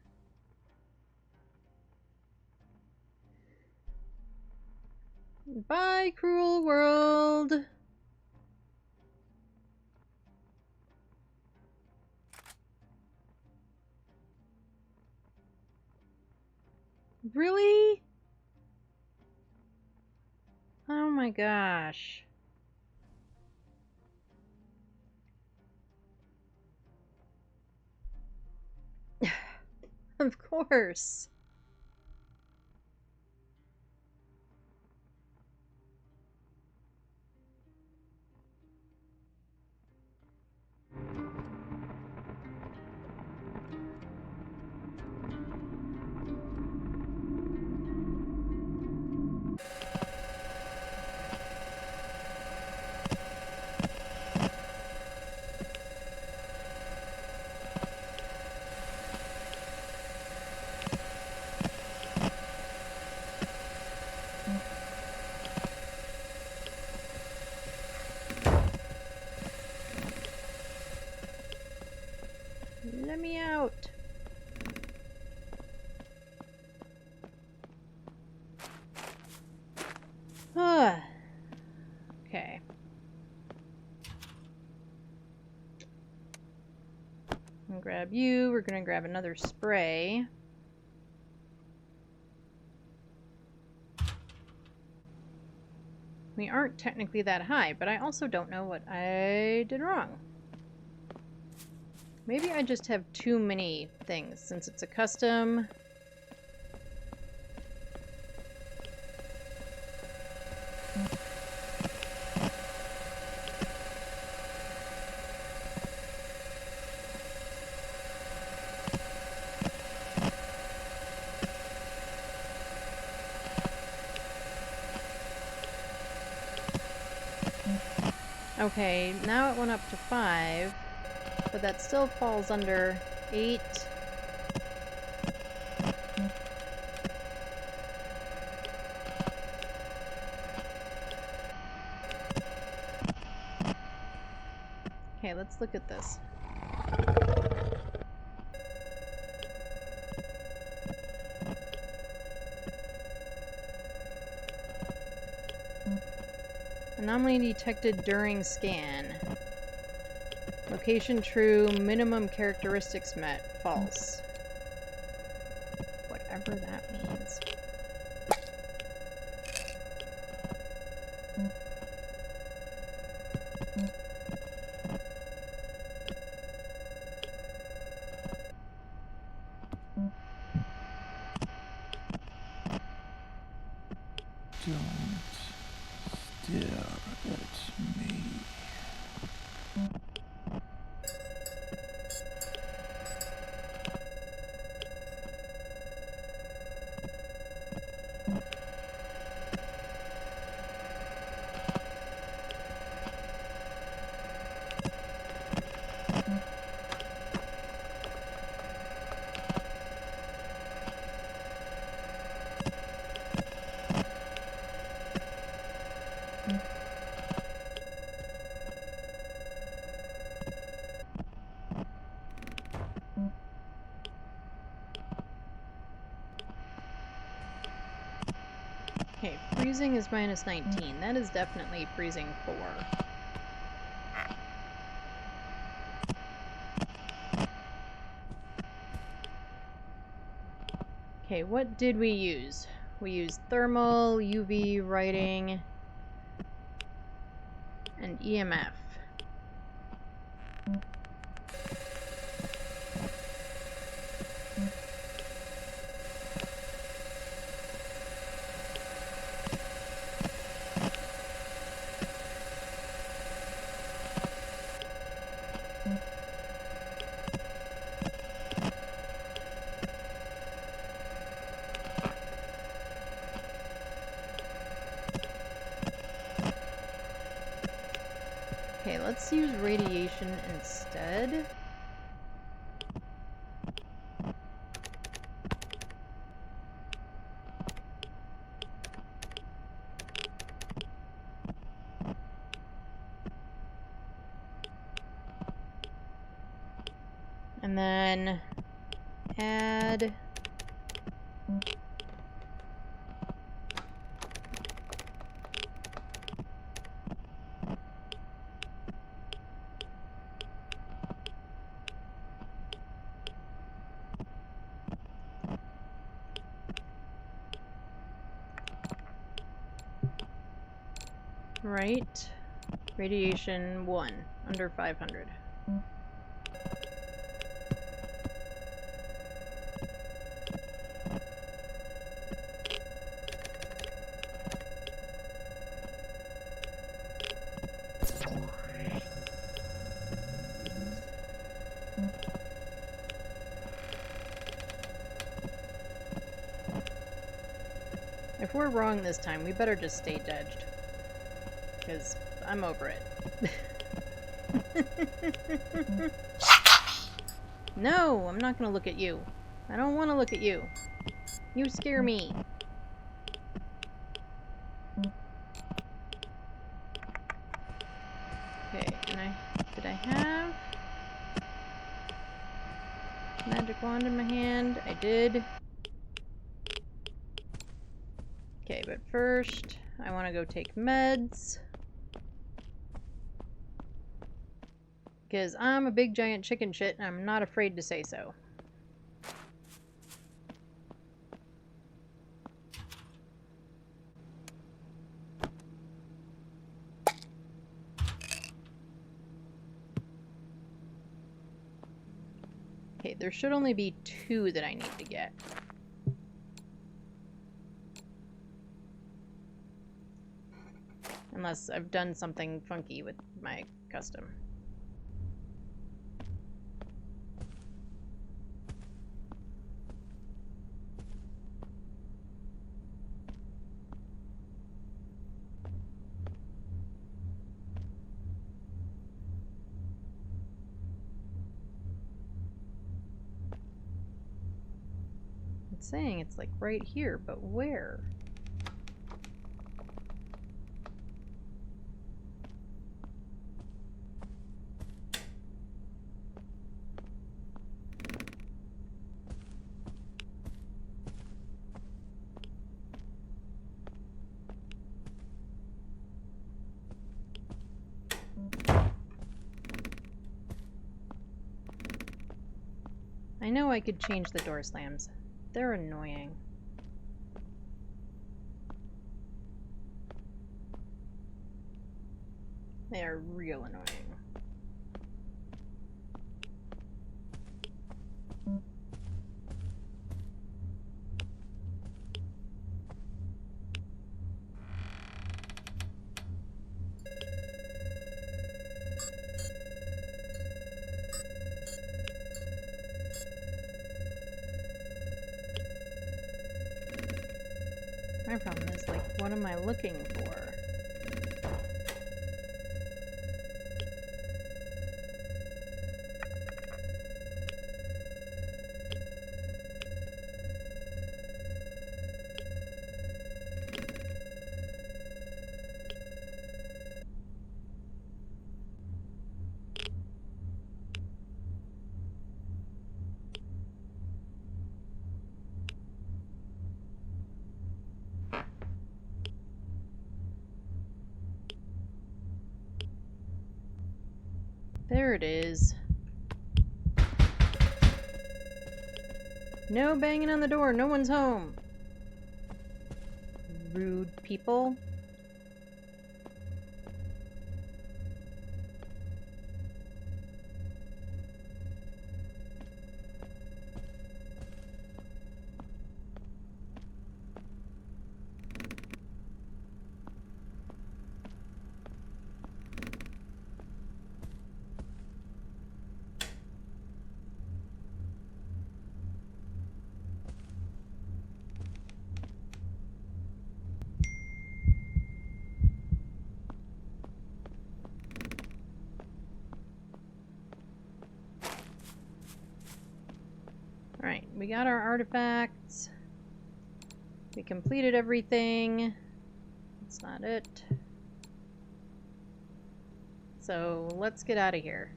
Bye, cruel world! Really? Oh my gosh. Of course. Let me out. Okay. I'll grab you. We're gonna grab another spray. We aren't technically that high, but I also don't know what I did wrong. Maybe I just have too many things since it's a custom. Okay, now it went up to 5, but that still falls under 8. Okay, let's look at this. Anomaly detected during scan. Location true, minimum characteristics met. False. Whatever that means. Don't stare at me. Okay, freezing is minus 19. That is definitely freezing 4. Okay, what did we use? We used thermal, UV, writing, and EMF. Okay, let's use radiation instead. And then add right, radiation 1, under 500. If we're wrong this time, we better just stay edged. Because I'm over it. No, I'm not gonna look at you. I don't want to look at you. You scare me. Okay, and did I have magic wand in my hand? I did. Okay, but first, I want to go take meds. Because I'm a big giant chicken shit and I'm not afraid to say so. Okay, there should only be 2 that I need to get. Unless I've done something funky with my custom. It's saying it's like right here, but where? I know I could change the door slams. They're annoying. They are real annoying. My problem is, like, what am I looking for? There it is. No banging on the door. No one's home. Rude people. Alright, we got our artifacts. We completed everything. That's not it. So let's get out of here.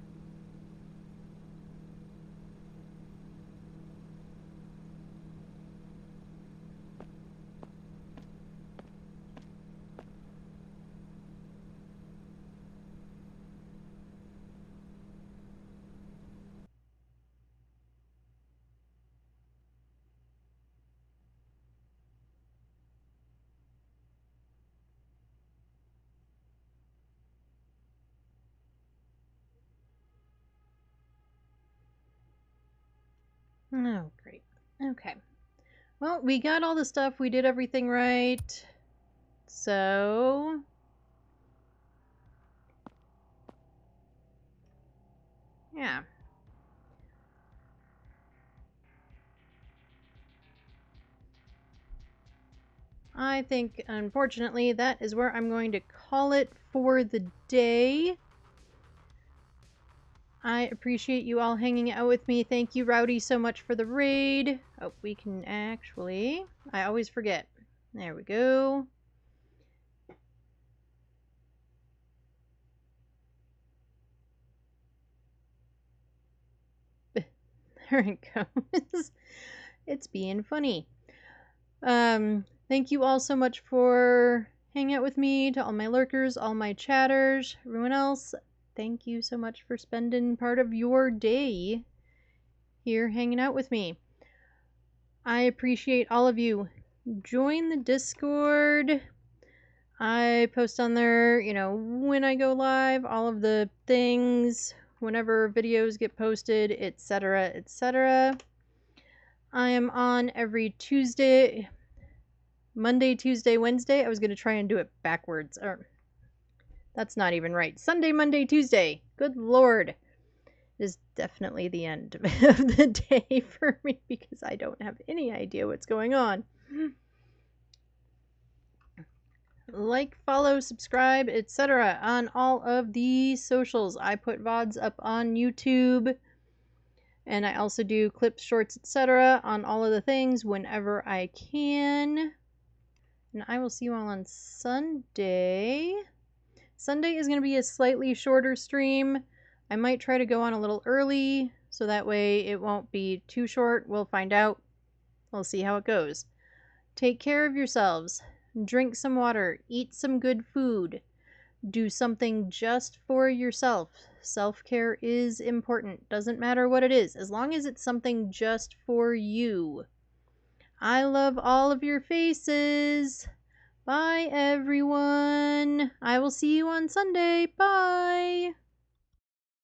Oh, great. Okay. Well, we got all the stuff. We did everything right. So... yeah. I think, unfortunately, that is where I'm going to call it for the day. I appreciate you all hanging out with me. Thank you, Rowdy, so much for the raid. Oh, we can actually... I always forget. There we go. There it goes. It's being funny. Thank you all so much for hanging out with me, to all my lurkers, all my chatters, everyone else. Thank you so much for spending part of your day here hanging out with me. I appreciate all of you. Join the Discord. I post on there, you know, when I go live, all of the things, whenever videos get posted, etc., etc. I am on every Tuesday, Monday, Tuesday, Wednesday. I was going to try and do it backwards. That's not even right. Sunday, Monday, Tuesday. Good Lord. It is definitely the end of the day for me because I don't have any idea what's going on. Like, follow, subscribe, etc. on all of the socials. I put VODs up on YouTube. And I also do clips, shorts, etc. on all of the things whenever I can. And I will see you all on Sunday. Sunday is going to be a slightly shorter stream. I might try to go on a little early, so that way it won't be too short. We'll find out. We'll see how it goes. Take care of yourselves. Drink some water. Eat some good food. Do something just for yourself. Self-care is important. Doesn't matter what it is, as long as it's something just for you. I love all of your faces. Bye, everyone. I will see you on Sunday. Bye.